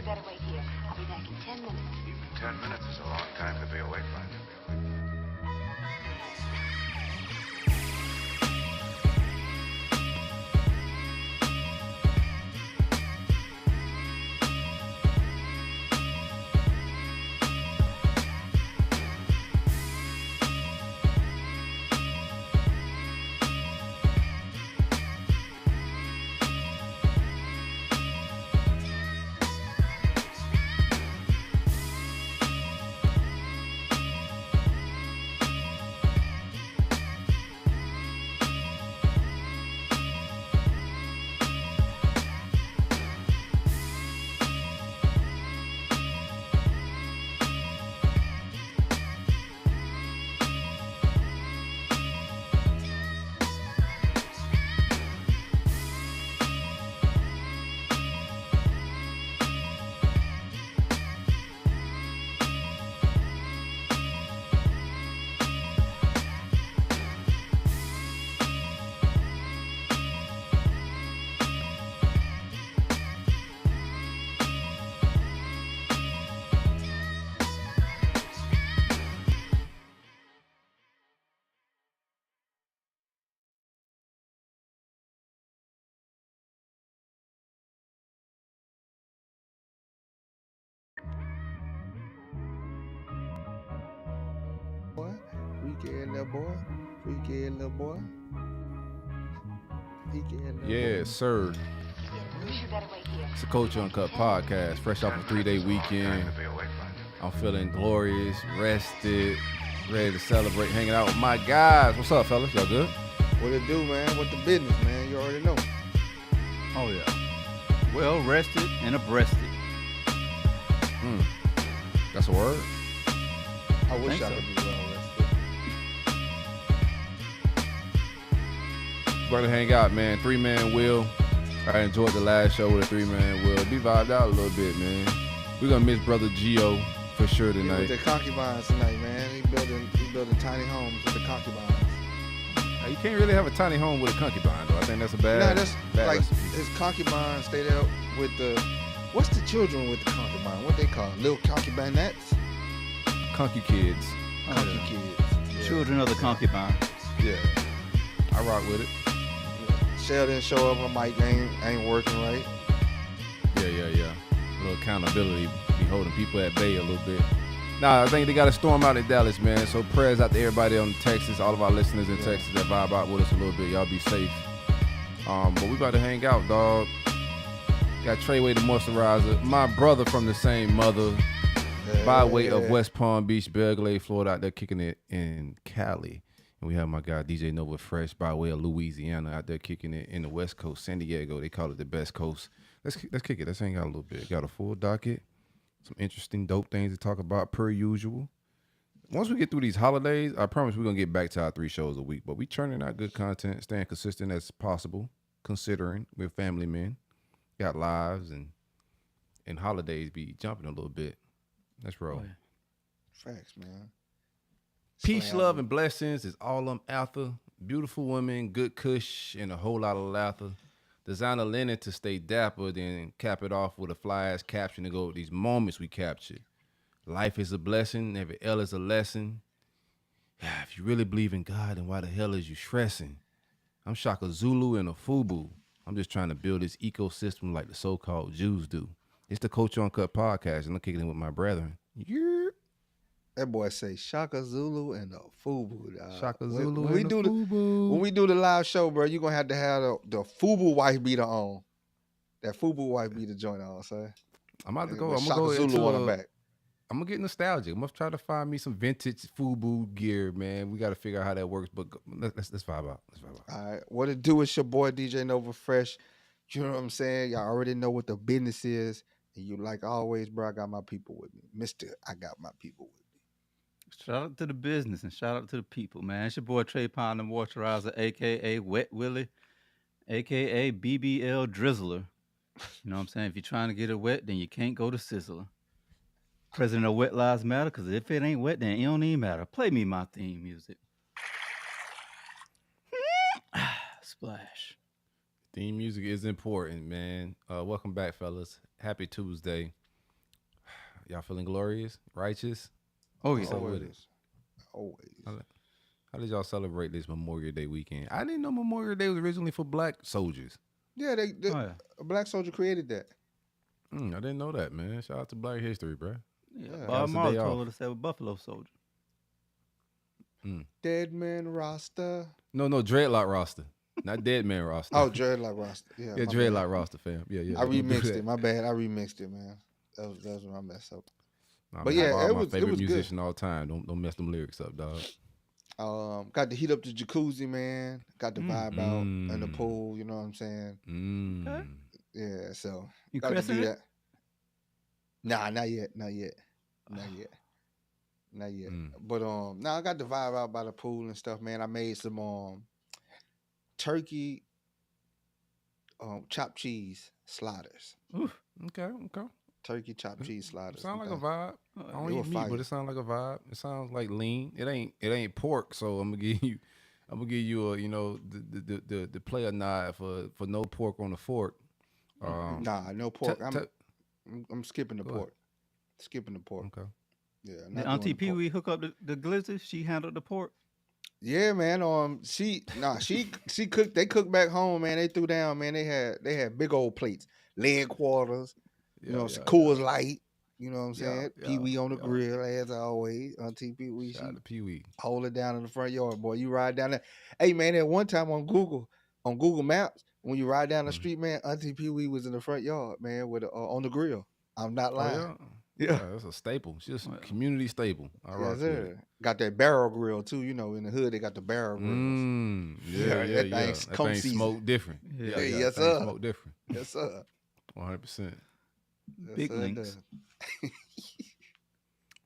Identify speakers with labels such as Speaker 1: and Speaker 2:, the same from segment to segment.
Speaker 1: better wait here. I'll be back in 10 minutes.
Speaker 2: Even 10 minutes is a long time to be away from it.
Speaker 3: Boy, weekend little boy, weekend little boy, weekend little
Speaker 4: Yeah,
Speaker 3: boy.
Speaker 4: sir.
Speaker 1: You better wait here.
Speaker 4: It's a Culture Uncut podcast, fresh off a 3-day weekend.
Speaker 2: Time to be away from it.
Speaker 4: I'm feeling glorious, rested, ready to celebrate, hanging out with my guys. What's up, fellas? Y'all good?
Speaker 3: What it do, man? What the business, man? You already know.
Speaker 5: Oh, yeah. Well rested and abreasted.
Speaker 4: That's a word?
Speaker 3: I wish
Speaker 5: Think
Speaker 3: I
Speaker 5: so.
Speaker 3: could be well rested.
Speaker 4: Going to hang out, man. 3-man wheel. I enjoyed the last show with a 3-man wheel. We vibed out a little bit, man. We're going to miss Brother Gio for sure
Speaker 3: Yeah,
Speaker 4: tonight.
Speaker 3: with the concubines tonight, man. He building tiny homes with the concubines.
Speaker 4: You can't really have a tiny home with a concubine, though. I think that's a bad,
Speaker 3: No, that's
Speaker 4: bad
Speaker 3: like
Speaker 4: recipe.
Speaker 3: his concubines stay there with the. What's the children with the concubine? What they call it? Little concubinettes?
Speaker 4: Concu kids.
Speaker 5: Oh,
Speaker 3: Conky
Speaker 5: yeah.
Speaker 3: kids. Yeah.
Speaker 5: Children of the concubine.
Speaker 3: Yeah.
Speaker 4: I rock with it.
Speaker 3: Shell didn't show up. Her mic ain't working right.
Speaker 4: Yeah. A little accountability, be holding people at bay a little bit. Nah, I think they got a storm out in Dallas, man. So prayers out to everybody on Texas, all of our listeners in Texas that vibe out with us a little bit. Y'all be safe. But we about to hang out, dog. Got Treyway the moisturizer. My brother from the same mother, by way of West Palm Beach, Belgrade, Florida, out there kicking it in Cali. And we have my guy DJ Nova Fresh by way of Louisiana out there kicking it in the West Coast, San Diego. They call it the best coast. Let's kick it. Let's hang out a little bit. Got a full docket. Some interesting, dope things to talk about per usual. Once we get through these holidays, I promise we're going to get back to our 3 shows a week. But we churning out good content, staying consistent as possible, considering we're family men, got lives, and holidays be jumping a little bit. Let's roll.
Speaker 5: Oh, yeah.
Speaker 3: Facts, man.
Speaker 4: Peace,
Speaker 3: Slam.
Speaker 4: love, and blessings is all I'm after. Beautiful women, good kush, and a whole lot of laughter. Designer linen to stay dapper, then cap it off with a fly-ass caption to go with these moments we captured. Life is a blessing, every L is a lesson. If you really believe in God, then why the hell is you stressing? I'm Shaka Zulu and a FUBU. I'm just trying to build this ecosystem like the so-called Jews do. It's the Culture Uncut podcast, and I'm kicking it with my brethren. Yeah.
Speaker 3: That boy say Shaka Zulu and the FUBU, dog.
Speaker 4: Shaka Zulu
Speaker 3: when we
Speaker 4: and
Speaker 3: do
Speaker 4: the FUBU.
Speaker 3: when we do the live show, bro, you gonna have the FUBU wife beater on. That FUBU wife beater joint on, son.
Speaker 4: I'm about to
Speaker 3: And
Speaker 4: go.
Speaker 3: with
Speaker 4: I'm
Speaker 3: Shaka
Speaker 4: gonna go
Speaker 3: Zulu
Speaker 4: into
Speaker 3: on her back.
Speaker 4: I'm gonna get nostalgic. I'm gonna try to find me some vintage FUBU gear, man. We got to figure out how that works. But let's vibe out. Let's vibe out.
Speaker 3: All right, what it do? It's your boy DJ Nova Fresh. You know what I'm saying? Y'all already know what the business is. And you like always, bro, I got my people with me. Mister, I got my people with me.
Speaker 5: Shout out to the business and shout out to the people, man. It's your boy Trey Pond, the moisturizer, a.k.a. Wet Willie, a.k.a. BBL Drizzler. You know what I'm saying? If you're trying to get it wet, then you can't go to Sizzler. President of Wet Lives Matter, because if it ain't wet, then it don't even matter. Play me my theme music. Splash.
Speaker 4: Theme music is important, man. Welcome back, fellas. Happy Tuesday. Y'all feeling glorious, righteous?
Speaker 5: Oh
Speaker 4: What's
Speaker 5: yeah.
Speaker 4: up with it?
Speaker 3: Always.
Speaker 4: How did y'all celebrate this Memorial Day weekend? I didn't know Memorial Day was originally for black soldiers.
Speaker 3: Yeah,
Speaker 5: Oh yeah.
Speaker 3: a black soldier created that.
Speaker 4: I didn't know that, man. Shout out to Black History, bro.
Speaker 5: Yeah.
Speaker 3: Yeah.
Speaker 5: Bob
Speaker 4: That's the
Speaker 5: Marley
Speaker 4: day
Speaker 5: told
Speaker 4: off.
Speaker 5: her to say a Buffalo Soldier.
Speaker 3: Dead man Rasta.
Speaker 4: No, dreadlock roster, not dead man roster.
Speaker 3: Oh, dreadlock Rasta. Yeah,
Speaker 4: yeah,
Speaker 3: my
Speaker 4: dreadlock
Speaker 3: bad.
Speaker 4: roster, fam. Yeah.
Speaker 3: I
Speaker 4: don't do
Speaker 3: remixed
Speaker 4: that.
Speaker 3: it. My bad. I remixed it, man. That was when I messed up.
Speaker 4: Nah,
Speaker 3: But
Speaker 4: man,
Speaker 3: yeah,
Speaker 4: Bob,
Speaker 3: it
Speaker 4: my
Speaker 3: was
Speaker 4: favorite
Speaker 3: good.
Speaker 4: musician all time. Don't mess them lyrics up, dog.
Speaker 3: Got to heat up the jacuzzi, man. Got to vibe out in the
Speaker 4: Mm.
Speaker 3: pool. You know what I'm saying?
Speaker 5: Okay.
Speaker 3: Yeah. So
Speaker 5: You
Speaker 3: got to
Speaker 5: crescent
Speaker 3: do
Speaker 5: it?
Speaker 3: that. Nah, not yet. Not yet. But I got the vibe out by the pool and stuff, man. I made some turkey chopped cheese sliders.
Speaker 5: Oof.
Speaker 4: Okay.
Speaker 3: Turkey chopped cheese sliders.
Speaker 4: Sound like a
Speaker 3: and
Speaker 4: vibe. I
Speaker 3: It
Speaker 4: don't eat
Speaker 3: was
Speaker 4: meat,
Speaker 3: fire.
Speaker 4: but it sounds like a vibe. It sounds like lean. It ain't pork. So I'm gonna give you a the player nod for no pork on the fork.
Speaker 3: Nah, no pork.
Speaker 4: t-
Speaker 3: I'm skipping the
Speaker 4: Go ahead.
Speaker 3: pork. Skipping the pork.
Speaker 4: Okay.
Speaker 3: Yeah.
Speaker 5: Did
Speaker 3: not
Speaker 5: Auntie
Speaker 3: doing the
Speaker 5: Pee
Speaker 3: pork.
Speaker 5: Wee hook up the glizzy? She handled the pork.
Speaker 3: Yeah, man. She cooked. They cooked back home, man. They threw down, man. They had big old plates, leg quarters. Some Coors Light. You know what I'm saying? Pee Wee on the grill as always. Auntie Pee Wee,
Speaker 4: Shout out to Pee Wee.
Speaker 3: hold it down in the front yard, boy. You ride down there. Hey, man, at one time on Google Maps, when you ride down the street, man, Auntie Pee Wee was in the front yard, man, with on the grill. I'm not lying.
Speaker 4: Oh,
Speaker 3: Yeah.
Speaker 4: that's a staple. She's a community staple. I rock
Speaker 3: Yes,
Speaker 4: with it.
Speaker 3: sir. Got that barrel grill too. You know, in the hood they got the barrel grills.
Speaker 4: Yeah.
Speaker 3: That thing's
Speaker 4: That
Speaker 3: come
Speaker 4: thing
Speaker 3: season.
Speaker 4: smoke different.
Speaker 5: Yeah.
Speaker 3: Yes,
Speaker 4: that thing
Speaker 3: sir.
Speaker 4: smoke different.
Speaker 3: Yes, sir.
Speaker 4: 100%.
Speaker 3: Yes,
Speaker 5: Big
Speaker 3: sir, it
Speaker 5: links.
Speaker 3: does.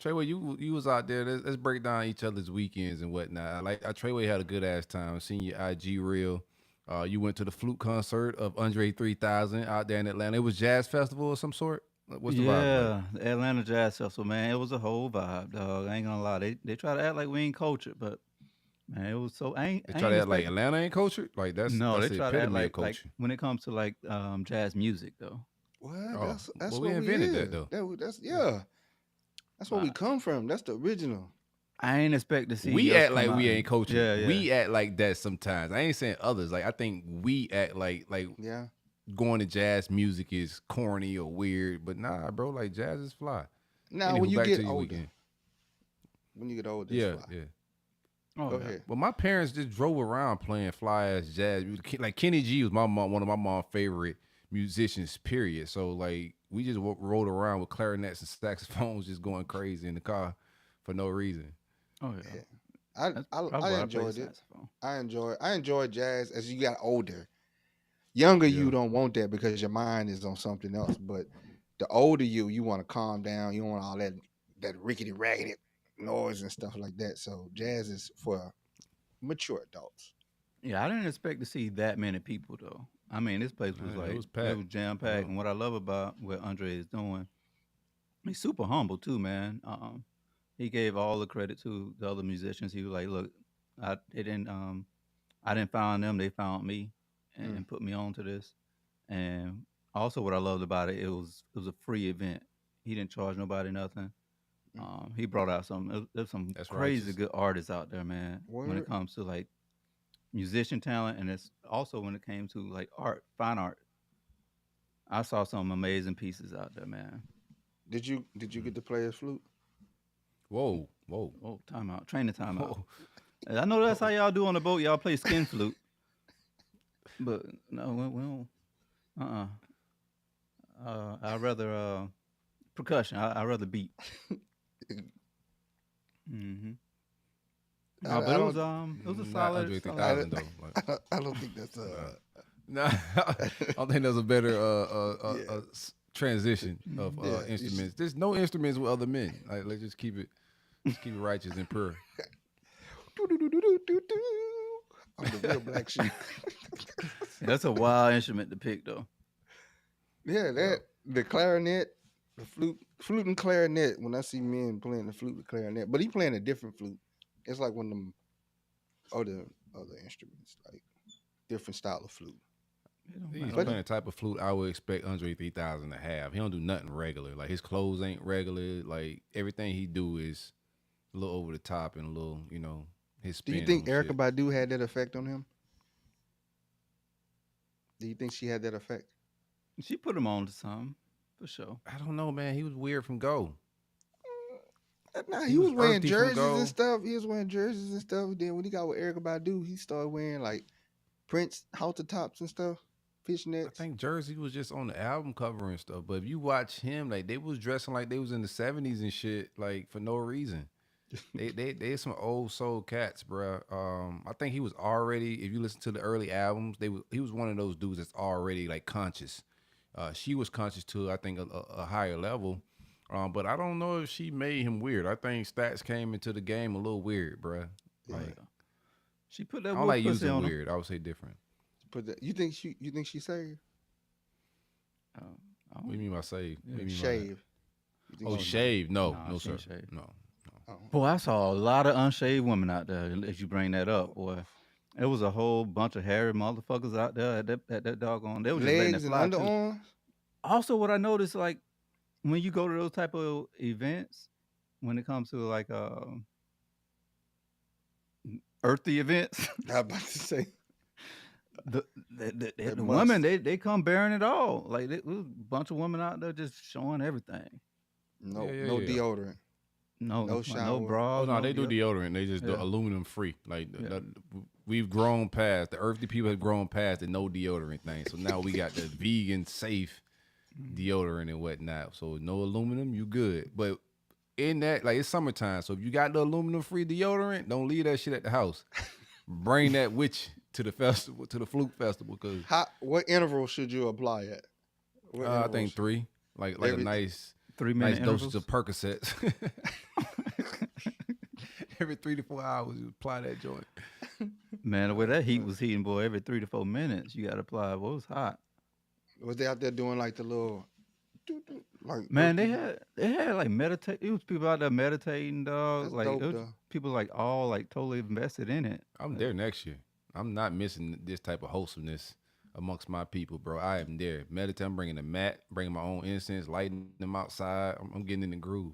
Speaker 4: Treyway, you was out there. Let's break down each other's weekends and whatnot. Treyway had a good ass time. I seen your IG reel. You went to the flute concert of Andre 3000 out there in Atlanta. It was jazz festival of some sort. What's the vibe like?
Speaker 5: Yeah, the Atlanta Jazz Festival, man. It was a whole vibe, dog. I ain't gonna lie. They try to act like we ain't cultured, but man, it was so.
Speaker 4: They try to act like Atlanta ain't cultured. Like that's
Speaker 5: no,
Speaker 4: that's
Speaker 5: they
Speaker 4: the
Speaker 5: try to act
Speaker 4: epitome of
Speaker 5: like
Speaker 4: culture.
Speaker 5: when it comes to like jazz music, though.
Speaker 3: What?
Speaker 4: Oh,
Speaker 3: That's
Speaker 4: well,
Speaker 3: what
Speaker 4: we invented
Speaker 3: is.
Speaker 4: that, though.
Speaker 3: That's That's where we come from. That's the original.
Speaker 5: I ain't expect to see.
Speaker 4: We
Speaker 5: us
Speaker 4: act
Speaker 5: come
Speaker 4: like
Speaker 5: out
Speaker 4: we
Speaker 5: and-
Speaker 4: ain't cultured.
Speaker 5: Yeah.
Speaker 4: We act like that sometimes. I ain't saying others. Like I think we act like
Speaker 3: Yeah.
Speaker 4: going to jazz music is corny or weird, but nah, bro. Like jazz is fly.
Speaker 3: Now,
Speaker 4: Anywho,
Speaker 3: when you
Speaker 4: back
Speaker 3: get
Speaker 4: to your
Speaker 3: older,
Speaker 4: weekend.
Speaker 3: it's fly.
Speaker 4: Yeah.
Speaker 5: Oh,
Speaker 3: Go
Speaker 5: yeah.
Speaker 3: ahead.
Speaker 4: Well, my parents just drove around playing fly ass jazz. Like Kenny G was one of my mom's favorite musicians. Period. So like we just rode around with clarinets and saxophones, just going crazy in the car for no reason.
Speaker 5: Oh yeah.
Speaker 3: Yeah. I
Speaker 5: play
Speaker 3: enjoyed it.
Speaker 5: saxophone.
Speaker 3: I enjoyed jazz as you got older. Younger,
Speaker 4: Yeah.
Speaker 3: you don't want that because your mind is on something else. But the older you want to calm down. You don't want all that rickety raggedy noise and stuff like that. So jazz is for mature adults.
Speaker 5: Yeah, I didn't expect to see that many people though. I mean, this place was
Speaker 4: Man, it
Speaker 5: like
Speaker 4: was packed.
Speaker 5: jam packed,
Speaker 4: Yeah.
Speaker 5: and what I love about what Andre is doing, he's super humble too, man. He gave all the credit to the other musicians. He was like, "Look, I didn't find them; they found me, and put me on to this." And also, what I loved about it, it was a free event. He didn't charge nobody nothing. He brought out there's some
Speaker 4: That's
Speaker 5: crazy
Speaker 4: righteous.
Speaker 5: good artists out there, man. When
Speaker 3: Word.
Speaker 5: it comes to like musician talent, and it's also when it came to like art, fine art. I saw some amazing pieces out there, man.
Speaker 3: Did you get to play a flute?
Speaker 4: Whoa.
Speaker 5: Oh, timeout, training timeout.
Speaker 4: Whoa.
Speaker 5: And I know that's how y'all do on the boat. Y'all play skin flute, but no, we don't. I'd rather percussion. I'd rather beat. Mm-hmm. No, but it was a
Speaker 4: Not
Speaker 5: solid.
Speaker 4: Andre
Speaker 5: solid
Speaker 4: 3000 though. Like,
Speaker 3: I don't think that's
Speaker 4: nah, I don't think there's a better transition of
Speaker 3: Yeah, you
Speaker 4: instruments. There's no instruments with other men. Like, let's just keep it righteous and pure.
Speaker 3: I'm the real black sheep.
Speaker 5: That's a wild instrument to pick, though.
Speaker 3: Yeah, the clarinet, the flute and clarinet. When I see men playing the flute and clarinet, but he playing a different flute. It's like one of them other instruments, like different style of flute.
Speaker 4: He's playing the type of flute I would expect Andre 3000 to have. He don't do nothing regular. Like, his clothes ain't regular. Like, everything he do is a little over the top and a little, you know, his spin.
Speaker 3: Do you think
Speaker 4: on
Speaker 3: Erykah
Speaker 4: shit.
Speaker 3: Badu had that effect on him? Do you think she had that effect?
Speaker 5: She put him on to something, for sure.
Speaker 4: I don't know, man. He was weird from go.
Speaker 3: Nah, he was wearing
Speaker 4: earthy from
Speaker 3: jerseys
Speaker 4: go.
Speaker 3: and stuff. He was wearing jerseys and stuff. Then when he got with Erykah Badu, he started wearing like Prince halter tops and stuff, fishnets.
Speaker 4: I think Jersey was just on the album cover and stuff. But if you watch him, like, they was dressing like they was in the 70s and shit, like, for no reason. they some old soul cats, bro. I think he was already, if you listen to the early albums, he was one of those dudes that's already like conscious. She was conscious to, I think, a higher level. But I don't know if she made him weird. I think Stats came into the game a little weird, bro. Like,
Speaker 5: she put that.
Speaker 4: I don't
Speaker 5: wolf
Speaker 4: like
Speaker 5: pussy
Speaker 4: using
Speaker 5: on him.
Speaker 4: weird. I would say different.
Speaker 3: But you think she saved?
Speaker 4: What do you mean by save? What do you mean by that?
Speaker 3: Shave. You think
Speaker 4: Oh,
Speaker 3: she-
Speaker 4: shave? No,
Speaker 5: Nah,
Speaker 4: no,
Speaker 5: she
Speaker 4: sir.
Speaker 5: ain't shaved.
Speaker 4: No.
Speaker 5: Boy, I saw a lot of unshaved women out there. As you bring that up, boy, it was a whole bunch of hairy motherfuckers out there at that doggone. They were just letting it
Speaker 3: Legs and
Speaker 5: fly too.
Speaker 3: underarms.
Speaker 5: Also, what I noticed, like when you go to those type of events, when it comes to like earthy events,
Speaker 3: I was about to say.
Speaker 5: the
Speaker 3: They
Speaker 5: women they come bearing it all. Like there was a bunch of women out there just showing everything.
Speaker 3: No,
Speaker 4: Yeah,
Speaker 3: no
Speaker 4: yeah.
Speaker 3: deodorant.
Speaker 5: No,
Speaker 3: No
Speaker 5: no
Speaker 3: shower.
Speaker 5: bras.
Speaker 4: Oh no, they do deodorant. They just do
Speaker 5: Yeah.
Speaker 4: aluminum free. Like
Speaker 5: Yeah.
Speaker 4: we've grown past the earthy people have grown past the no deodorant thing. So now we got the vegan safe deodorant and whatnot. So no aluminum, you good. But in that, like, it's summertime, so if you got the aluminum free deodorant, don't leave that shit at the house. Bring that with you to the festival, to the Fluke Festival, because
Speaker 3: What interval should you apply at? What
Speaker 4: I
Speaker 3: interval
Speaker 4: think
Speaker 3: should-
Speaker 4: 3, like
Speaker 3: Every-
Speaker 4: a nice
Speaker 5: 3-minute
Speaker 4: nice dosage
Speaker 5: intervals.
Speaker 4: of Percocets. Every 3 to 4 hours, you apply that joint.
Speaker 5: Man, the way that heat was heating, boy, every 3 to 4 minutes you got to apply. Well, it was hot.
Speaker 3: Was they out there doing like the little, like
Speaker 5: Man, they had like meditate. It was people out there meditating, dog.
Speaker 3: That's
Speaker 5: Like
Speaker 3: dope,
Speaker 5: it was
Speaker 3: though.
Speaker 5: people like all like totally invested in it.
Speaker 4: I'm there next year. I'm not missing this type of wholesomeness amongst my people, bro. I am there. Meditate. I'm bringing a mat, bringing my own incense, lighting them outside. I'm getting in the groove.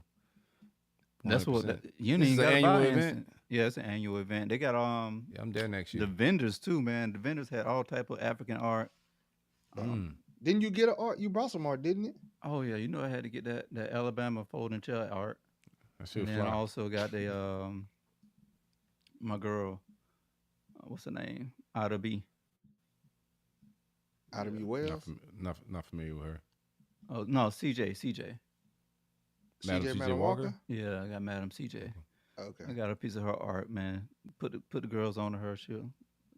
Speaker 5: That's what
Speaker 4: 100%.
Speaker 5: you
Speaker 4: This
Speaker 5: ain't
Speaker 4: is
Speaker 5: got
Speaker 4: an
Speaker 5: to buy
Speaker 4: annual
Speaker 5: incense.
Speaker 4: event?
Speaker 5: Yeah, it's an annual event. They got
Speaker 4: Yeah, I'm there next
Speaker 5: the
Speaker 4: year.
Speaker 5: vendors too, man. The vendors had all type of African art.
Speaker 3: Didn't you get an art? You brought some art, didn't you?
Speaker 5: Oh yeah, you know I had to get that Alabama folding chair art.
Speaker 4: That shit
Speaker 5: And then
Speaker 4: fly.
Speaker 5: I also got the my girl, what's her name? Ida B.
Speaker 3: Out of you
Speaker 4: Not,
Speaker 3: Wells,
Speaker 4: not familiar with her.
Speaker 5: Oh no, CJ.
Speaker 4: Madam
Speaker 3: CJ
Speaker 4: CJ Walker?
Speaker 5: Yeah, I got Madam CJ. I
Speaker 3: Okay,
Speaker 5: got a piece of her art, man. Put the girls on to her. She'll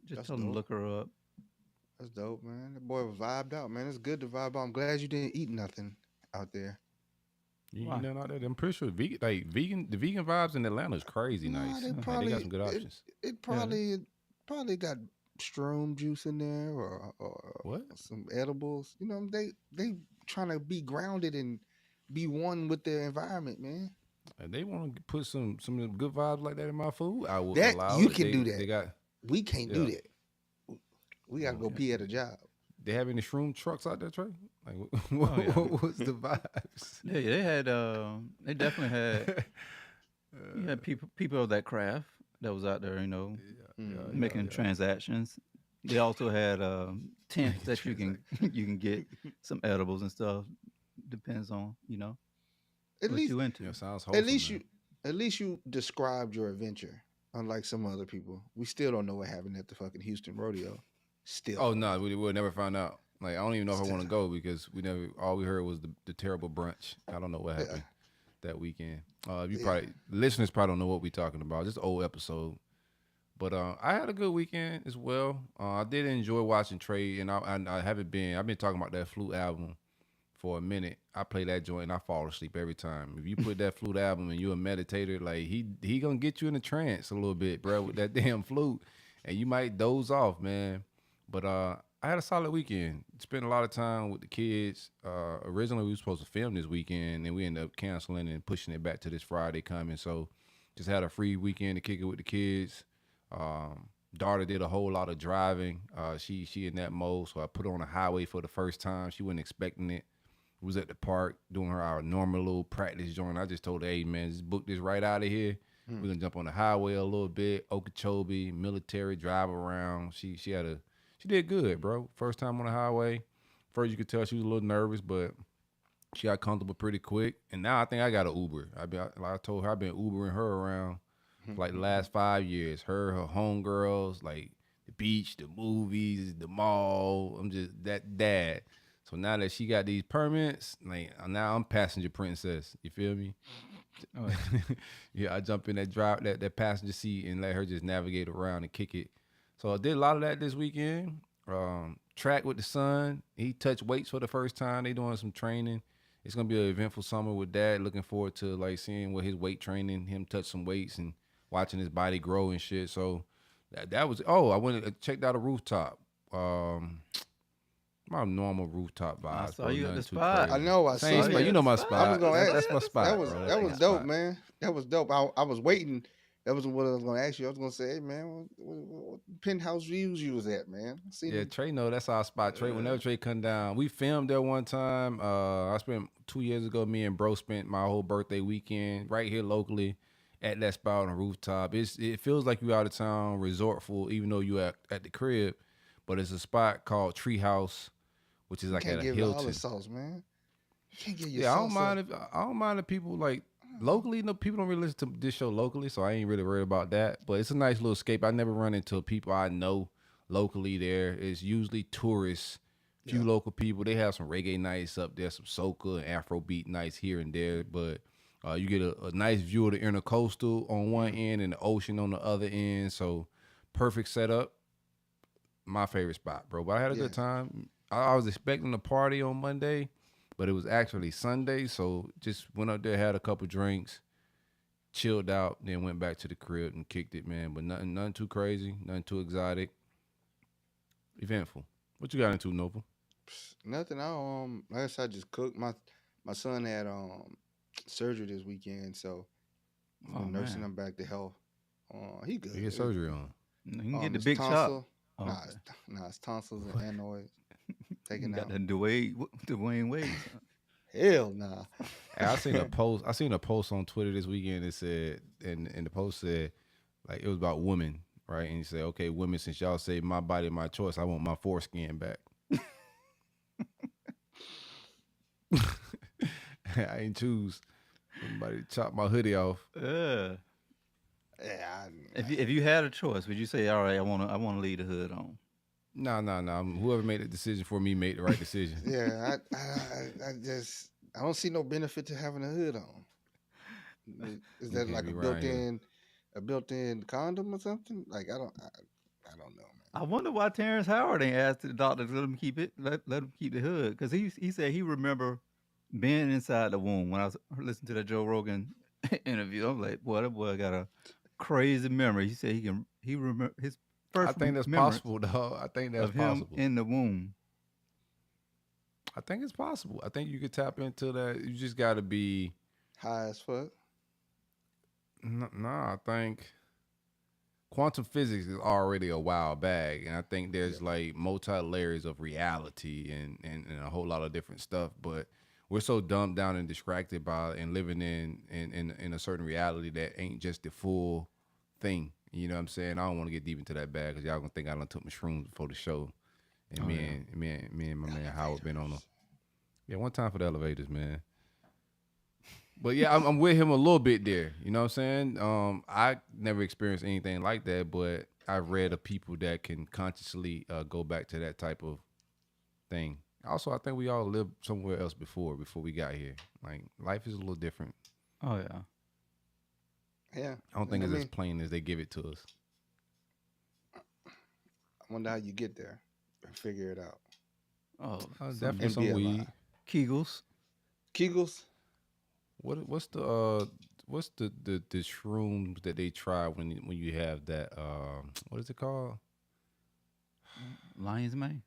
Speaker 5: just
Speaker 3: That's
Speaker 5: tell them to
Speaker 3: dope.
Speaker 5: look her up.
Speaker 3: that's dope, man. That boy was vibed out, man. It's good to vibe out. I'm glad you didn't eat nothing out there.
Speaker 4: You
Speaker 5: Why?
Speaker 4: eat nothing out there? I'm pretty sure the vegan vibes in Atlanta is crazy
Speaker 3: Nah,
Speaker 4: nice.
Speaker 3: they
Speaker 4: Like,
Speaker 3: probably-
Speaker 4: they got some good options.
Speaker 3: It probably got shroom juice in there or
Speaker 4: What?
Speaker 3: some edibles. You know, they trying to be grounded and be one with their environment, man.
Speaker 4: If they want to put some of the good vibes like that in my food, I will
Speaker 3: That-
Speaker 4: allow
Speaker 3: you
Speaker 4: it.
Speaker 3: can
Speaker 4: They-
Speaker 3: do that.
Speaker 4: They got.
Speaker 3: We can't do
Speaker 4: Yeah.
Speaker 3: that. We gotta go pee at a job.
Speaker 4: They have any shroom trucks out there, Trey? Like,
Speaker 5: yeah.
Speaker 4: what was the vibes?
Speaker 5: Yeah, they had. They definitely had. You had people of that craft that was out there, you know, making transactions. They also had tents that you can get some edibles and stuff. Depends on
Speaker 3: At
Speaker 5: what
Speaker 3: least
Speaker 5: you into.
Speaker 4: Yeah, sounds wholesome.
Speaker 3: at least you described your adventure. Unlike some other people, we still don't know what happened at the fucking Houston rodeo. Still.
Speaker 4: Oh no, we'll never find out. Like, I don't even know if I want to go because all we heard was the terrible brunch. I don't know what happened that weekend. Listeners probably don't know what we're talking about. Just an old episode. But I had a good weekend as well. I did enjoy watching Trey, and I haven't been. I've been talking about that Flute album for a minute. I play that joint and I fall asleep every time. If you put that Flute album and you're a meditator, like he gonna get you in a trance a little bit, bro, with that damn flute, and you might doze off, man. But I had a solid weekend. Spent a lot of time with the kids. Originally we were supposed to film this weekend, and we ended up canceling and pushing it back to this Friday coming. So just had a free weekend to kick it with the kids. Daughter did a whole lot of driving. She in that mode, so I put her on the highway for the first time. She wasn't expecting it. Was at the park doing our normal little practice joint. I just told her, hey man, just book this right out of here. We're gonna jump on the highway a little bit, Okeechobee, military, drive around. She did good, bro. First time on the highway. First you could tell she was a little nervous, but she got comfortable pretty quick. And now I think I got an Uber. Like I told her, I've been Ubering her around for like the last 5 years. Her homegirls, like the beach, the movies, the mall. I'm just that dad. So now that she got these permits, like now I'm passenger princess. You feel me? Oh. Yeah, I jump in that passenger seat and let her just navigate around and kick it. So I did a lot of that this weekend. Track with the son. He touched weights for the first time. They doing some training. It's gonna be an eventful summer with Dad. Looking forward to like seeing what his weight training, him touch some weights and watching his body grow and shit. So that was. Oh, I went and checked out a rooftop. My normal rooftop vibes.
Speaker 5: I saw you at the spot.
Speaker 3: I know. I
Speaker 4: Same
Speaker 3: saw
Speaker 4: spot. You know my spot.
Speaker 3: I was gonna ask,
Speaker 4: that's my spot.
Speaker 3: That was dope, man. That was dope. I was waiting. That was what I was gonna ask you. I was gonna say, hey man, what penthouse views you was at, man?
Speaker 4: Yeah, Trey know that's our spot. Trey, whenever Trey come down, we filmed there one time. I spent 2 years ago. Me and bro spent my whole birthday weekend right here locally at that spot on the rooftop. It feels like you out of town, resortful, even though you at the crib. But it's a spot called Treehouse, which is like at a Hilton.
Speaker 3: All the sauce, man. You can't get your
Speaker 4: I
Speaker 3: sauce.
Speaker 4: I don't mind if people like locally. No, people don't really listen to this show locally, so I ain't really worried about that. But it's a nice little escape. I never run into people I know locally there. It's usually tourists, few local people. They have some reggae nights up there, some soca and Afrobeat nights here and there. But you get a nice view of the intercoastal on one end and the ocean on the other end. So perfect setup. My favorite spot, bro. But I had a good time. I was expecting a party on Monday, but it was actually Sunday. So just went up there, had a couple drinks, chilled out, then went back to the crib and kicked it, man. But nothing too crazy, nothing too exotic. Eventful. What you got into, Noble?
Speaker 3: Nothing. I guess I just cooked. My son had surgery this weekend, so I'm nursing him back to health. He good.
Speaker 4: He get surgery on.
Speaker 5: You can get the big chop.
Speaker 3: It's tonsils and adenoids. Taking
Speaker 5: got
Speaker 3: out.
Speaker 5: the Dwayne Wade.
Speaker 3: Hell nah.
Speaker 4: Hey, I seen a post on Twitter this weekend that said, and the post said, like, it was about women, right? And he said, okay, women, since y'all say my body, my choice, I want my foreskin back. I ain't choose somebody to chop my hoodie off.
Speaker 3: Yeah.
Speaker 5: If you had a choice, would you say, all right, I want to leave the hood on?
Speaker 4: No. Whoever made the decision for me made the right decision.
Speaker 3: Yeah, I don't see no benefit to having a hood on. Is that like a built-in condom or something? Like I don't know, man.
Speaker 5: I wonder why Terrence Howard ain't asked the doctor to let him keep it, let him keep the hood, because he said he remember being inside the womb when I was listening to that Joe Rogan interview. I'm like, boy, that boy got a crazy memory. He said he remember his first.
Speaker 4: I think that's possible, though. I think that's possible.
Speaker 5: Him in the womb.
Speaker 4: I think it's possible. I think you could tap into that. You just got to be
Speaker 3: high as fuck.
Speaker 4: No, I think quantum physics is already a wild bag, and I think there's like multi layers of reality and a whole lot of different stuff. But we're so dumbed down and distracted by and living in a certain reality that ain't just the full thing. You know what I'm saying? I don't want to get deep into that bag because y'all gonna think I done took my shrooms before the show. And me and my man Howard been on one time for the elevators, man. But yeah, I'm with him a little bit there. You know what I'm saying? I never experienced anything like that, but I've read of people that can consciously go back to that type of thing. Also, I think we all lived somewhere else before we got here. Like, life is a little different.
Speaker 5: Oh, yeah.
Speaker 3: Yeah.
Speaker 4: I don't think it's as plain as they give it to us.
Speaker 3: I wonder how you get there and figure it out.
Speaker 5: Oh,
Speaker 4: definitely some weed.
Speaker 5: Kegels.
Speaker 4: What's the shrooms that they try when you have that what is it called?
Speaker 5: Lion's mane.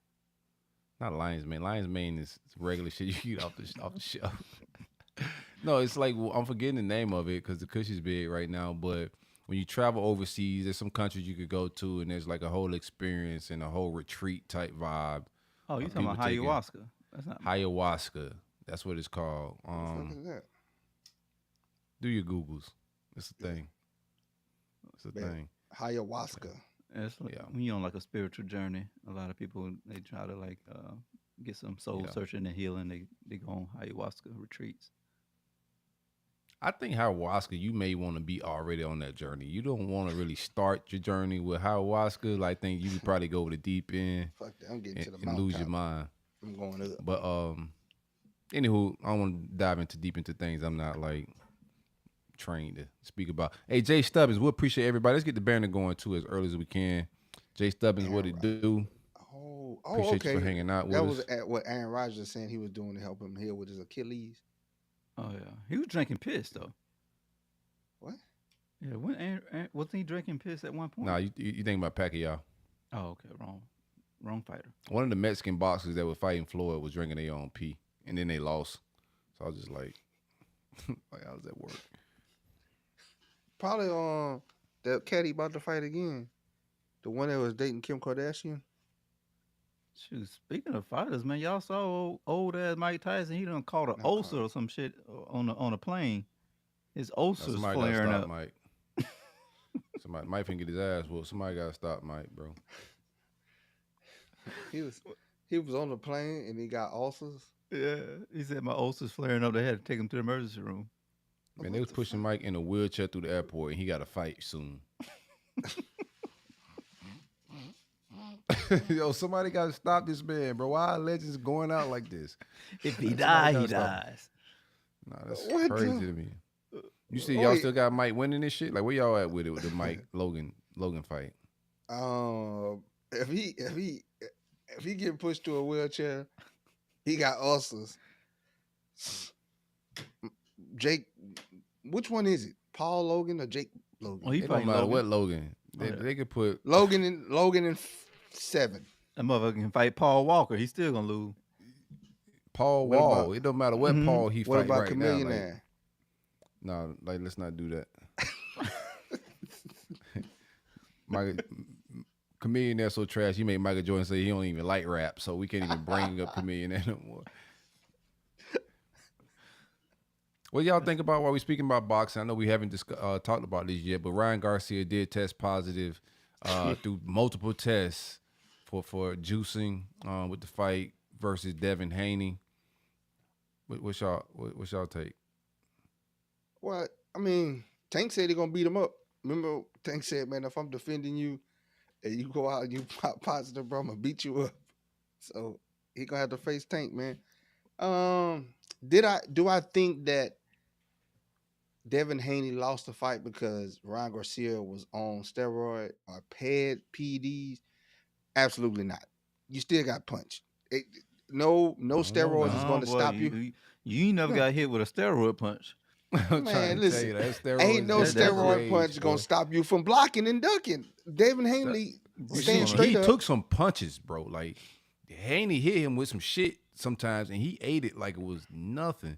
Speaker 4: Not lion's mane. Lion's mane is regular shit you eat off the shelf. No, it's like I'm forgetting the name of it because the cush is big right now. But when you travel overseas, there's some countries you could go to, and there's like a whole experience and a whole retreat type vibe.
Speaker 5: Oh, you talking about
Speaker 4: people taking
Speaker 5: ayahuasca? That's not.
Speaker 4: Ayahuasca. That's what it's called.
Speaker 3: What the fuck is that?
Speaker 4: Do your Googles. It's a thing. It's a
Speaker 3: Bet.
Speaker 4: thing.
Speaker 3: Ayahuasca.
Speaker 5: It's like,
Speaker 4: Yeah.
Speaker 5: when you're on like a spiritual journey, a lot of people they try to like get some soul searching and healing. They go on ayahuasca retreats.
Speaker 4: I think ayahuasca, you may want to be already on that journey. You don't want to really start your journey with ayahuasca. Like, I think you could probably go over the deep end
Speaker 3: Fuck that. I'm getting to the
Speaker 4: and lose your mind.
Speaker 3: I'm going up.
Speaker 4: But anywho, I don't want to dive deep into things I'm not like trained to speak about. Hey, Jay Stubbins, we appreciate everybody. Let's get the banner going too as early as we can. Jay Stubbins, what it do?
Speaker 3: Oh,
Speaker 4: Appreciate
Speaker 3: okay.
Speaker 4: you for hanging out with
Speaker 3: that
Speaker 4: us.
Speaker 3: was at what Aaron Rodgers was saying he was doing to help him heal with his Achilles.
Speaker 5: Oh yeah, he was drinking piss though.
Speaker 3: What?
Speaker 5: Yeah, when wasn't he drinking piss at one point?
Speaker 4: Nah, you think about Pacquiao.
Speaker 5: Oh, okay, wrong fighter.
Speaker 4: One of the Mexican boxers that were fighting Floyd was drinking their own pee, and then they lost. So I was just like, how does that work?
Speaker 3: Probably that cat he about to fight again. The one that was dating Kim Kardashian.
Speaker 5: Shoot, speaking of fighters, man, y'all saw old ass Mike Tyson. He done caught an ulcer or some shit on a plane. His ulcer's
Speaker 4: Somebody
Speaker 5: flaring
Speaker 4: gotta
Speaker 5: up.
Speaker 4: stop Mike. Somebody Mike can get his ass whooped. Somebody gotta stop Mike, bro.
Speaker 3: He was on the plane and he got ulcers.
Speaker 5: Yeah, he said my ulcer's flaring up. They had to take him to the emergency room.
Speaker 4: Man, they was pushing Mike in a wheelchair through the airport, and he got to fight soon. Yo, somebody got to stop this man, bro. Why are legends going out like this?
Speaker 5: If he
Speaker 4: Somebody
Speaker 5: dies,
Speaker 4: gotta
Speaker 5: he
Speaker 4: stop.
Speaker 5: dies.
Speaker 4: Nah, that's
Speaker 3: What
Speaker 4: crazy
Speaker 3: the-
Speaker 4: to me. You see, y'all still got Mike winning this shit? Like, where y'all at with it with the Mike Logan fight?
Speaker 3: If he get pushed to a wheelchair, he got ulcers. Jake, which one is it? Paul Logan or Jake Logan?
Speaker 5: Oh, he
Speaker 4: It don't
Speaker 5: fighting
Speaker 4: matter
Speaker 5: Logan.
Speaker 4: what Logan.
Speaker 5: Oh, yeah.
Speaker 4: They could put
Speaker 3: Logan in 7.
Speaker 5: That motherfucker can fight Paul Walker. He's still gonna lose.
Speaker 4: Paul
Speaker 3: What
Speaker 4: Wall.
Speaker 3: about-
Speaker 4: It don't matter what Paul he
Speaker 3: What
Speaker 4: fight
Speaker 3: about
Speaker 4: right now. Like,
Speaker 3: Chameleon?
Speaker 4: no, like let's not do that. Michael, Chameleon there so trash. He made Michael Jordan say he don't even like rap, so we can't even bring up Chameleon there no more. What y'all think about while we speaking about boxing? I know we haven't talked about this yet, but Ryan Garcia did test positive through multiple tests for juicing with the fight versus Devin Haney. What's y'all take?
Speaker 3: Well, I mean, Tank said he gonna beat him up. Remember, Tank said, "Man, if I'm defending you, and you go out and you pop positive, bro, I'm gonna beat you up." So he gonna have to face Tank, man. Do I think that Devin Haney lost the fight because Ryan Garcia was on steroid or PEDs? Absolutely not. You still got punched. No steroids is going to
Speaker 5: boy,
Speaker 3: stop you.
Speaker 5: You ain't never got hit with a steroid punch.
Speaker 4: I'm
Speaker 3: Man,
Speaker 4: trying to
Speaker 3: listen,
Speaker 4: tell you, that steroids,
Speaker 3: Ain't no
Speaker 4: that's
Speaker 3: steroid
Speaker 4: rage,
Speaker 3: punch
Speaker 4: boy.
Speaker 3: gonna stop you from blocking and ducking. Devin Haney stand
Speaker 4: He
Speaker 3: straight up.
Speaker 4: took some punches, bro. Like Haney hit him with some shit sometimes, and he ate it like it was nothing.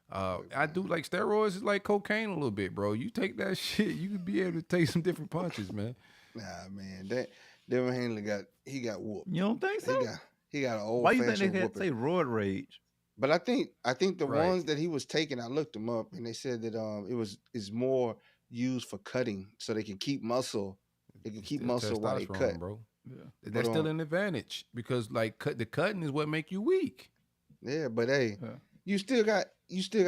Speaker 4: I do like steroids is like cocaine a little bit, bro. You take that shit, you could be able to take some different punches, man.
Speaker 3: Nah, man, that Devin Haney got whooped.
Speaker 5: You don't think so?
Speaker 3: He got an old
Speaker 5: Why you think
Speaker 3: fashioned
Speaker 5: they had to say
Speaker 3: whooping.
Speaker 5: roid rage?
Speaker 3: But I think the
Speaker 4: Right.
Speaker 3: ones that he was taking, I looked them up, and they said that is more used for cutting, so they can keep muscle. They can keep
Speaker 4: Still
Speaker 3: muscle while they
Speaker 4: testosterone,
Speaker 3: cut.
Speaker 4: bro.
Speaker 5: Yeah.
Speaker 4: That's still an advantage because like the cutting is what make you weak.
Speaker 3: Yeah, but hey,
Speaker 5: Yeah.
Speaker 3: you still got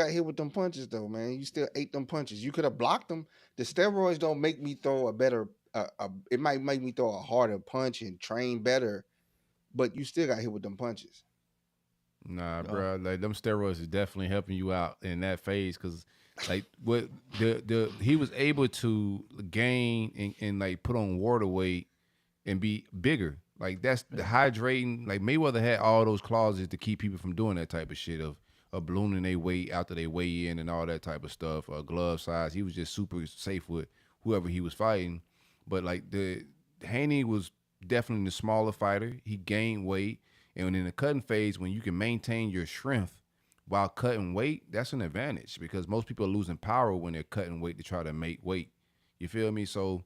Speaker 3: hit with them punches though, man. You still ate them punches. You could have blocked them. The steroids don't make me throw a better. It might make me throw a harder punch and train better, but you still got hit with them punches.
Speaker 4: Nah, bro. Like them steroids is definitely helping you out in that phase because, like, what he was able to gain and like put on water weight and be bigger. Like that's the hydrating. Like Mayweather had all those clauses to keep people from doing that type of shit of ballooning their weight after they weigh in and all that type of stuff. Glove size. He was just super safe with whoever he was fighting. But like the Haney was definitely the smaller fighter. He gained weight. And in the cutting phase, when you can maintain your strength while cutting weight, that's an advantage because most people are losing power when they're cutting weight to try to make weight. You feel me? So,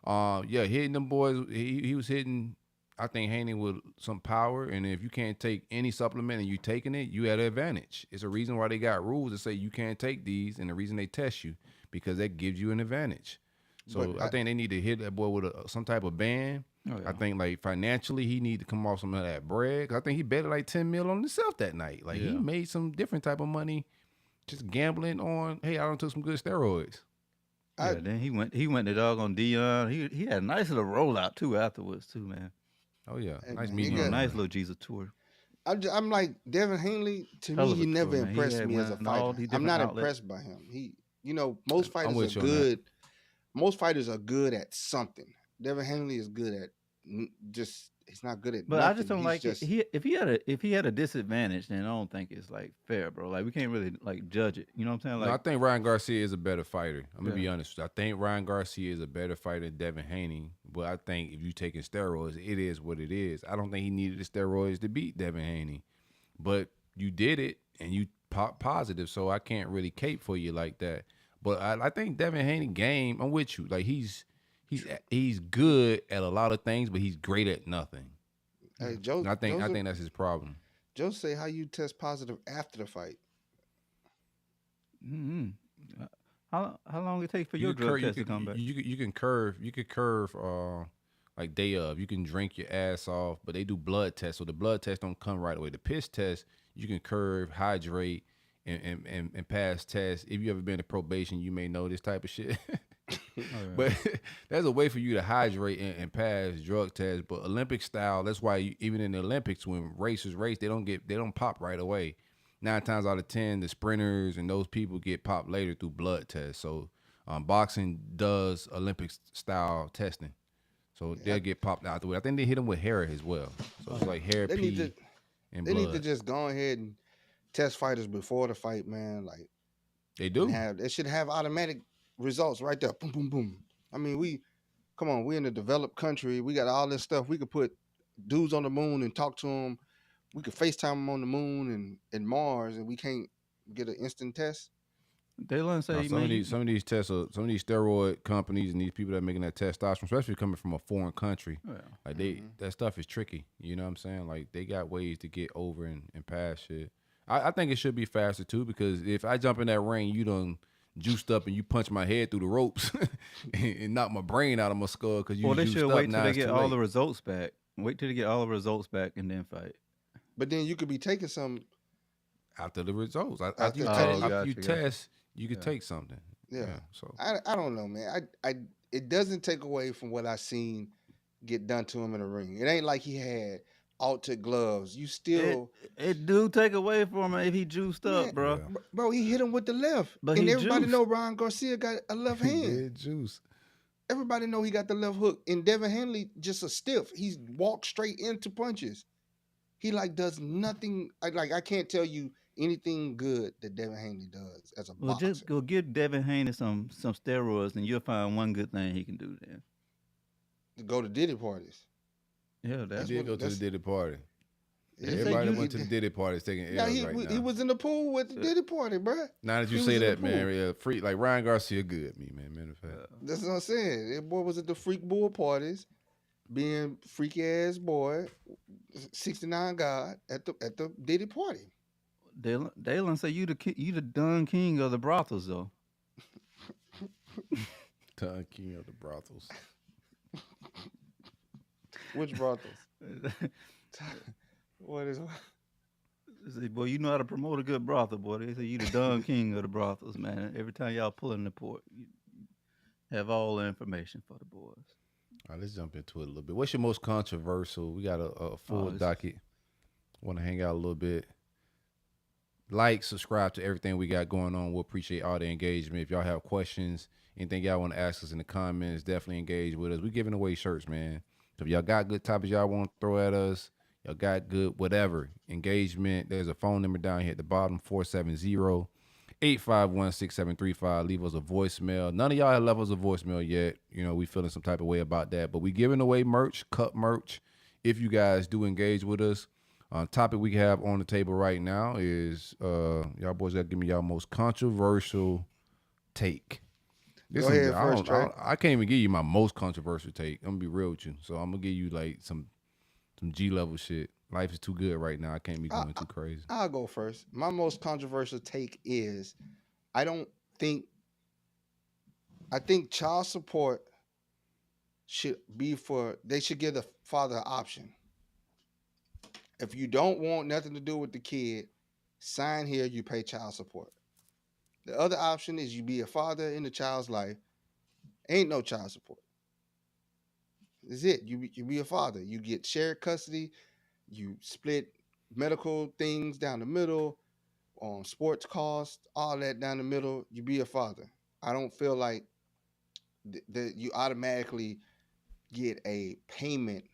Speaker 4: yeah, hitting them boys. He was hitting. I think Haney with some power, and if you can't take any supplement and you taking it, you at an advantage. It's a reason why they got rules that say you can't take these, and the reason they test you because that gives you an advantage. So I think they need to hit that boy with some type of ban. Oh, yeah. I think like financially he need to come off some of that bread. 'Cause I think he betted like 10 mil on himself that night. Like he made some different type of money just gambling on. Hey, I done took some good steroids.
Speaker 5: Yeah, then he went the dog on Dion. He had a nice little rollout too afterwards too, man.
Speaker 4: Oh yeah,
Speaker 3: hey,
Speaker 4: nice
Speaker 3: man,
Speaker 4: meeting
Speaker 5: You
Speaker 4: you.
Speaker 5: know, nice little Jesus tour.
Speaker 3: I'm like Devin Haney. To
Speaker 5: Hell
Speaker 3: me,
Speaker 5: of a
Speaker 3: he never
Speaker 5: tour, man. He
Speaker 3: impressed
Speaker 5: had
Speaker 3: me as a
Speaker 5: went all
Speaker 3: fighter.
Speaker 5: these
Speaker 3: I'm
Speaker 5: different
Speaker 3: not
Speaker 5: outlets.
Speaker 3: impressed by him. Most fighters
Speaker 4: with
Speaker 3: are
Speaker 4: you on that.
Speaker 3: good. Most fighters are good at something. Devin Haney is good at just. He's not good at
Speaker 5: But
Speaker 3: nothing.
Speaker 5: I just don't
Speaker 3: He's
Speaker 5: like
Speaker 3: just,
Speaker 5: it. If he had a disadvantage, then I don't think it's like fair, bro. Like we can't really like judge it. You know what I'm saying? Like
Speaker 4: No, I think Ryan Garcia is a better fighter. I'm gonna
Speaker 5: Yeah.
Speaker 4: be honest. I think Ryan Garcia is a better fighter than Devin Haney. But I think if you taking steroids, it is what it is. I don't think he needed the steroids to beat Devin Haney. But you did it and you pop positive, so I can't really cape for you like that. But I think Devin Haney game, I'm with you. Like he's good at a lot of things, but he's great at nothing.
Speaker 3: hey, Joe.
Speaker 4: And I think that's his problem.
Speaker 3: Joe say how you test positive after the fight.
Speaker 5: mm-hmm. How long it take for your
Speaker 4: You
Speaker 5: drug
Speaker 4: can
Speaker 5: test to come back?
Speaker 4: You can curve like day of. You can drink your ass off, but they do blood tests, so the blood test don't come right away. The piss test you can curve, hydrate, and pass tests. If you ever been to probation, you may know this type of shit. But there's a way for you to hydrate and pass drug tests. But Olympic style, that's why even in the Olympics when racers race, they don't pop right away. 9 times out of 10, the sprinters and those people get popped later through blood tests. So boxing does Olympic style testing. So they'll get popped out the way. I think they hit them with hair as well. So it's like hair, pee, and
Speaker 3: They
Speaker 4: blood.
Speaker 3: need to just go ahead and test fighters before the fight, man. Like
Speaker 4: They do.
Speaker 3: they should have automatic results right there. Boom, boom, boom. I mean, we in a developed country. We got all this stuff. We could put dudes on the moon and talk to them. We could FaceTime them on the moon and Mars, and we can't get an instant test.
Speaker 5: They let say
Speaker 4: Some of these tests, some of these steroid companies and these people that are making that testosterone, especially coming from a foreign country, like that stuff is tricky. You know what I'm saying? Like they got ways to get over and past shit. I think it should be faster too, because if I jump in that ring, you done juiced up and you punch my head through the ropes and knock my brain out of my skull because you. Well,
Speaker 5: they
Speaker 4: juiced
Speaker 5: should
Speaker 4: up,
Speaker 5: wait till
Speaker 4: now
Speaker 5: they
Speaker 4: it's
Speaker 5: get
Speaker 4: too
Speaker 5: all
Speaker 4: late.
Speaker 5: the results back. Wait till they get all the results back and then fight.
Speaker 3: But then you could be taking some.
Speaker 4: After the results.
Speaker 3: After
Speaker 4: you
Speaker 3: you
Speaker 4: test, you could take something.
Speaker 3: Yeah.
Speaker 4: So
Speaker 3: I don't know, man. It doesn't take away from what I seen get done to him in the ring. It ain't like he had altered gloves. You still
Speaker 5: it do take away from him if he juiced up,
Speaker 3: Man,
Speaker 5: bro.
Speaker 4: Yeah.
Speaker 3: Bro, he hit him with the left.
Speaker 5: But
Speaker 3: and
Speaker 5: he
Speaker 3: everybody
Speaker 5: juiced.
Speaker 3: know Ryan Garcia got a left hand.
Speaker 4: juice.
Speaker 3: Everybody know he got the left hook. And Devin Haney just a stiff. He's walked straight into punches. He like does nothing. I can't tell you anything good that Devin Haney does as a
Speaker 5: Well,
Speaker 3: boxer.
Speaker 5: just go give Devin Haney some steroids, and you'll find one good thing he can do then.
Speaker 3: To go to Diddy parties.
Speaker 5: Yeah, that's
Speaker 4: He did go to the Diddy party.
Speaker 3: Yeah.
Speaker 4: Everybody that went to the Diddy party is taking L's
Speaker 3: he,
Speaker 4: right now.
Speaker 3: he was in the pool with the Diddy party, bro.
Speaker 4: Now that you
Speaker 3: He
Speaker 4: say
Speaker 3: was in
Speaker 4: that,
Speaker 3: the
Speaker 4: man,
Speaker 3: pool.
Speaker 4: yeah, freak like Ryan Garcia, good me, man. Matter of fact,
Speaker 3: That's what I'm saying. That boy was at the freak bull parties, being freaky ass boy, 69 God at the Diddy party.
Speaker 5: Dalen say you the Don King of the brothels though.
Speaker 4: Don King of the brothels.
Speaker 3: Which brothels? What is?
Speaker 5: Say, boy, you know how to promote a good brothel, boy. They say you the Don King of the brothels, man. Every time y'all pull in the port, you have all the information for the boys.
Speaker 4: All right, let's jump into it a little bit. What's your most controversial? We got a full docket. Want to hang out a little bit. Like, subscribe to everything we got going on. We'll appreciate all the engagement. If y'all have questions, anything y'all want to ask us in the comments, definitely engage with us. We're giving away shirts, man. So if y'all got good topics y'all want to throw at us, y'all got good whatever, engagement, there's a phone number down here at the bottom, 470-851-6735. Leave us a voicemail. None of y'all have left us a voicemail yet. You know, we feeling some type of way about that. But we giving away merch, cup merch, if you guys do engage with us. Topic we have on the table right now is y'all boys got to give me y'all most controversial take.
Speaker 3: Go ahead first,
Speaker 4: I
Speaker 3: Trey.
Speaker 4: I can't even give you my most controversial take. I'm gonna be real with you. So I'm gonna give you like some G level shit. Life is too good right now. I can't be going too crazy.
Speaker 3: I'll go first. My most controversial take is I don't think I think child support should be they should give the father an option. If you don't want nothing to do with the kid, sign here, you pay child support. The other option is you be a father in the child's life, ain't no child support. That's it. You be a father. You get shared custody, you split medical things down the middle, on sports costs, all that down the middle, you be a father. I don't feel like that you automatically get a payment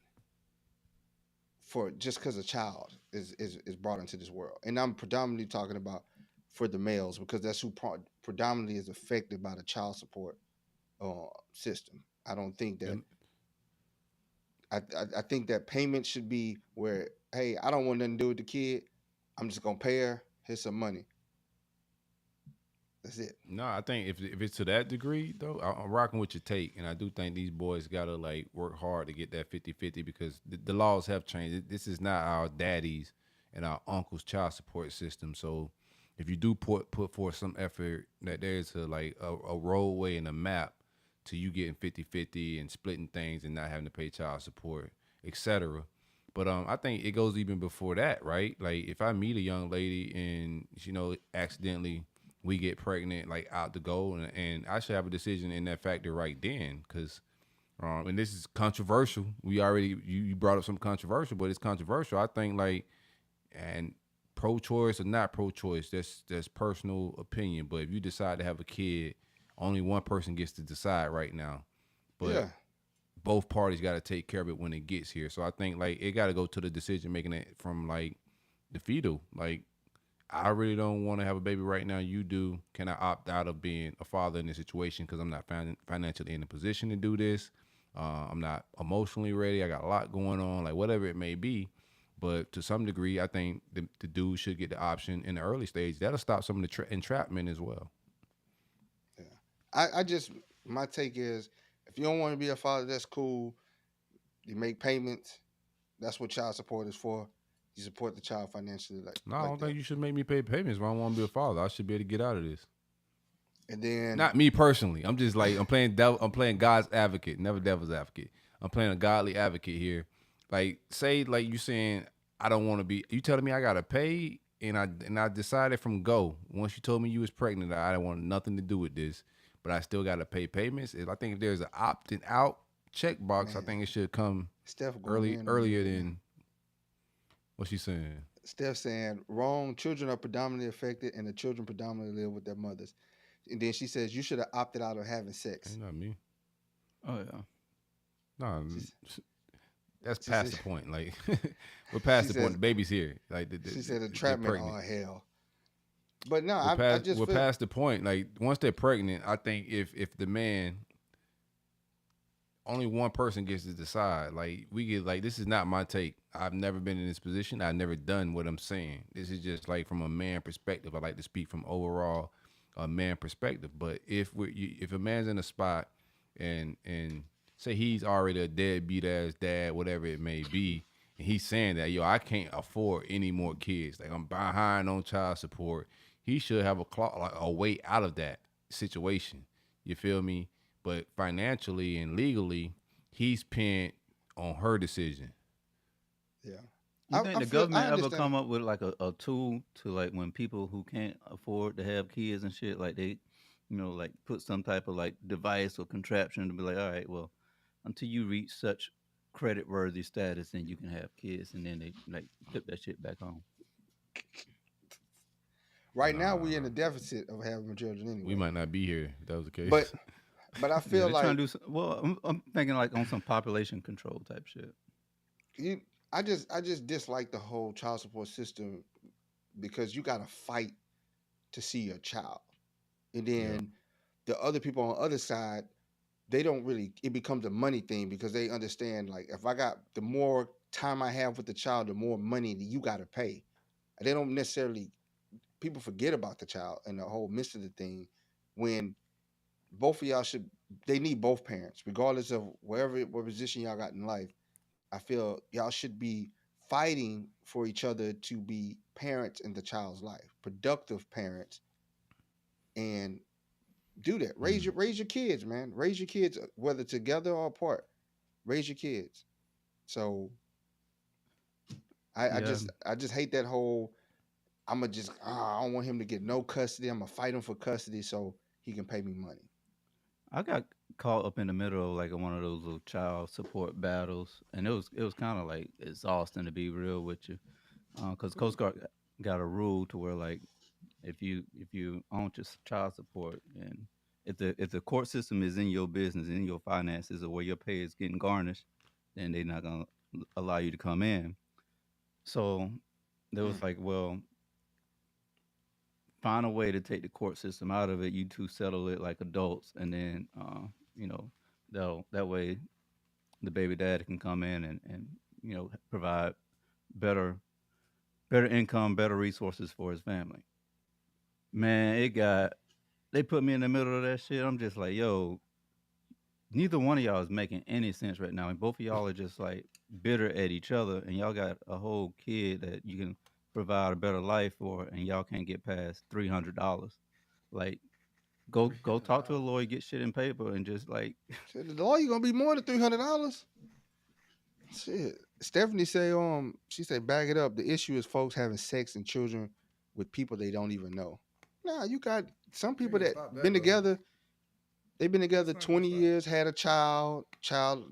Speaker 3: for just because a child is brought into this world. And I'm predominantly talking about for the males because that's who predominantly is affected by the child support system. I don't think that.
Speaker 4: And
Speaker 3: I think that payment should be where, hey, I don't want nothing to do with the kid. I'm just gonna pay her. Here's some money. That's it.
Speaker 4: no, I think if it's to that degree though, I'm rocking with your take, and I do think these boys gotta like work hard to get that 50-50 because the laws have changed. This is not our daddies and our uncles' child support system. So if you do put forth some effort, that there's a roadway and a map to you getting 50-50 and splitting things and not having to pay child support, etc. But I think it goes even before that, right? Like if I meet a young lady and accidentally we get pregnant like out the go, and I should have a decision in that factor right then, because and this is controversial. We already you brought up some controversial, but it's controversial. I think and pro-choice or not pro-choice, that's personal opinion. But if you decide to have a kid, only one person gets to decide right now. But
Speaker 3: Yeah.
Speaker 4: both parties got to take care of it when it gets here. So I think like it got to go to the decision making it from like the fetal. Like I really don't want to have a baby right now. You do. Can I opt out of being a father in this situation because I'm not financially in a position to do this? I'm not emotionally ready. I got a lot going on, like whatever it may be. But to some degree, I think the dude should get the option in the early stage. That'll stop some of the entrapment as well.
Speaker 3: Yeah. I just my take is if you don't want to be a father, that's cool. You make payments. That's what child support is for. You support the child financially,
Speaker 4: No, I
Speaker 3: like
Speaker 4: don't
Speaker 3: that.
Speaker 4: think you should make me pay payments if I don't want to be a father. I should be able to get out of this.
Speaker 3: And then
Speaker 4: Not me personally. I'm just like I'm playing God's advocate, never devil's advocate. I'm playing a godly advocate here. Like say like you saying I don't want to be. You telling me I gotta pay, and I decided from go once you told me you was pregnant, I didn't want nothing to do with this, but I still gotta pay payments. I think if there's an opting out checkbox, I
Speaker 3: Man,
Speaker 4: think it should come
Speaker 3: Steph going in on
Speaker 4: earlier
Speaker 3: you, man.
Speaker 4: than what she's saying.
Speaker 3: Steph saying wrong. Children are predominantly affected, and the children predominantly live with their mothers. And then she says you should have opted out of having sex.
Speaker 4: Ain't not me.
Speaker 5: Oh yeah.
Speaker 4: No,
Speaker 3: She's-
Speaker 4: that's
Speaker 3: she
Speaker 4: past
Speaker 3: said-
Speaker 4: the point. Like we're past
Speaker 3: She
Speaker 4: the point.
Speaker 3: says-
Speaker 4: The baby's here. Like
Speaker 3: She said
Speaker 4: they're
Speaker 3: entrapment
Speaker 4: pregnant.
Speaker 3: all hell. But no,
Speaker 4: We're
Speaker 3: I
Speaker 4: past,
Speaker 3: just
Speaker 4: we're
Speaker 3: feel
Speaker 4: past the point. Like once they're pregnant, I think if the man, only one person gets to decide. Like we get like this is not my take. I've never been in this position. I've never done what I'm saying. This is just like from a man perspective. I like to speak from overall a man perspective. But if a man's in a spot and say he's already a deadbeat ass dad, whatever it may be, and he's saying that I can't afford any more kids. Like I'm behind on child support. He should have a way out of that situation. You feel me? But financially and legally, he's pinned on her decision.
Speaker 3: yeah.
Speaker 5: You think the government ever
Speaker 3: understand.
Speaker 5: come up with like a tool to like when people who can't afford to have kids and shit, like they, like put some type of like device or contraption to be like, all right, well, until you reach such credit worthy status, then you can have kids, and then they like flip that shit back on.
Speaker 3: Right now we in a deficit of having children anyway.
Speaker 4: We might not be here if that was the case.
Speaker 3: But I
Speaker 5: Yeah,
Speaker 3: feel
Speaker 5: they're trying
Speaker 3: like
Speaker 5: to do I'm thinking like on some population control type shit.
Speaker 3: I just dislike the whole child support system because you got to fight to see your child, and then the other people on the other side, they don't really. It becomes a money thing because they understand like if I got the more time I have with the child, the more money that you got to pay. They don't necessarily. People forget about the child and the whole midst of the thing when both of y'all should. They need both parents, regardless of what position y'all got in life. I feel y'all should be fighting for each other to be parents in the child's life, productive parents, and do that. Raise your kids, man. Raise your kids, whether together or apart. Raise your kids. So
Speaker 5: Yeah,
Speaker 3: I just hate that whole. I'ma just I don't want him to get no custody. I'm gonna fight him for custody so he can pay me money.
Speaker 5: I got caught up in the middle of like one of those little child support battles, and it was kind of like exhausting to be real with you, because Coast Guard got a rule to where like if you own just child support and if the court system is in your business, in your finances, or where your pay is getting garnished, then they're not gonna allow you to come in. So there was
Speaker 3: Mm.
Speaker 5: like, well, find a way to take the court system out of it. You two settle it like adults, and then you know, that way the baby dad can come in and provide better better income, better resources for his family. Man, they put me in the middle of that shit. I'm just like, yo, neither one of y'all is making any sense right now, and both of y'all are just like bitter at each other, and y'all got a whole kid that you can provide a better life for, and y'all can't get past $300. Like, go talk to a lawyer, get shit in paper, and just like,
Speaker 3: Shit, the lawyer gonna be more than $300. Shit. Stephanie say she said back it up. The issue is folks having sex and children with people they don't even know. Nah, you got some people that been together. They've been together 20 years, had a child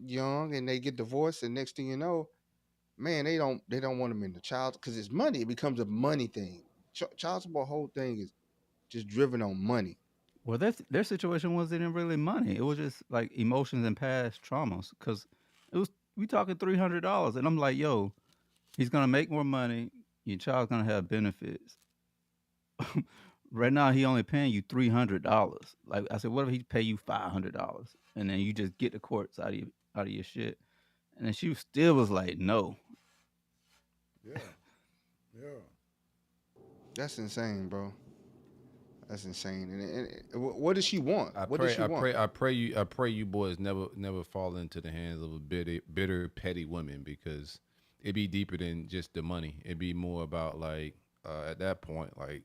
Speaker 3: young, and they get divorced, and next thing you know, man, they don't want them in the child because it's money. It becomes a money thing. Child support whole thing is just driven on money.
Speaker 5: well, their situation wasn't really money. It was just like emotions and past traumas. Cause it was we talking $300, and I'm like, yo, he's gonna make more money. Your child's gonna have benefits. Right now, he only paying you $300. Like I said, what if he pay you $500, and then you just get the courts out of your shit? And then she still was like, no.
Speaker 6: Yeah. Yeah.
Speaker 3: That's insane, bro. That's insane. And what does she want?
Speaker 4: I
Speaker 3: What does
Speaker 4: pray,
Speaker 3: she
Speaker 4: I
Speaker 3: want?
Speaker 4: pray, I pray you boys never fall into the hands of a bitter, petty woman because it be deeper than just the money. It be more about like at that point, like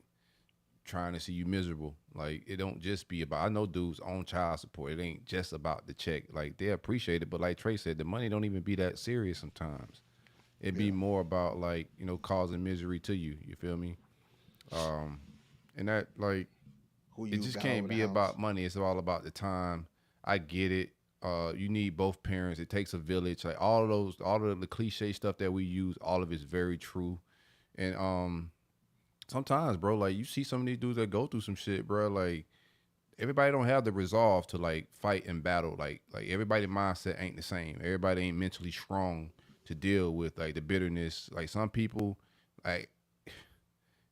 Speaker 4: trying to see you miserable. Like it don't just be about. I know dudes own child support. It ain't just about the check. Like they appreciate it, but like Trey said, the money don't even be that serious sometimes. It be
Speaker 3: Yeah.
Speaker 4: more about like causing misery to you. You feel me? And that like
Speaker 3: Who
Speaker 4: it
Speaker 3: you
Speaker 4: just
Speaker 3: got over
Speaker 4: can't
Speaker 3: the
Speaker 4: be
Speaker 3: house?
Speaker 4: about money. It's all about the time. I get it. You need both parents. It takes a village. Like all of the cliche stuff that we use, all of it's very true. And sometimes, bro, like you see some of these dudes that go through some shit, bro. Like everybody don't have the resolve to like fight and battle. Like everybody mindset ain't the same. Everybody ain't mentally strong to deal with like the bitterness. Like some people, like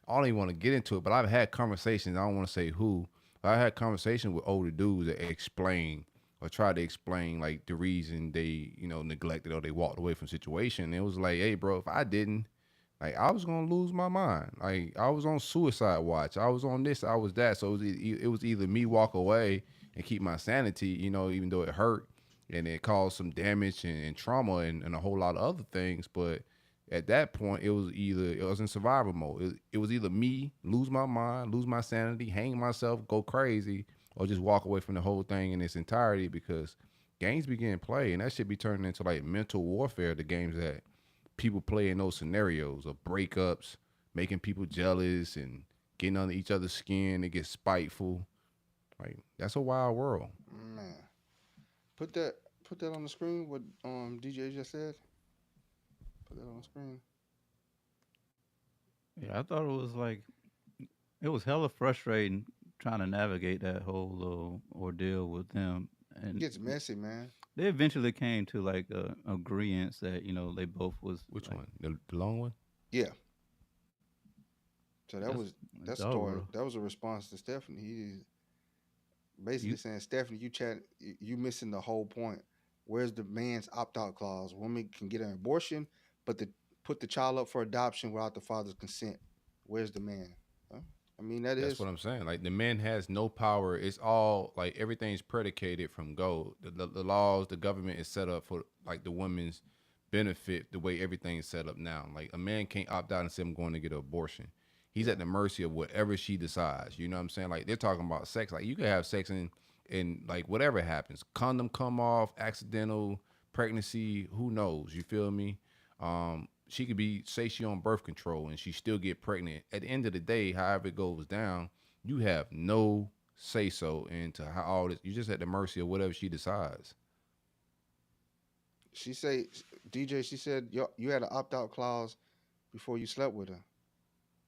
Speaker 4: I don't even want to get into it, but I've had conversations. I don't want to say who. But I had conversations with older dudes that explain or try to explain like the reason they, neglected or they walked away from situation. And it was like, hey, bro, if I didn't, like, I was gonna lose my mind. Like, I was on suicide watch. I was on this. I was that. So it was either me walk away and keep my sanity, even though it hurt and it caused some damage and trauma and a whole lot of other things, but at that point it was in survival mode. It was either me lose my mind, lose my sanity, hang myself, go crazy, or just walk away from the whole thing in its entirety because games begin play and that should be turning into like mental warfare. The games that people play in those scenarios of breakups, making people jealous and getting under each other's skin. It gets spiteful. Like that's a wild world.
Speaker 3: Man, put that put that on the screen. What DJ just said. Put that on the screen.
Speaker 5: Yeah, I thought it was hella frustrating trying to navigate that whole little ordeal with them,
Speaker 3: It
Speaker 5: and
Speaker 3: gets messy, man.
Speaker 5: they eventually came to like a agreement that they both was
Speaker 4: Which
Speaker 5: like,
Speaker 4: one? The long one?
Speaker 3: Yeah. So
Speaker 5: that's
Speaker 3: that
Speaker 5: that's over.
Speaker 3: story. That was a response to Stephanie. He basically
Speaker 5: You
Speaker 3: saying, Stephanie, you missing the whole point. Where's the man's opt out clause? Woman can get an abortion, but put the child up for adoption without the father's consent. Where's the man? Huh? I mean, that
Speaker 4: That's
Speaker 3: is.
Speaker 4: what I'm saying. Like the man has no power. It's all like everything's predicated from go. The laws, the government is set up for like the woman's benefit. The way everything's set up now, like a man can't opt out and say I'm going to get an abortion. He's at the mercy of whatever she decides. You know what I'm saying? Like they're talking about sex. Like you can have sex and like whatever happens, condom come off, accidental pregnancy. Who knows? You feel me? She could say she on birth control and she still get pregnant. At the end of the day, however it goes down, you have no say so into how all this. You just at the mercy of whatever she decides.
Speaker 3: She say, DJ. She said you had an opt out clause before you slept with her.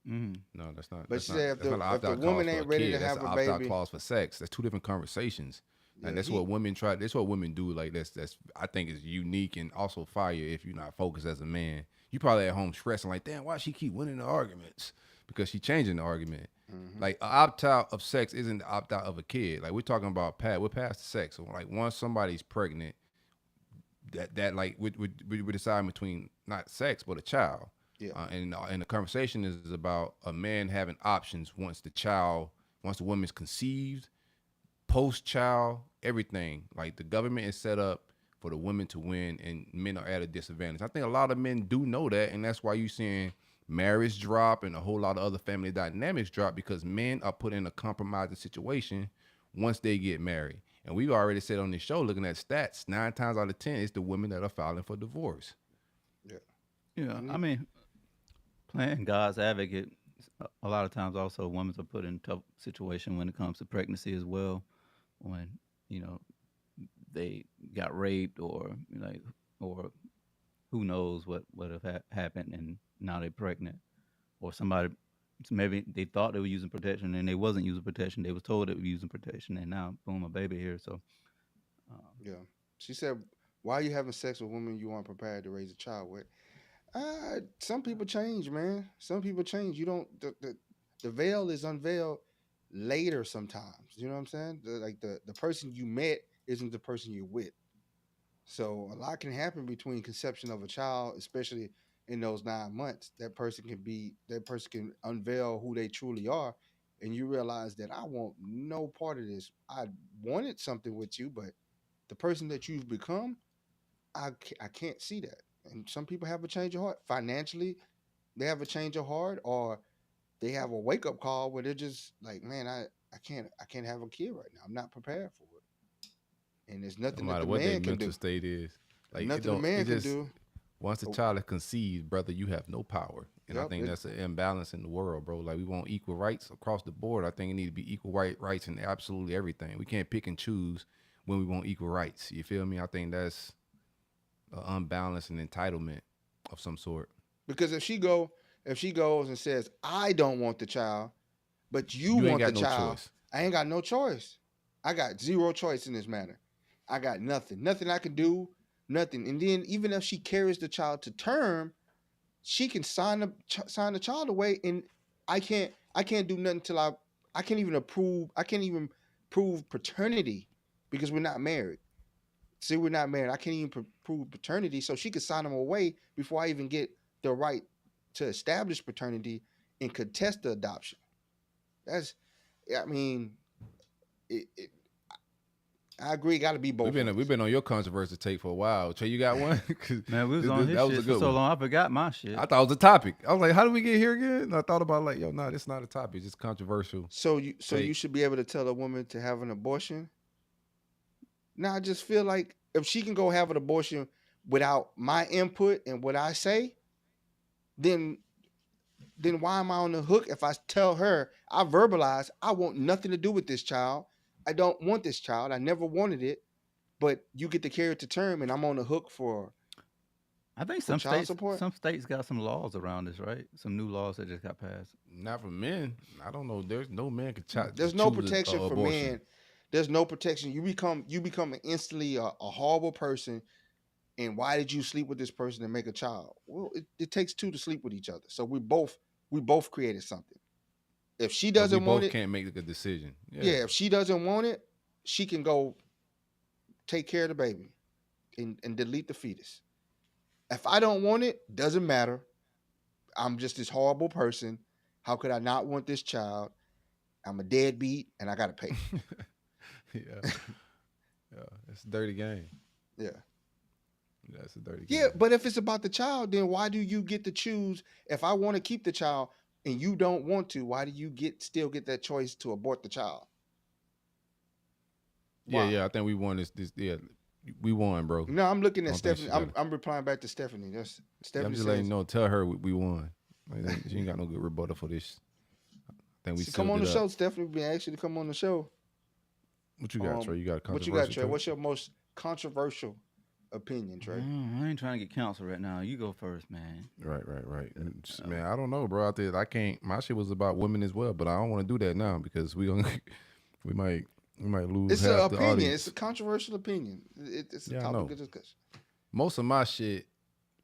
Speaker 4: No, that's not.
Speaker 3: But
Speaker 4: That's
Speaker 3: she
Speaker 4: not,
Speaker 3: said
Speaker 4: that's not an
Speaker 3: if the
Speaker 4: opt-out
Speaker 3: woman
Speaker 4: clause for
Speaker 3: ain't
Speaker 4: a
Speaker 3: ready
Speaker 4: kid.
Speaker 3: to
Speaker 4: That's
Speaker 3: have
Speaker 4: an
Speaker 3: a
Speaker 4: opt-out
Speaker 3: baby,
Speaker 4: clause for sex. That's two different conversations. And that's what women try. That's what women do. Like that's I think is unique and also fire if you're not focused as a man. You probably at home stressing like, damn, why she keep winning the arguments? Because she changing the argument. Like an opt out of sex isn't the opt out of a kid. Like we're talking about we're past the sex. So like once somebody's pregnant, that like we're deciding between not sex but a child.
Speaker 3: Yeah.
Speaker 4: And the conversation is about a man having options once the woman's conceived, post child, everything. Like the government is set up for the women to win and men are at a disadvantage. I think a lot of men do know that, and that's why you're seeing marriage drop and a whole lot of other family dynamics drop because men are put in a compromising situation once they get married. And we've already said on this show, looking at stats, 9 times out of 10, it's the women that are filing for divorce.
Speaker 5: Yeah, I mean, playing God's advocate, a lot of times also women are put in a tough situation when it comes to pregnancy as well. When, you know, they got raped or who knows what would have happened and now they're pregnant. Or somebody, maybe they thought they were using protection and they wasn't using protection. They was told they were using protection and now, boom, a baby here. So,
Speaker 3: Yeah. She said, why are you having sex with women you aren't prepared to raise a child with? Some people change, man. Some people change. You don't the veil is unveiled later sometimes. You know what I'm saying? The person you met isn't the person you're with. So a lot can happen between conception of a child, especially in those 9 months. That person can unveil who they truly are, and you realize that I want no part of this. I wanted something with you, but the person that you've become, I can't see that. And some people have a change of heart financially. They have a change of heart, or they have a wake up call where they're just like, man, I can't have a kid right now. I'm not prepared for it. And there's
Speaker 4: No
Speaker 3: nothing that
Speaker 4: matter
Speaker 3: the
Speaker 4: what their
Speaker 3: man can
Speaker 4: mental
Speaker 3: do.
Speaker 4: state is. Like
Speaker 3: Nothing
Speaker 4: it
Speaker 3: the
Speaker 4: don't
Speaker 3: man
Speaker 4: it
Speaker 3: can
Speaker 4: just
Speaker 3: do.
Speaker 4: once the
Speaker 3: Oh,
Speaker 4: child is conceived, brother, you have no power. And I
Speaker 3: yep.
Speaker 4: think that's an imbalance in the world, bro. Like we want equal rights across the board. I think it need to be equal rights in absolutely everything. We can't pick and choose when we want equal rights. You feel me? I think that's an unbalance and entitlement of some sort.
Speaker 3: Because if she goes and says, I don't want the child, but you
Speaker 4: You ain't
Speaker 3: want the
Speaker 4: got no
Speaker 3: child,
Speaker 4: choice.
Speaker 3: I ain't got no choice. I got zero choice in this matter. I got nothing. Nothing I can do, nothing. And then even if she carries the child to term, she can sign the child away, and I can't do nothing till I can't even prove paternity because we're not married. See, we're not married. I can't even prove paternity, so she could sign them away before I even get the right to establish paternity and contest the adoption. That's, I mean, it I agree. Got to be both
Speaker 4: We've
Speaker 3: ways.
Speaker 4: been on your controversial take for a while. Trey, you got one? 'Cause
Speaker 5: man, we was on his
Speaker 4: that was
Speaker 5: shit
Speaker 4: a
Speaker 5: for
Speaker 4: good
Speaker 5: so
Speaker 4: one.
Speaker 5: long, I forgot my shit.
Speaker 4: I thought it was a topic. I was like, how did we get here again? And I thought about like, yo, no, this not a topic. It's just controversial.
Speaker 3: So you
Speaker 4: Take.
Speaker 3: should be able to tell a woman to have an abortion. Now I just feel like if she can go have an abortion without my input and what I say, then why am I on the hook if I tell her I verbalize I want nothing to do with this child. I don't want this child. I never wanted it, but you get to carry it to term and I'm on the hook for
Speaker 5: I think
Speaker 3: child support.
Speaker 5: some states got some laws around this, right? Some new laws that just got passed.
Speaker 4: Not for men. I don't know. There's no man can
Speaker 3: There's no
Speaker 4: choose
Speaker 3: protection for
Speaker 4: abortion.
Speaker 3: men. There's no protection. You become instantly a horrible person. And why did you sleep with this person and make a child? Well, it takes two to sleep with each other. So we both created something. If she
Speaker 4: But we
Speaker 3: doesn't want
Speaker 4: both
Speaker 3: it,
Speaker 4: can't make a decision.
Speaker 3: yeah, if she doesn't want it, she can go take care of the baby and delete the fetus. If I don't want it, doesn't matter. I'm just this horrible person. How could I not want this child? I'm a deadbeat, and I gotta pay.
Speaker 4: Yeah. Yeah. It's a dirty game.
Speaker 3: Yeah.
Speaker 4: Yeah, it's a dirty game.
Speaker 3: Yeah, but if it's about the child, then why do you get to choose? If I want to keep the child and you don't want to, why do you still get that choice to abort the child?
Speaker 4: Yeah,
Speaker 3: Why?
Speaker 4: yeah. I think we won this. Yeah, we won, bro.
Speaker 3: No, I'm looking at
Speaker 4: I don't think
Speaker 3: Stephanie.
Speaker 4: she
Speaker 3: I'm replying back to Stephanie. That's
Speaker 4: Yeah,
Speaker 3: Stephanie.
Speaker 4: I'm just letting you know. Tell her we won. Like, she ain't got no good rebuttal for this. I think we
Speaker 3: come
Speaker 4: sealed
Speaker 3: on
Speaker 4: it
Speaker 3: the
Speaker 4: up.
Speaker 3: show. Stephanie been asking you to come on the show.
Speaker 4: What you got, Trey? You got a
Speaker 3: What you
Speaker 4: controversial
Speaker 3: got, Trey?
Speaker 4: take?
Speaker 3: What's your most controversial opinion, Trey?
Speaker 5: I ain't trying to get counsel right now. You go first, man.
Speaker 4: Right. Man, I don't know, bro. I can't. My shit was about women as well, but I don't want to do that now because we might lose.
Speaker 3: It's
Speaker 4: half
Speaker 3: an
Speaker 4: the
Speaker 3: opinion.
Speaker 4: audience.
Speaker 3: It's a controversial opinion. It's a
Speaker 4: Yeah, I know.
Speaker 3: topic of discussion.
Speaker 4: Most of my shit,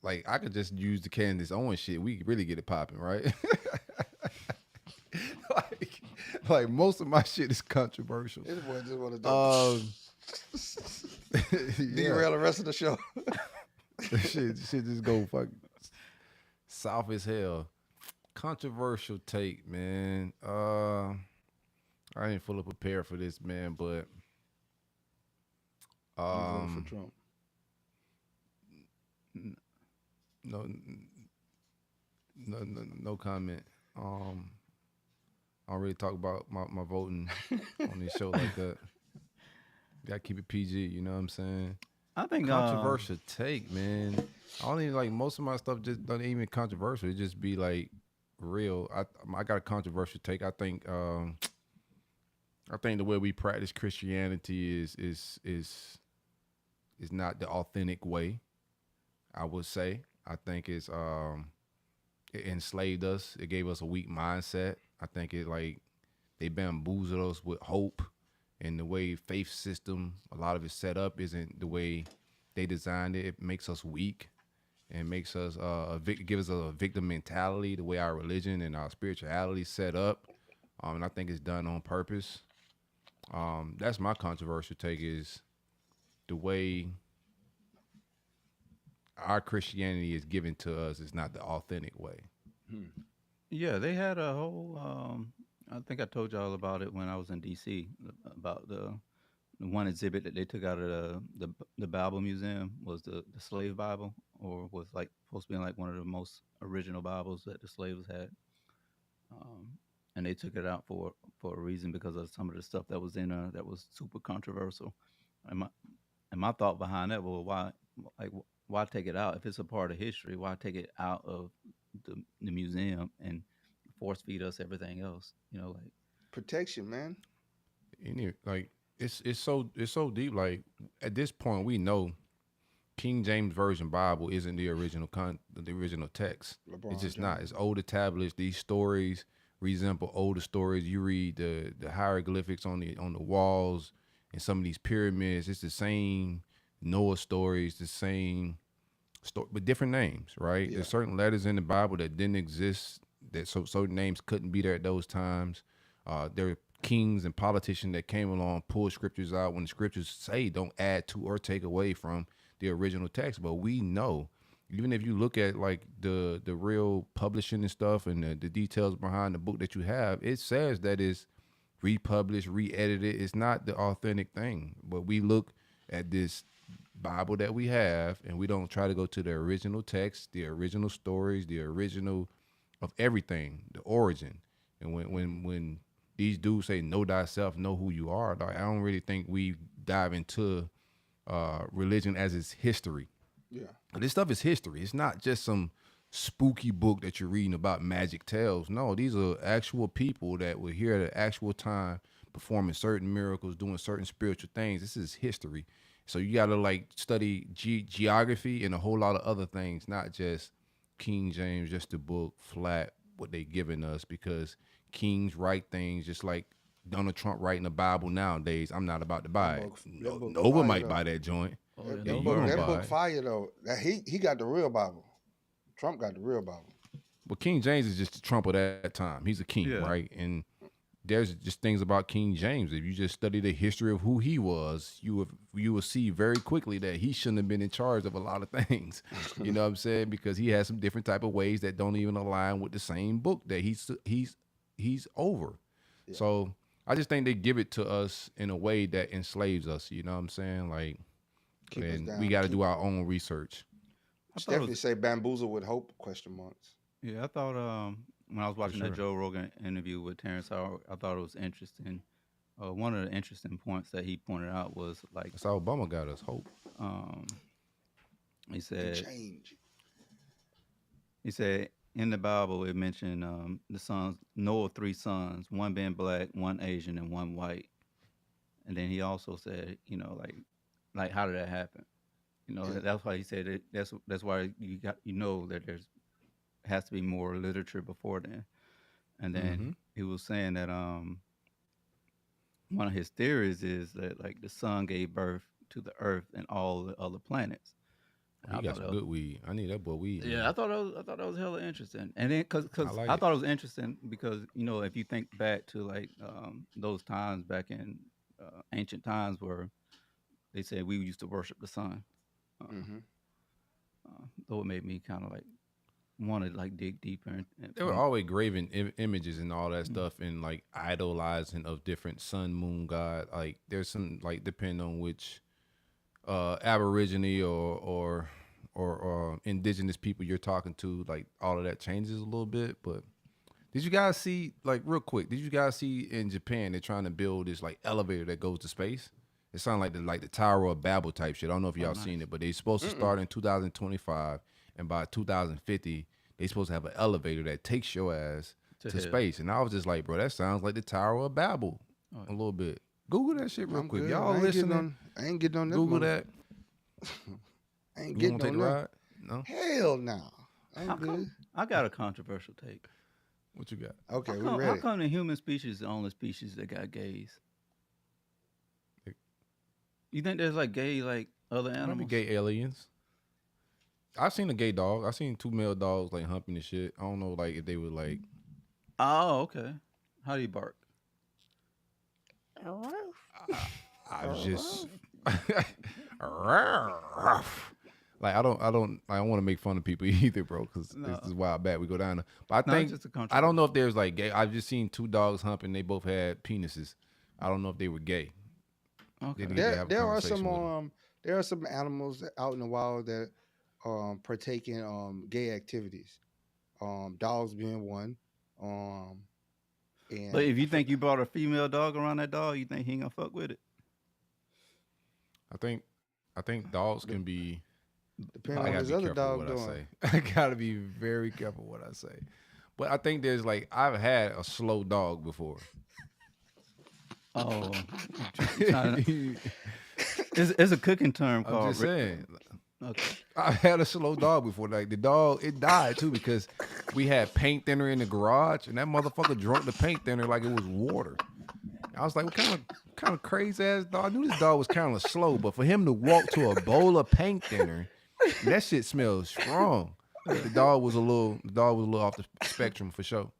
Speaker 4: like I could just use the Candace Owens shit. We could really get it popping, right? like most of my shit is controversial.
Speaker 3: This boy just want to derail the rest of the show.
Speaker 4: shit just go fucking south as hell. Controversial take, man. I ain't fully prepared for this, man, but
Speaker 3: You voted for Trump.
Speaker 4: no comment. I don't really talk about my voting on this show like that. Gotta keep it PG, you know what I'm saying?
Speaker 5: I think
Speaker 4: Controversial take, man. I don't even like most of my stuff just don't even controversial. It just be like real. I got a controversial take. I think the way we practice Christianity is not the authentic way. I would say. I think it enslaved us. It gave us a weak mindset. I think they bamboozled us with hope, and the way faith system, a lot of it set up isn't the way they designed it. It makes us weak and makes us gives us a victim mentality, the way our religion and our spirituality set up. And I think it's done on purpose. That's my controversial take, is the way our Christianity is given to us is not the authentic way.
Speaker 5: Yeah, they had a whole. I think I told y'all about it when I was in D.C. about the one exhibit that they took out of the Bible Museum was the slave Bible, or was like supposed to be like one of the most original Bibles that the slaves had. And they took it out for a reason, because of some of the stuff that was in there that was super controversial. And my thought behind that was, why take it out if it's a part of history? Why take it out of the museum and force feed us everything else? You know, like
Speaker 3: Protection, man.
Speaker 4: Like it's so deep. Like at this point, we know King James Version Bible isn't the original the original text. It's just not. It's older tablets. These stories resemble older stories. You read the hieroglyphics on the walls and some of these pyramids. It's the same Noah stories, the same story, but different names, right?
Speaker 3: Yeah.
Speaker 4: There's certain letters in the Bible that didn't exist, that certain names couldn't be there at those times. There are kings and politicians that came along, pulled scriptures out when the scriptures say don't add to or take away from the original text. But we know, even if you look at like the real publishing and stuff and the details behind the book that you have, it says that it's republished, re-edited. It's not the authentic thing. But we look at this Bible that we have, and we don't try to go to the original text, the original stories, the original of everything, the origin. And when these dudes say know thyself, know who you are, like, I don't really think we dive into religion as its history.
Speaker 3: Yeah.
Speaker 4: This stuff is history. It's not just some spooky book that you're reading about magic tales. No, these are actual people that were here at an actual time performing certain miracles, doing certain spiritual things. This is history. So you got to like study geography and a whole lot of other things, not just King James, just the book flat, what they giving us, because kings write things just like Donald Trump writing the Bible nowadays. I'm not about to buy it.
Speaker 3: That book
Speaker 4: Nova
Speaker 3: fire,
Speaker 4: might
Speaker 3: though.
Speaker 4: buy that joint.
Speaker 3: That
Speaker 4: Yeah, you
Speaker 3: book,
Speaker 4: gonna
Speaker 3: that
Speaker 4: buy
Speaker 3: book
Speaker 4: it.
Speaker 3: fire though. He got the real Bible. Trump got the real Bible.
Speaker 4: But King James is just the Trump of that time. He's a king,
Speaker 5: Yeah.
Speaker 4: right? And there's just things about King James. If you just study the history of who he was, you will see very quickly that he shouldn't have been in charge of a lot of things. You know what I'm saying? Because he has some different type of ways that don't even align with the same book that he's over. So I just think they give it to us in a way that enslaves us. You know what I'm saying? Like,
Speaker 3: Keep us
Speaker 4: and
Speaker 3: down,
Speaker 4: we got to
Speaker 3: keep-
Speaker 4: do our own research.
Speaker 3: Stephanie say bamboozle with hope? Question marks.
Speaker 5: Yeah, I thought when I was watching
Speaker 4: sure.
Speaker 5: that Joe Rogan interview with Terrence Howard, I thought it was interesting. One of the interesting points that he pointed out was like
Speaker 4: That's how Obama got us hope.
Speaker 5: he said
Speaker 3: Change.
Speaker 5: he said in the Bible it mentioned the sons Noah 3 sons, one being black, one Asian, and one white. And then he also said, you know, like how did that happen? You know, that's why he said that's why you know that there's has to be more literature before then. And then he was saying that one of his theories is that like the sun gave birth to the earth and all the other planets.
Speaker 4: He got some good weed. I need that boy weed.
Speaker 5: Yeah,
Speaker 4: man.
Speaker 5: I thought that was hella interesting. And then because
Speaker 4: like
Speaker 5: I
Speaker 4: it.
Speaker 5: thought it was interesting because you know if you think back to like those times back in ancient times where they said we used to worship the sun. Though it made me kind of like want to like dig deeper. And
Speaker 4: There were always graven images and all that stuff, and like idolizing of different sun, moon, god. Like there's some like depending on which Aborigine or indigenous people you're talking to, like all of that changes a little bit. But did you guys see, like real quick? Did you guys see in Japan they're trying to build this like elevator that goes to space? It sounds like the Tower of Babel type shit. I don't know if y'all seen it, but they're supposed to start in 2025, and by 2050, they're supposed to have an elevator that takes your ass to space. And I was just like, bro, that sounds like the Tower of Babel a little bit. Google that shit real quick.
Speaker 3: Good.
Speaker 4: Y'all listening?
Speaker 3: I ain't getting on that.
Speaker 4: Google that.
Speaker 3: I ain't
Speaker 4: You
Speaker 3: getting
Speaker 4: want to take
Speaker 3: on
Speaker 4: the
Speaker 3: that.
Speaker 4: ride? No?
Speaker 3: Hell no. I'm good.
Speaker 5: I got a controversial take.
Speaker 4: What you got?
Speaker 3: Okay, we
Speaker 5: How
Speaker 3: ready.
Speaker 5: come the human species is the only species that got gays? You think there's like gay like other animals?
Speaker 4: Maybe gay aliens. I seen a gay dog. I seen 2 male dogs like humping and shit. I don't know like if they were like.
Speaker 5: Oh, okay. How do you bark?
Speaker 4: I was just like I don't want to make fun of people either, bro, because this is wild bad we go down there. But I think
Speaker 5: just a
Speaker 4: I don't know if there's like gay. I've just seen 2 dogs humping. They both had penises. I don't know if they were gay.
Speaker 5: Okay.
Speaker 3: There are some animals out in the wild that partake in gay activities. Dogs being one. And
Speaker 5: But if you think you brought a female dog around that dog, you think he ain't gonna fuck with it?
Speaker 4: I think dogs can be.
Speaker 3: depending
Speaker 4: I
Speaker 3: on
Speaker 4: gotta
Speaker 3: what
Speaker 4: be
Speaker 3: this other
Speaker 4: careful
Speaker 3: dog
Speaker 4: what
Speaker 3: doing.
Speaker 4: I say. I gotta be very careful what I say. But I think there's like I've had a slow dog before.
Speaker 5: Oh, it's a cooking term
Speaker 4: I'm
Speaker 5: called.
Speaker 4: just saying.
Speaker 5: Okay.
Speaker 4: I've had a slow dog before. Like the dog, it died too because we had paint thinner in the garage, and that motherfucker drunk the paint thinner like it was water. I was like, what kind of crazy ass dog? I knew this dog was kind of slow, but for him to walk to a bowl of paint thinner, that shit smells strong. The dog was a little off the spectrum for sure.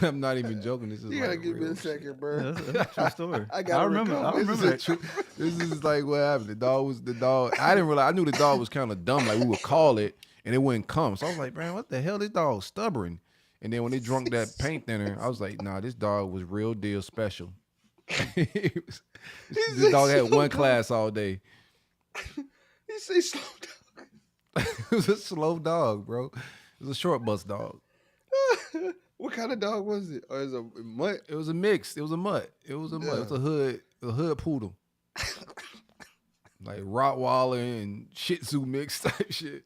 Speaker 4: I'm not even joking. This is
Speaker 3: You
Speaker 4: like
Speaker 3: gotta give me
Speaker 4: real
Speaker 3: a second, bro.
Speaker 5: That's a true story.
Speaker 3: I gotta
Speaker 5: remember that.
Speaker 4: This is like what happened. The dog. I didn't realize. I knew the dog was kind of dumb. Like we would call it and it wouldn't come. So I was like, man, what the hell? This dog's stubborn. And then when they drunk that paint thinner, I was like, nah, this dog was real deal special. This dog had one class all day.
Speaker 3: You say slow dog.
Speaker 4: It was a slow dog, bro. It was a short bus dog.
Speaker 3: What kind of dog was it? Or is it a mutt?
Speaker 4: It was a mix. It was a mutt. It was a mutt. It was a hood poodle. Like Rottweiler and Shih Tzu mix type shit.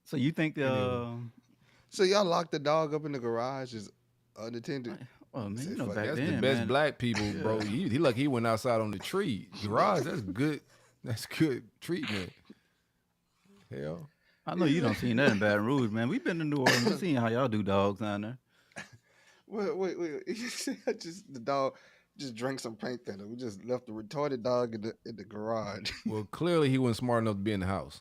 Speaker 5: So you think
Speaker 3: So y'all locked the dog up in the garage as unattended?
Speaker 5: well, man, you know,
Speaker 3: Fuck,
Speaker 5: back
Speaker 4: That's
Speaker 5: then,
Speaker 4: the best
Speaker 5: man,
Speaker 4: black people, bro. He lucky he went outside on the tree. Garage, that's good. That's good treatment. Hell.
Speaker 5: I know you don't seen that in Baton Rouge, man. We've been to New Orleans. We've seen how y'all do dogs down there.
Speaker 3: Wait. You said the dog just drank some paint thinner. We just left the retarded dog in the garage.
Speaker 4: Well, clearly he wasn't smart enough to be in the house.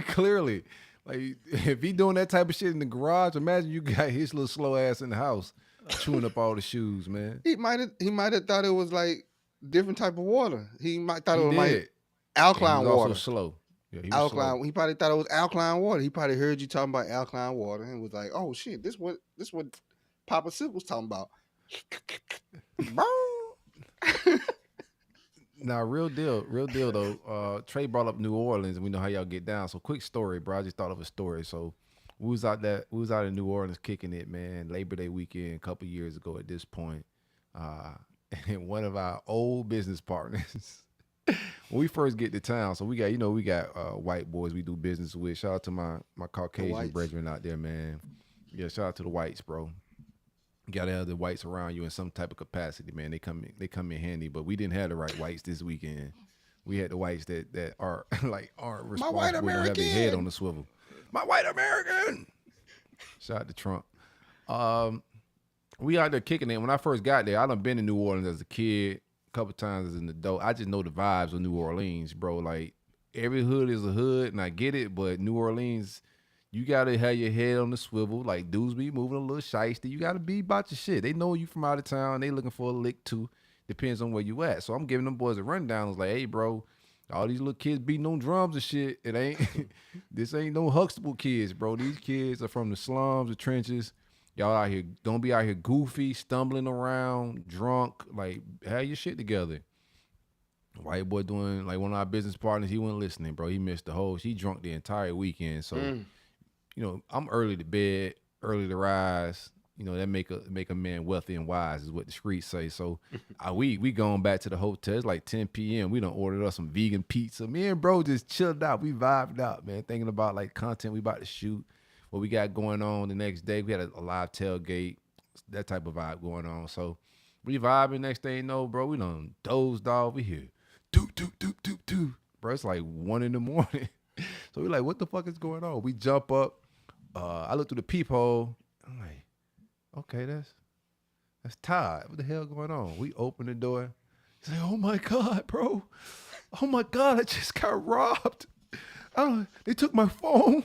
Speaker 4: Clearly. Like, if he doing that type of shit in the garage, imagine you got his little slow ass in the house chewing up all the shoes, man.
Speaker 3: He might have thought it was like different type of water. He might thought
Speaker 4: He
Speaker 3: it was like
Speaker 4: did.
Speaker 3: alkaline
Speaker 4: He was
Speaker 3: water.
Speaker 4: also slow. Yeah, he was
Speaker 3: alkaline.
Speaker 4: slow.
Speaker 3: He probably thought it was alkaline water. He probably heard you talking about alkaline water and was like, "Oh shit, this what Papa Sip was talking about."
Speaker 4: Nah, real deal though. Trey brought up New Orleans, and we know how y'all get down. So, quick story, bro. I just thought of a story. So, we was out in New Orleans kicking it, man. Labor Day weekend, a couple years ago. At this point, and one of our old business partners, when we first get to town, so we got white boys we do business with. Shout out to my Caucasian brethren out there, man. Yeah, shout out to the whites, bro. You gotta have the whites around you in some type of capacity, man. They come in handy, but we didn't have the right whites this weekend. We had the whites that are aren't responsible.
Speaker 3: white
Speaker 4: Don't have their
Speaker 3: American.
Speaker 4: head on the swivel. My white American. Shout out to Trump. We out there kicking it. When I first got there, I done been to New Orleans as a kid, a couple times as an adult. I just know the vibes of New Orleans, bro. Like every hood is a hood, and I get it, but New Orleans, you gotta have your head on the swivel. Like dudes be moving a little shiesty. You gotta be about your shit. They know you from out of town. They looking for a lick too. Depends on where you at. So I'm giving them boys a rundown. I was like, hey, bro, all these little kids beating on drums and shit. It ain't this ain't no Huxtable kids, bro. These kids are from the slums, the trenches. Y'all out here, don't be out here goofy, stumbling around, drunk. Like, have your shit together. White boy doing like one of our business partners. He wasn't listening, bro. He missed the whole. She drunk the entire weekend. So. You know, I'm early to bed, early to rise. You know, that make a man wealthy and wise is what the streets say. So we going back to the hotel. It's like 10 p.m. We done ordered us some vegan pizza. Me and bro just chilled out. We vibed out, man. Thinking about like content we about to shoot, what we got going on the next day. We had a live tailgate, that type of vibe going on. So we vibing. Next thing you know, bro, we done dozed off. We hear doop, doop, doop, doop, doop. Bro, it's like 1 a.m. So we like, what the fuck is going on? We jump up. I look through the peephole. I'm like, okay, that's Todd. What the hell going on? We open the door. He's like, oh my God, bro. Oh my God, I just got robbed. They took my phone.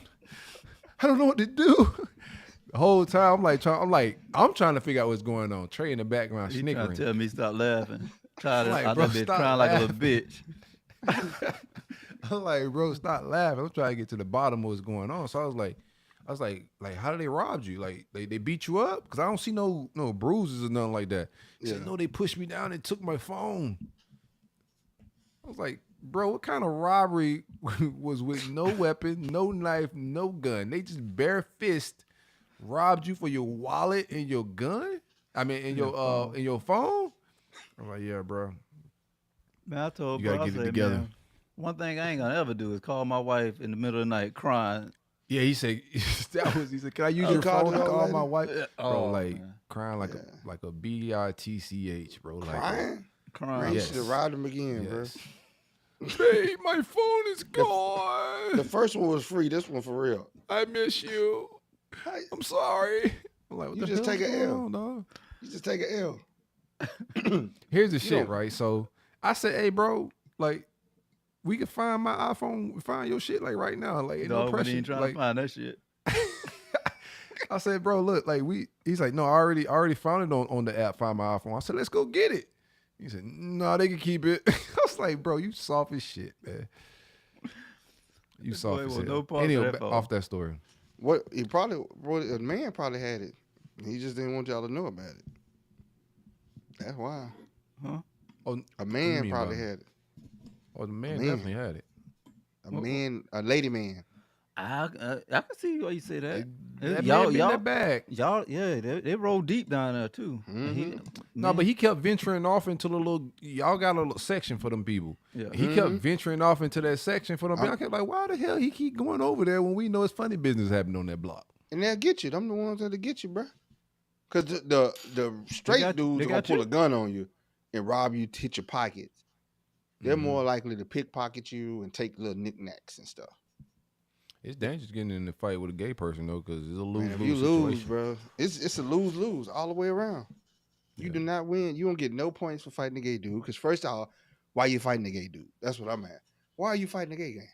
Speaker 4: I don't know what to do. The whole time I'm trying to figure out what's going on. Trey in the background snickering.
Speaker 5: Trying to tell me stop laughing. Tired
Speaker 4: Like,
Speaker 5: of
Speaker 4: bro,
Speaker 5: I've been
Speaker 4: stop
Speaker 5: crying like a
Speaker 4: laughing.
Speaker 5: little bitch.
Speaker 4: I'm like, bro, stop laughing. I'm trying to get to the bottom of what's going on. So I was like, how did they rob you? Like, they beat you up? Because I don't see no bruises or nothing like that. He said, no, they pushed me down and took my phone. I was like, bro, what kind of robbery was with no weapon, no knife, no gun? They just bare fist robbed you for your wallet and your gun? I mean, in your phone? I'm like, yeah, bro.
Speaker 5: Man, I told
Speaker 4: You
Speaker 5: bro,
Speaker 4: gotta
Speaker 5: I
Speaker 4: get it
Speaker 5: said,
Speaker 4: together.
Speaker 5: man, one thing I ain't gonna ever do is call my wife in the middle of the night crying.
Speaker 4: Yeah, he said, he said, can I use your
Speaker 3: called
Speaker 4: phone to
Speaker 3: the old
Speaker 4: call
Speaker 3: lady?
Speaker 4: my wife? Bro, like,
Speaker 5: man.
Speaker 4: crying like a bitch, bro. Like,
Speaker 3: Crying? Man,
Speaker 5: Crying.
Speaker 3: you
Speaker 4: Yes.
Speaker 3: should have robbed him again,
Speaker 4: yes. Babe, my phone is
Speaker 3: bro.
Speaker 4: gone.
Speaker 3: The first one was free. This one for real.
Speaker 4: I miss you. I'm sorry. I'm like, what
Speaker 3: You
Speaker 4: the
Speaker 3: just
Speaker 4: hell's
Speaker 3: take an
Speaker 4: going
Speaker 3: L.
Speaker 4: on, dog?
Speaker 3: You just take an L.
Speaker 4: Here's the shit,
Speaker 3: know.
Speaker 4: right? So I said, hey, bro, like, we can find my iPhone, find your shit, like, right now. Like, ain't no
Speaker 5: Dog, we
Speaker 4: pressure.
Speaker 5: ain't trying
Speaker 4: Like,
Speaker 5: to find that shit.
Speaker 4: I said, bro, look, like, he's like, no, I already found it on the app, find my iPhone. I said, let's go get it. He said, no, they can keep it. I was like, bro, you soft as shit, man. You
Speaker 5: This
Speaker 4: soft
Speaker 5: boy
Speaker 4: as
Speaker 5: want
Speaker 4: hell.
Speaker 5: no part of
Speaker 4: Anyway,
Speaker 5: that phone.
Speaker 4: off that story.
Speaker 3: What he probably a man probably had it. He just didn't want y'all to know about it. That's why.
Speaker 5: Huh?
Speaker 4: Oh,
Speaker 3: A
Speaker 4: what you
Speaker 3: man
Speaker 4: mean
Speaker 3: probably
Speaker 4: by it?
Speaker 3: had it.
Speaker 4: Oh, the man
Speaker 3: man.
Speaker 4: definitely had it.
Speaker 3: A lady man.
Speaker 5: I can see why you say that.
Speaker 4: That
Speaker 5: y'all,
Speaker 4: man been in that bag.
Speaker 5: y'all, yeah, they roll deep down there too.
Speaker 3: Mhm.
Speaker 4: No, but he kept venturing off into the little. Y'all got a little section for them people.
Speaker 5: Yeah.
Speaker 4: He kept venturing off into that section for them people. I kept like, why the hell he keep going over there when we know it's funny business happening on that block?
Speaker 3: And they'll get you. Them the ones that'll get you, bro. Cause the straight
Speaker 5: got-
Speaker 3: dudes
Speaker 5: they
Speaker 3: are gonna
Speaker 5: got
Speaker 3: pull
Speaker 5: you?
Speaker 3: a gun on you and rob you to hit your pockets. They're more likely to pickpocket you and take little knickknacks and stuff.
Speaker 4: It's dangerous getting in a fight with a gay person though, because it's a
Speaker 3: Man, if
Speaker 4: lose-lose
Speaker 3: you lose,
Speaker 4: situation.
Speaker 3: bro, it's a lose-lose all the way around. You do not win. You don't get no points for fighting a gay dude. Because first of all, why you fighting a gay dude? That's what I'm at. Why are you fighting a gay guy?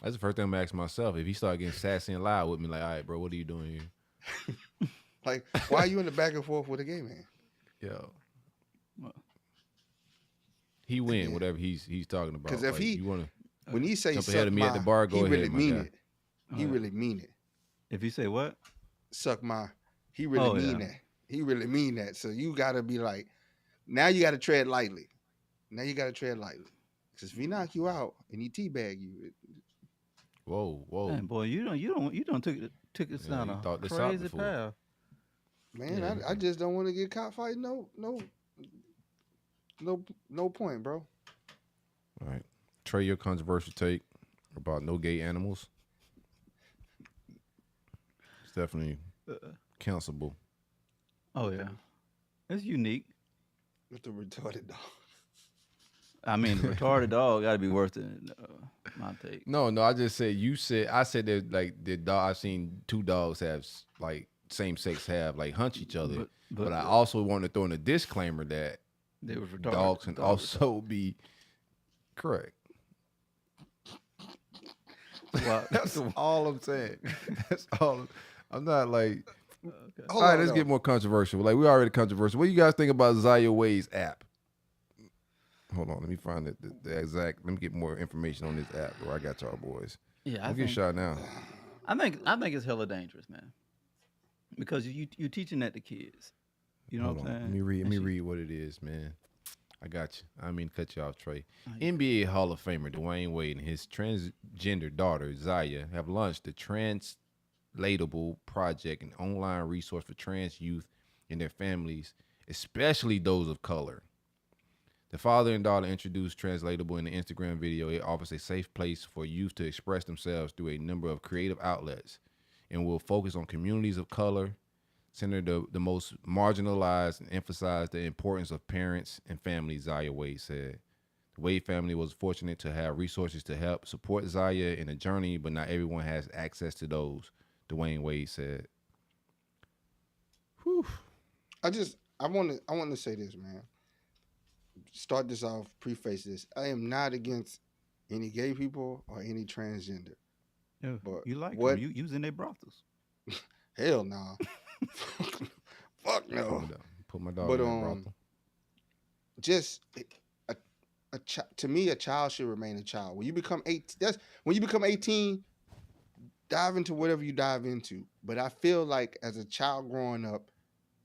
Speaker 4: That's the first thing I'm asking myself. If he start getting sassy and loud with me, like, all right, bro, what are you doing here?
Speaker 3: Like, why are you in the back and forth with a gay man?
Speaker 4: Yo.
Speaker 5: What?
Speaker 4: He win whatever he's talking about.
Speaker 3: 'Cause if
Speaker 4: Like,
Speaker 3: he-
Speaker 4: you wanna
Speaker 3: When he say
Speaker 4: Jump ahead
Speaker 3: suck
Speaker 4: of me at the
Speaker 3: my,
Speaker 4: bar.
Speaker 3: he
Speaker 4: Go
Speaker 3: really
Speaker 4: ahead, my
Speaker 3: mean
Speaker 4: guy.
Speaker 3: it. He really mean it.
Speaker 5: If you say what?
Speaker 3: Suck my, he really mean that. He really mean that. So you gotta be like, now you gotta tread lightly. Now you gotta tread lightly. Because if he knock you out and he teabag you,
Speaker 4: Whoa.
Speaker 5: Man, boy, you don't took us down
Speaker 4: you
Speaker 5: a
Speaker 4: thought this out
Speaker 5: crazy
Speaker 4: before.
Speaker 5: path.
Speaker 3: man, I just don't want to get caught fighting. No point, bro.
Speaker 4: All right. Trey, your controversial take about no gay animals. It's definitely cancelable.
Speaker 5: Oh yeah, it's unique.
Speaker 3: With the retarded dog.
Speaker 5: I mean, the retarded dog got to be worse than my take.
Speaker 4: No, I just said I said that like the dog. I've seen two dogs have like same sex have like hunch each other, but I also want to throw in a disclaimer that
Speaker 5: They were retarded.
Speaker 4: dogs can also be correct.
Speaker 5: Well,
Speaker 4: That's all I'm saying. That's all. I'm not like.
Speaker 5: okay.
Speaker 4: All right, let's get more controversial. Like we already controversial. What do you guys think about Zaya Wade's app? Hold on, let me find the exact. Let me get more information on this app. Where I got y'all boys.
Speaker 5: Yeah,
Speaker 4: I'll get shot now.
Speaker 5: I think it's hella dangerous, man. Because you teaching that to kids. You know
Speaker 4: Hold
Speaker 5: what I'm
Speaker 4: on.
Speaker 5: saying?
Speaker 4: Let me read what it is, man. I got you. I mean, cut you off, Trey. NBA Hall of Famer Dwayne Wade and his transgender daughter Zaya have launched the Translatable Project, an online resource for trans youth and their families, especially those of color. The father and daughter introduced Translatable in the Instagram video. It offers a safe place for youth to express themselves through a number of creative outlets and will focus on communities of color, center the most marginalized, and emphasize the importance of parents and families, Zaya Wade said. The Wade family was fortunate to have resources to help support Zaya in the journey, but not everyone has access to those, Dwayne Wade said. Whew.
Speaker 3: I want to say this, man. Start this off, preface this. I am not against any gay people or any transgender.
Speaker 5: Yeah,
Speaker 3: But
Speaker 5: you like
Speaker 3: what-
Speaker 5: them. You using their brothels.
Speaker 3: Hell no. Fuck no.
Speaker 4: Put my dog
Speaker 3: But
Speaker 4: in that brothel.
Speaker 3: just to me, a child should remain a child. When you become 18, dive into whatever you dive into. But I feel like as a child growing up,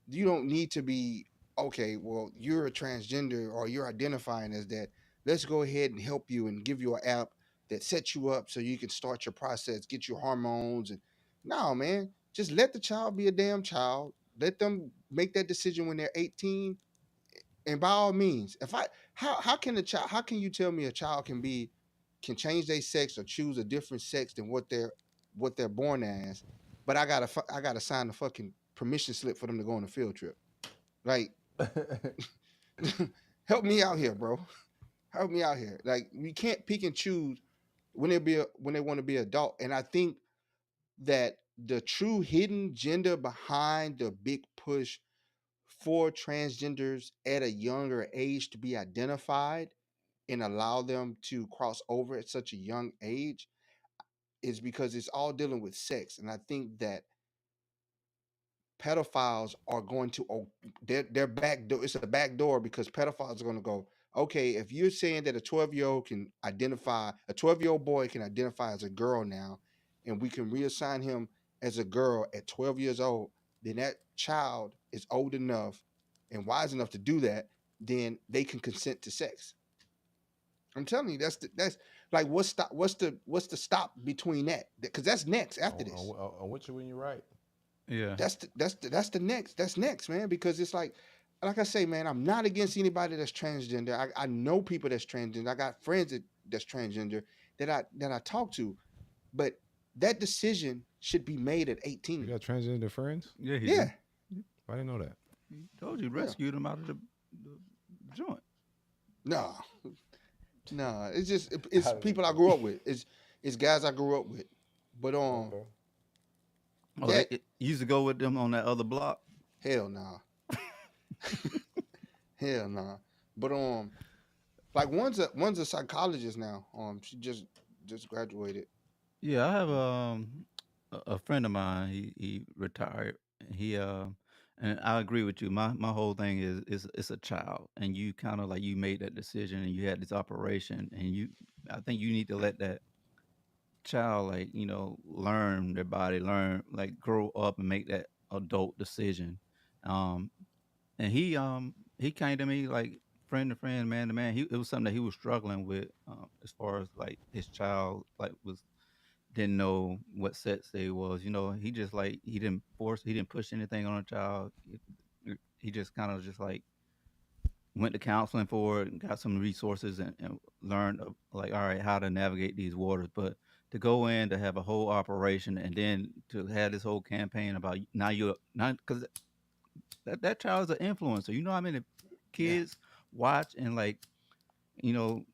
Speaker 3: you don't need to be okay. Well, you're a transgender or you're identifying as that. Let's go ahead and help you and give you an app that sets you up so you can start your process, get your hormones. And no, man, just let the child be a damn child. Let them make that decision when they're 18. And by all means, how can you tell me a child can change their sex or choose a different sex than what they're born as, but I gotta sign the fucking permission slip for them to go on a field trip. Like, help me out here, bro. Help me out here. Like, we can't pick and choose when they want to be adult. And I think that the true hidden gender behind the big push for transgenders at a younger age to be identified and allow them to cross over at such a young age is because it's all dealing with sex. And I think that pedophiles are going to their back door. It's a back door because pedophiles are going to go, okay, if you're saying that a 12-year-old boy can identify as a girl now, and we can reassign him as a girl at 12 years old, then that child is old enough and wise enough to do that, then they can consent to sex. I'm telling you, that's like what's the stop between that? Because that's next after this.
Speaker 4: I'm with you when you're right.
Speaker 5: Yeah.
Speaker 3: That's next, man. Because it's like I say, man, I'm not against anybody that's transgender. I know people that's transgender. I got friends that's transgender that I talk to, but that decision should be made at 18.
Speaker 4: You got transgender friends?
Speaker 5: Yeah.
Speaker 3: Yeah.
Speaker 4: I didn't know that.
Speaker 5: He told you, rescued him out of the joint.
Speaker 3: No, it's just it's people I grew up with. It's guys I grew up with. But
Speaker 5: Oh,
Speaker 3: Yeah.
Speaker 5: you used to go with them on that other block?
Speaker 3: hell no. Hell no. But like one's a psychologist now. She just graduated.
Speaker 5: Yeah, I have a friend of mine. He retired. He and I agree with you. My whole thing is it's a child, and you kind of like you made that decision, and you had this operation, and I think you need to let that child, like, learn their body, learn, like, grow up and make that adult decision. Um, and he came to me like friend to friend, man to man. It was something that he was struggling with, as far as like his child, like, was didn't know what sex they was. He just, like, he didn't push anything on a child. He just kind of just like went to counseling for it and got some resources and learned, like, all right, how to navigate these waters. But to go in to have a whole operation and then to have this whole campaign about now you're not, because that child's an influencer. You know how many
Speaker 3: Yeah.
Speaker 5: kids watch and, like, you know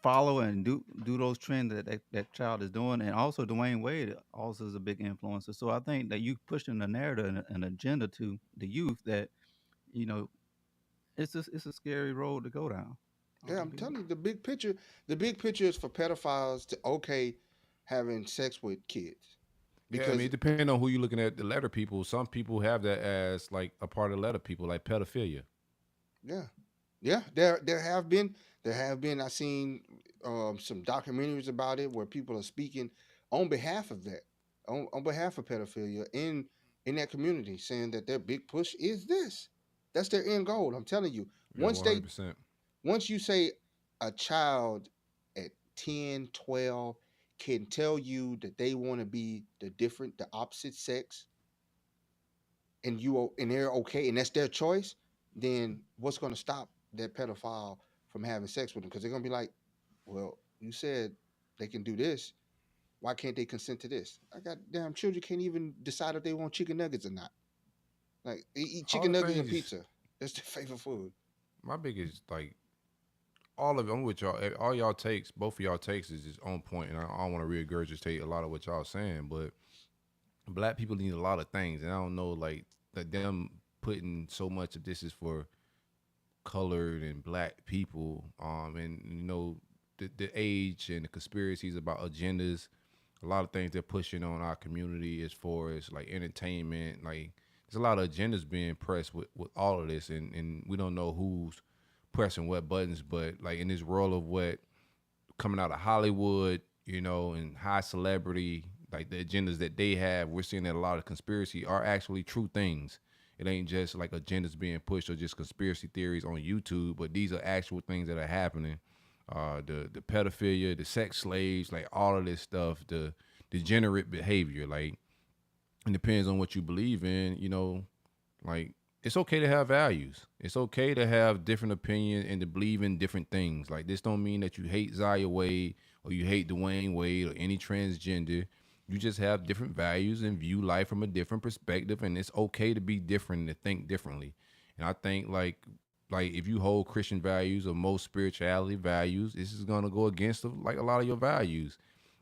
Speaker 5: follow and do those trends that child is doing. And also Dwayne Wade also is a big influencer. So I think that you pushing a narrative and an agenda to the youth that, you know it's a scary road to go down.
Speaker 3: Yeah, I'm telling you, the big picture is for pedophiles to having sex with kids.
Speaker 4: Yeah, I
Speaker 3: Because
Speaker 4: mean, it depends on who you're looking at. The letter people, some people have that as like a part of the letter people, like pedophilia.
Speaker 3: yeah. Yeah, there have been I seen some documentaries about it where people are speaking on behalf of that, on behalf of pedophilia in that community, saying that their big push is this. That's their end goal. I'm telling you.
Speaker 4: Yeah,
Speaker 3: Once they
Speaker 4: 100%.
Speaker 3: once you say a child at 10, 12 can tell you that they want to be the opposite sex, and they're okay, and that's their choice, then what's going to stop that pedophile from having sex with them? Because they're going to be like, well, you said they can do this. Why can't they consent to this? I got damn children can't even decide if they want chicken nuggets or not. Like they eat
Speaker 4: All
Speaker 3: chicken
Speaker 4: the
Speaker 3: nuggets and
Speaker 4: things,
Speaker 3: pizza. That's their favorite food.
Speaker 4: my biggest, like, all of it, I'm with y'all. All y'all takes, both of y'all takes is just on point, and I don't want to regurgitate a lot of what y'all saying, but black people need a lot of things, and I don't know, like, that them putting so much of this is for colored and black people, and the age and the conspiracies about agendas, a lot of things they're pushing on our community as far as like entertainment, like there's a lot of agendas being pressed with all of this, and we don't know who's pressing what buttons, but like in this world of what coming out of Hollywood, and high celebrity, like the agendas that they have, we're seeing that a lot of conspiracy are actually true things. It ain't just like agendas being pushed or just conspiracy theories on YouTube, but these are actual things that are happening. The pedophilia, the sex slaves, like all of this stuff, the degenerate behavior, like it depends on what you believe in, like it's okay to have values. It's okay to have different opinions and to believe in different things. Like this don't mean that you hate Zaya Wade or you hate Dwayne Wade or any transgender. You just have different values and view life from a different perspective, and it's okay to be different and to think differently. And I think like if you hold Christian values or most spirituality values, this is gonna go against like a lot of your values.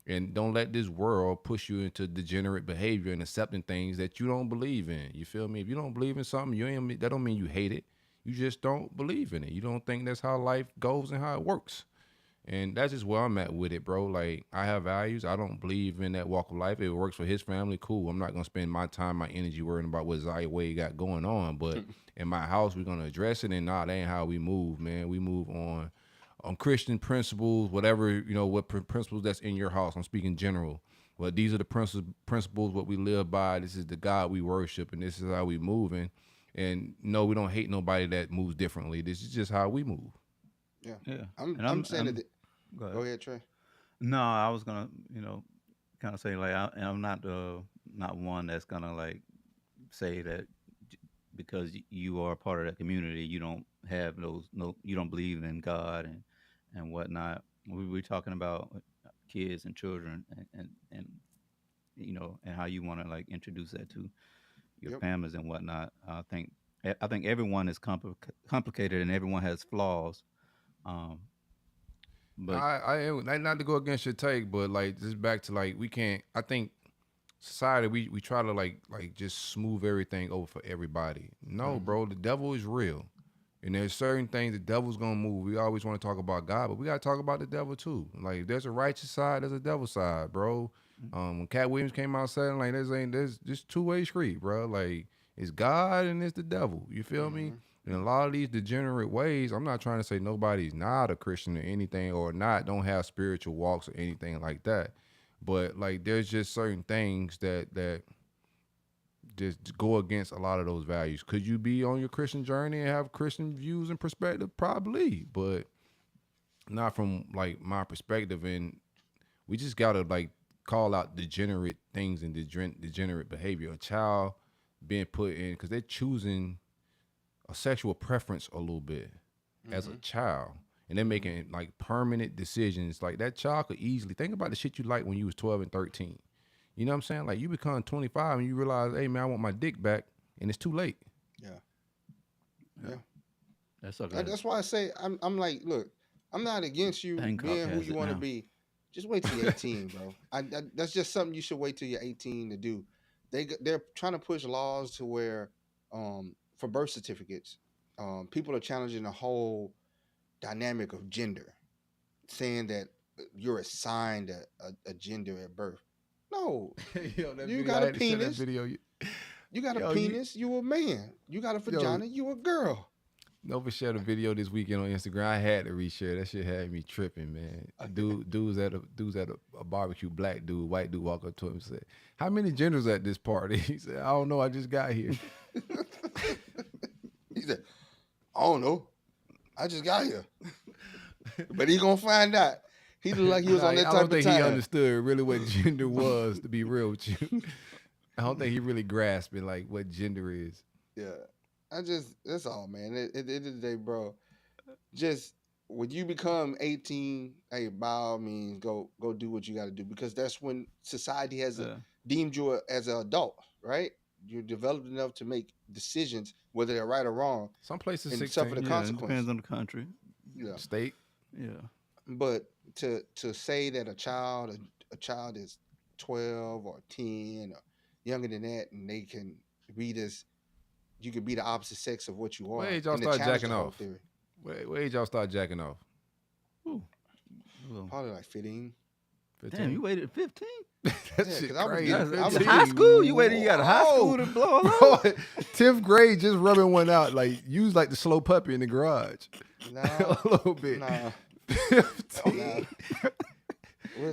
Speaker 4: And don't let this world push you into degenerate behavior and accepting things that you don't believe in. You feel me? If you don't believe in something, that don't mean you hate it. You just don't believe in it. You don't think that's how life goes and how it works. And that's just where I'm at with it, bro. Like, I have values. I don't believe in that walk of life. If it works for his family, cool. I'm not going to spend my time, my energy worrying about what Zaya Wade got going on. But in my house, we're going to address it. And nah, that ain't how we move, man. We move on Christian principles, whatever, what principles that's in your house. I'm speaking general. Well, these are the principles, what we live by. This is the God we worship, and this is how we moving. And no, we don't hate nobody that moves differently. This is just how we move.
Speaker 3: Yeah.
Speaker 5: Yeah.
Speaker 3: I'm saying that.
Speaker 5: Go ahead.
Speaker 3: Go ahead, Trey.
Speaker 5: No, I was gonna, kind of say, like, I'm not one that's gonna, like, say that because you are a part of that community, you don't have you don't believe in God and whatnot. We're talking about kids and children and and how you want to, like, introduce that to your
Speaker 3: Yep.
Speaker 5: families and whatnot. I think everyone is complicated and everyone has flaws. Um, but
Speaker 4: I not to go against your take, but like just back to like we can't. I think society we try to like just smooth everything over for everybody. No, bro, the devil is real, and there's certain things the devil's gonna move. We always want to talk about God, but we gotta talk about the devil too. Like if there's a righteous side, there's a devil side, bro. When Cat Williams came out saying like there's just two-way street, bro. Like it's God and it's the devil. You feel me? In a lot of these degenerate ways, I'm not trying to say nobody's not a Christian or anything, or don't have spiritual walks or anything like that. But like, there's just certain things that just go against a lot of those values. Could you be on your Christian journey and have Christian views and perspective? Probably, but not from like my perspective. And we just gotta like call out degenerate things and degenerate behavior. A child being put in because they're choosing a sexual preference a little bit as a child, and they're making like permanent decisions. Like that child could easily think about the shit you liked when you was 12 and 13. You know what I'm saying? Like you become 25 and you realize, hey man, I want my dick back, and it's too late.
Speaker 3: Yeah.
Speaker 5: That's okay.
Speaker 3: That's why I say I'm like, look, I'm not against you
Speaker 5: Hancock
Speaker 3: being who
Speaker 5: has
Speaker 3: you
Speaker 5: it
Speaker 3: want to
Speaker 5: now.
Speaker 3: be. Just wait till you're 18, bro. That's just something you should wait till you're 18 to do. They're trying to push laws to where for birth certificates, people are challenging the whole dynamic of gender, saying that you're assigned a gender at birth. No, you got a penis. You got a penis. You a man. You got a vagina. You a girl.
Speaker 4: Nova shared a video this weekend on Instagram. I had to reshare. That shit had me tripping, man. Dudes at a barbecue, black dude, white dude walk up to him and said, "How many genders at this party?" He said, "I don't know. I just got here."
Speaker 3: He said, "I don't know. I just got here." But he gonna find out. He looked like he was on that type of time.
Speaker 4: I don't think he understood really what gender was, to be real with you. I don't think he really grasped it, like what gender is.
Speaker 3: Yeah. That's all, man. At the end of the day, bro, just when you become 18, hey, by all means, go do what you got to do, because that's when society has deemed you as an adult, right? You're developed enough to make decisions, whether they're right or wrong.
Speaker 4: Some places
Speaker 3: and
Speaker 4: 16.
Speaker 3: suffer the
Speaker 5: It
Speaker 3: consequences.
Speaker 5: depends on the country.
Speaker 3: Yeah.
Speaker 4: State.
Speaker 5: Yeah.
Speaker 3: But to say that a child is 12 or 10 or younger than that, and they can be this. You could be the opposite sex of what you are.
Speaker 4: What age y'all start jacking off? What age y'all start jacking off?
Speaker 5: Ooh.
Speaker 3: Probably like 15.
Speaker 5: Damn, you waited 15?
Speaker 4: That shit crazy.
Speaker 5: That's high school? You waited, you got a high school to blow it
Speaker 4: Bro,
Speaker 5: up?
Speaker 4: 10th grade, just rubbing one out. Like, you was like the slow puppy in the garage.
Speaker 3: Nah,
Speaker 4: a little bit.
Speaker 3: Nah.
Speaker 4: 15.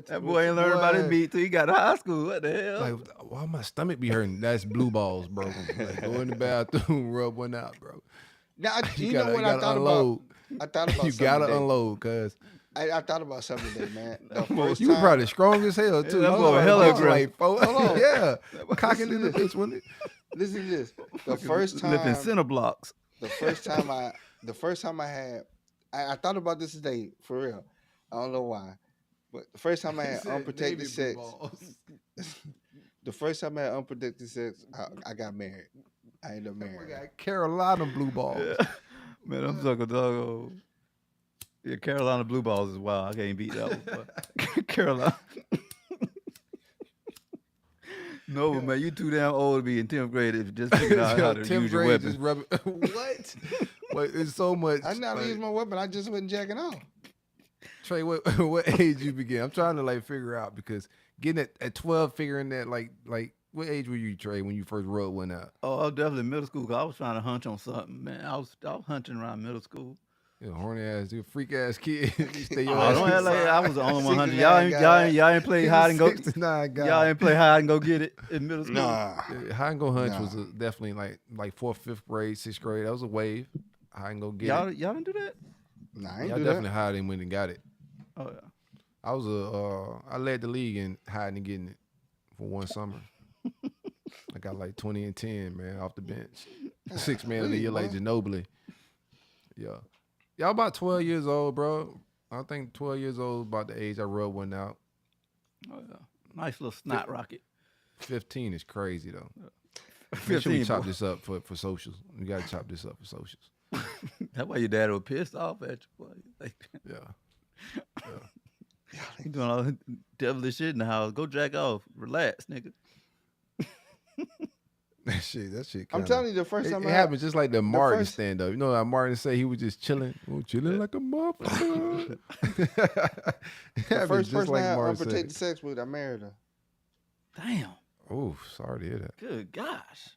Speaker 5: That boy ain't learned about his beat till he got to high school. What the hell?
Speaker 4: Like, why my stomach be hurting? That's blue balls, bro. Like, go in the bathroom, rub one out, bro.
Speaker 3: Now, you
Speaker 4: gotta,
Speaker 3: know what I thought
Speaker 4: unload.
Speaker 3: about? I thought about
Speaker 4: you
Speaker 3: something
Speaker 4: gotta
Speaker 3: today.
Speaker 4: unload, cuz.
Speaker 3: I thought about something today, man. The first
Speaker 4: You were
Speaker 3: time,
Speaker 4: probably strong as hell, too.
Speaker 5: that
Speaker 4: You
Speaker 5: boy
Speaker 4: was
Speaker 5: hella
Speaker 4: like,
Speaker 5: aggressive.
Speaker 3: Hold on.
Speaker 4: Yeah. Cocking in the bitch, wasn't it?
Speaker 3: listen to this. The first time,
Speaker 5: Lifting center blocks.
Speaker 3: the first time I had, I thought about this today for real. I don't know why, but the first time I had unprotected sex, the first time I had unprotected sex, I got married. I ended up marrying.
Speaker 4: Got Carolina blue balls.
Speaker 5: Yeah. Man, I'm sucking dog. Yeah, Carolina Blue Balls is wild. I can't beat that one. But Carolina. No, man, you too damn old to be in 10th grade if you just figured out how to
Speaker 4: 10th
Speaker 5: use your
Speaker 4: grade
Speaker 5: weapon.
Speaker 4: just rubbing. What? But it's so much.
Speaker 3: I not
Speaker 4: like,
Speaker 3: use my weapon. I just wasn't jacking off.
Speaker 4: Trey, what age you begin? I'm trying to like figure out, because getting at 12, figuring that like what age were you, Trey, when you first rubbed one out?
Speaker 5: Oh, I was definitely in middle school, 'cause I was trying to hunch on something, man. I was hunching around middle school.
Speaker 4: You horny ass, you freak ass kid. You stay your
Speaker 5: Oh,
Speaker 4: ass
Speaker 5: don't act like
Speaker 4: inside.
Speaker 5: I was the only 100.
Speaker 3: 69
Speaker 5: Y'all ain't play hide and go.
Speaker 4: 69 guy.
Speaker 5: Y'all ain't play hide and go get it in middle school.
Speaker 3: Nah.
Speaker 4: Yeah, hide and go hunch
Speaker 3: Nah.
Speaker 4: was definitely like 4th, 5th grade, 6th grade. That was a wave. Hide and go get
Speaker 5: Y'all
Speaker 4: it.
Speaker 5: didn't do that?
Speaker 3: Nah, I ain't
Speaker 4: Y'all
Speaker 3: do
Speaker 4: definitely
Speaker 3: that.
Speaker 4: hide and went and got it.
Speaker 5: Oh yeah.
Speaker 4: I was I led the league in hiding and getting it for one summer. I got like 20 and 10, man, off the bench. 6 man of the year like Ginobili. Yeah. Y'all about 12 years old, bro. I think 12 years old about the age I rubbed one out.
Speaker 5: Oh yeah. Nice little snot rocket.
Speaker 4: 15 is crazy though. Make
Speaker 5: 15,
Speaker 4: sure we chop
Speaker 5: boy.
Speaker 4: this up for socials. We gotta chop this up for socials.
Speaker 5: That's why your dad was pissed off at you, boy. Like,
Speaker 4: Yeah.
Speaker 5: you doing all that devilish shit in the house. Go jack off. Relax, nigga.
Speaker 4: That shit.
Speaker 3: I'm telling you, the first time
Speaker 4: It
Speaker 3: I
Speaker 4: happened just like the Martin
Speaker 3: first-
Speaker 4: stand up. You know how Martin say he was just chilling, chilling like a motherfucker.
Speaker 3: the first person I had unprotected sex with, I married her.
Speaker 5: Damn.
Speaker 4: Oh, sorry to hear that.
Speaker 5: Good gosh.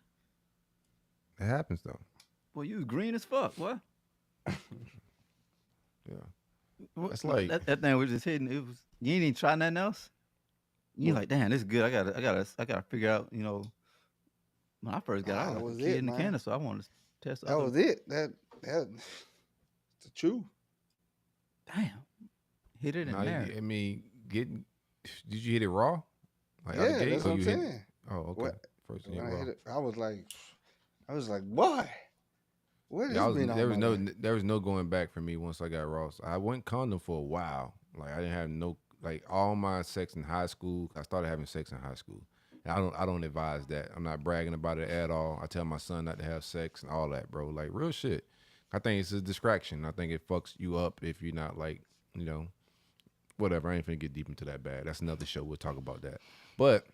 Speaker 4: It happens though.
Speaker 5: Boy, you was green as fuck, what?
Speaker 4: Yeah. That's like
Speaker 5: that thing was just hitting. It was you ain't even try nothing else. You like, damn, this is good. I gotta figure out. You know, when I first got, out, I
Speaker 3: That
Speaker 5: was
Speaker 3: was
Speaker 5: like a kid
Speaker 3: it,
Speaker 5: in the
Speaker 3: man.
Speaker 5: cannon, so I wanted to test.
Speaker 3: That was it. That's the truth.
Speaker 5: Damn, hit it in
Speaker 4: nah,
Speaker 5: there.
Speaker 4: I mean, did you hit it raw? Like out
Speaker 3: Yeah,
Speaker 4: the gate?
Speaker 3: that's
Speaker 4: Or
Speaker 3: what I'm
Speaker 4: you hit-
Speaker 3: saying.
Speaker 4: Oh, okay.
Speaker 3: What-
Speaker 4: First you
Speaker 3: When
Speaker 4: hit
Speaker 3: I
Speaker 4: raw.
Speaker 3: hit it, I was like, boy, where
Speaker 4: Yeah,
Speaker 3: this been all
Speaker 4: there was
Speaker 3: my
Speaker 4: no
Speaker 3: life?
Speaker 4: there was no going back for me once I got raw. So I went condom for a while. Like I didn't have no like all my sex in high school. I started having sex in high school. And I don't advise that. I'm not bragging about it at all. I tell my son not to have sex and all that, bro. Like real shit. I think it's a distraction. I think it fucks you up if you're not like, you know, whatever. I ain't finna get deep into that bad. That's another show. We'll talk about that. But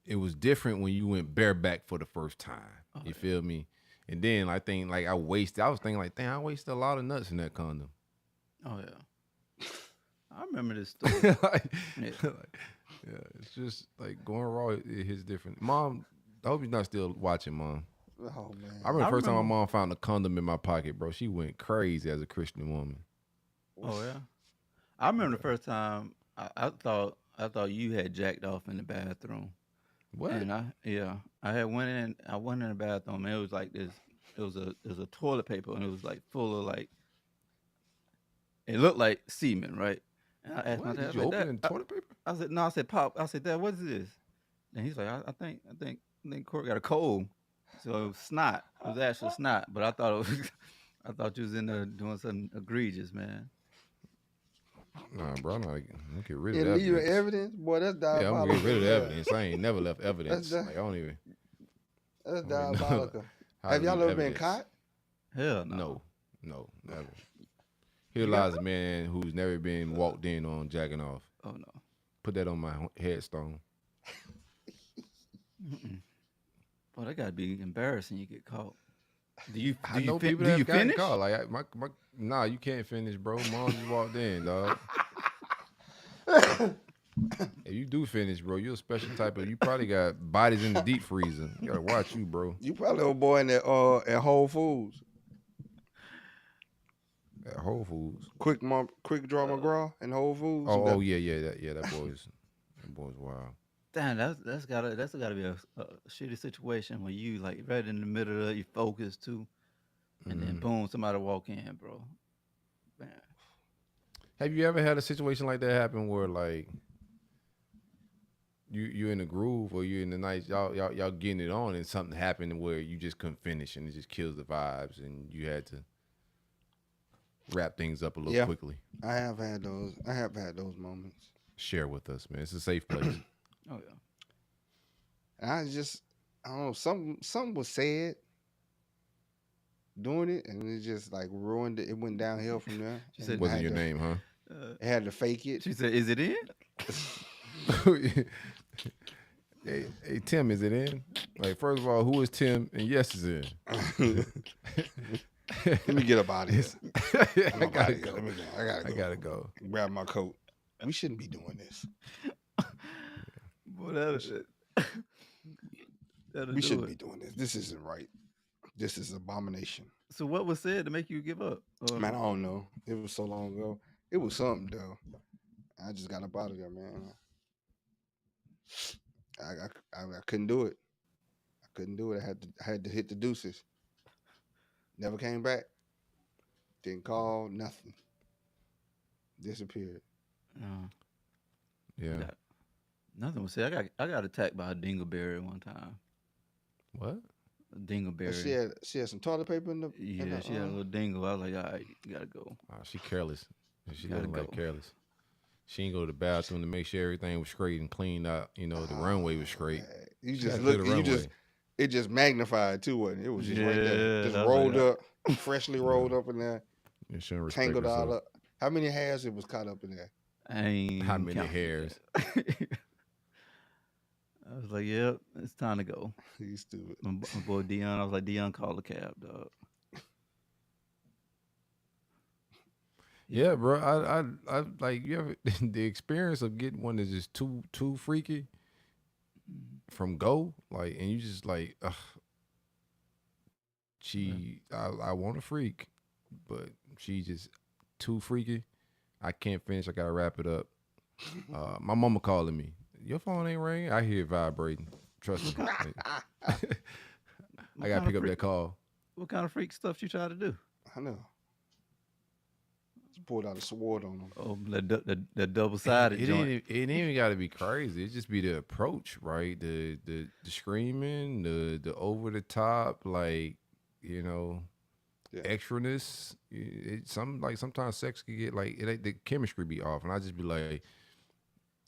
Speaker 4: it was different when you went bareback for the first time. You feel me? And then I think like I was thinking like, damn, I wasted a lot of nuts in that condom.
Speaker 5: Oh yeah, I remember this story.
Speaker 4: Yeah, it's just like going raw. It hits different. Mom, I hope you're not still watching, Mom.
Speaker 3: Oh man,
Speaker 4: I remember the first time my mom found a condom in my pocket, bro. She went crazy as a Christian woman.
Speaker 5: Oh yeah, I remember the first time I thought you had jacked off in the bathroom.
Speaker 4: What?
Speaker 5: And I went in the bathroom and it was like this. It was a toilet paper and it was like full of like. It looked like semen, right? And I asked my
Speaker 4: What?
Speaker 5: dad,
Speaker 4: Did you
Speaker 5: I was
Speaker 4: open
Speaker 5: like,
Speaker 4: it in toilet paper?
Speaker 5: I said, no. I said, Pop. I said, Dad, what is this? And he's like, I think Court got a cold. So it was snot. It was actual snot. But I thought it was. I thought you was in there doing something egregious, man.
Speaker 4: Nah, bro, I'm gonna get rid
Speaker 3: yeah,
Speaker 4: of that.
Speaker 3: leave your evidence, boy. That's
Speaker 4: Yeah, I'm
Speaker 3: diabolical.
Speaker 4: gonna get rid of the evidence. I ain't never left evidence.
Speaker 3: That's
Speaker 4: Like I don't even.
Speaker 3: That's
Speaker 4: I don't even know
Speaker 3: diabolical.
Speaker 4: how
Speaker 3: Have
Speaker 4: to
Speaker 3: y'all
Speaker 4: leave
Speaker 3: ever been
Speaker 4: evidence.
Speaker 3: caught?
Speaker 5: Hell no.
Speaker 4: No, never. Here lies a man who's never been walked in on jacking off.
Speaker 5: Oh no.
Speaker 4: Put that on my headstone.
Speaker 5: Boy, that gotta be embarrassing. You get caught. Do you
Speaker 4: I know people
Speaker 5: do
Speaker 4: that
Speaker 5: you
Speaker 4: got
Speaker 5: finish?
Speaker 4: caught. Like nah, you can't finish, bro. Mom just walked in, dog. If you do finish, bro, you're a special type of. You probably got bodies in the deep freezer. You gotta watch you, bro.
Speaker 3: You probably old boy in that at Whole Foods.
Speaker 4: At Whole Foods.
Speaker 3: Quick Draw McGraw and Whole Foods.
Speaker 4: Oh yeah. That boy's wild.
Speaker 5: Damn, that's gotta be a shitty situation when you like right in the middle of your focus too, and then boom, somebody walk in, bro. Man.
Speaker 4: Have you ever had a situation like that happen where like you in the groove or you in the night, y'all getting it on and something happened where you just couldn't finish and it just kills the vibes and you had to wrap things up a little quickly?
Speaker 3: I have had those moments.
Speaker 4: Share with us, man. It's a safe place.
Speaker 5: Oh yeah.
Speaker 3: And I don't know, something was said doing it, and it just like ruined it. It went downhill from there.
Speaker 5: She said,
Speaker 4: Wasn't your name, huh?
Speaker 3: I had to fake it.
Speaker 5: She said, "Is it in?"
Speaker 4: Hey, Tim, is it in? Like, first of all, who is Tim? And yes, is in.
Speaker 3: Let me get up out of here.
Speaker 4: I gotta go.
Speaker 3: Let me go. I gotta go. Grab my coat. We shouldn't be doing this.
Speaker 5: Boy, that'll
Speaker 3: We
Speaker 5: do
Speaker 3: shouldn't
Speaker 5: it.
Speaker 3: be doing this. This isn't right. This is abomination.
Speaker 5: So what was said to make you give up?
Speaker 3: Man, I don't know. It was so long ago. It was something though. I just got up out of there, man. I couldn't do it. I couldn't do it. I had to hit the deuces. Never came back. Didn't call. Nothing. Disappeared.
Speaker 5: No.
Speaker 4: Yeah.
Speaker 5: Nothing was said. I got attacked by a dingleberry one time.
Speaker 4: What?
Speaker 5: A dingleberry.
Speaker 3: She had some toilet paper in the.
Speaker 5: Yeah,
Speaker 3: in the,
Speaker 5: she had a little dingle. I was like, all right, you gotta go.
Speaker 4: She careless. She
Speaker 5: Gotta
Speaker 4: doesn't like
Speaker 5: go.
Speaker 4: careless. She ain't go to the bathroom to make sure everything was straight and cleaned out. You know, the runway was straight.
Speaker 3: You
Speaker 4: She
Speaker 3: just
Speaker 4: gotta clear
Speaker 3: look.
Speaker 4: the
Speaker 3: You just.
Speaker 4: runway.
Speaker 3: It just magnified too, wasn't it? It was just right there,
Speaker 5: Yeah,
Speaker 3: just
Speaker 5: that was
Speaker 3: rolled
Speaker 5: like
Speaker 3: up, freshly rolled up in there,
Speaker 4: You shouldn't respect
Speaker 3: tangled all
Speaker 4: herself.
Speaker 3: up. How many hairs it was caught up in there?
Speaker 5: I ain't
Speaker 4: How many
Speaker 5: counting
Speaker 4: hairs?
Speaker 5: that. I was like, yep, it's time to go.
Speaker 3: You stupid.
Speaker 5: My boy Dion, I was like, Dion, call the cab, dog.
Speaker 4: Yeah, bro. I like you ever the experience of getting one that's just too freaky from go, like, and you just like, ugh. I want a freak, but she just too freaky. I can't finish. I gotta wrap it up. My mama calling me. Your phone ain't ringing. I hear it vibrating. Trust me. I gotta pick up that call.
Speaker 5: What kind of freak stuff you try to do?
Speaker 3: I know. Just pulled out a sword on him.
Speaker 5: Oh, that double-sided joint.
Speaker 4: It ain't even got to be crazy. It just be the approach, right? The screaming, the over the top, like, you know, extraness. Sometimes sex can get like the chemistry be off, and I just be like,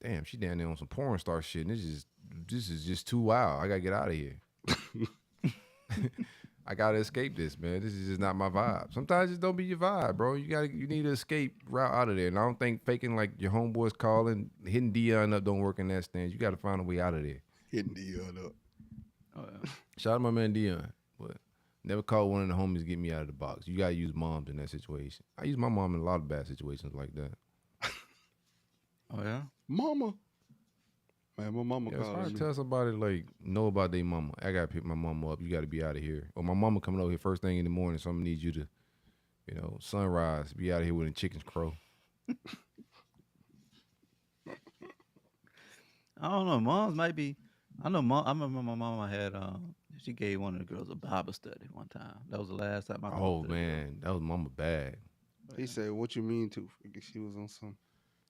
Speaker 4: damn, she down there on some porn star shit, and this is just too wild. I gotta get out of here. I gotta escape this, man. This is just not my vibe. Sometimes it just don't be your vibe, bro. You need to escape route out of there. And I don't think faking like your homeboys calling, hitting Dion up don't work in that stance. You gotta find a way out of there.
Speaker 3: Hitting Dion up.
Speaker 5: Oh, yeah.
Speaker 4: Shout out to my man Dion, but never call one of the homies to get me out of the box. You gotta use moms in that situation. I use my mom in a lot of bad situations like that.
Speaker 5: Oh yeah,
Speaker 3: mama. Man, my mama
Speaker 4: It's
Speaker 3: called
Speaker 4: hard
Speaker 3: me.
Speaker 4: to tell somebody like know about their mama. I gotta pick my mama up. You gotta be out of here. Or my mama coming over here first thing in the morning. Someone needs you to, you know, sunrise. Be out of here when the chickens crow.
Speaker 5: I don't know. Moms might be. I know. I remember my mama had. She gave one of the girls a Bible study one time. That was the last time I.
Speaker 4: Oh man, that was mama bad.
Speaker 3: He said, "What you mean to?" She was on some.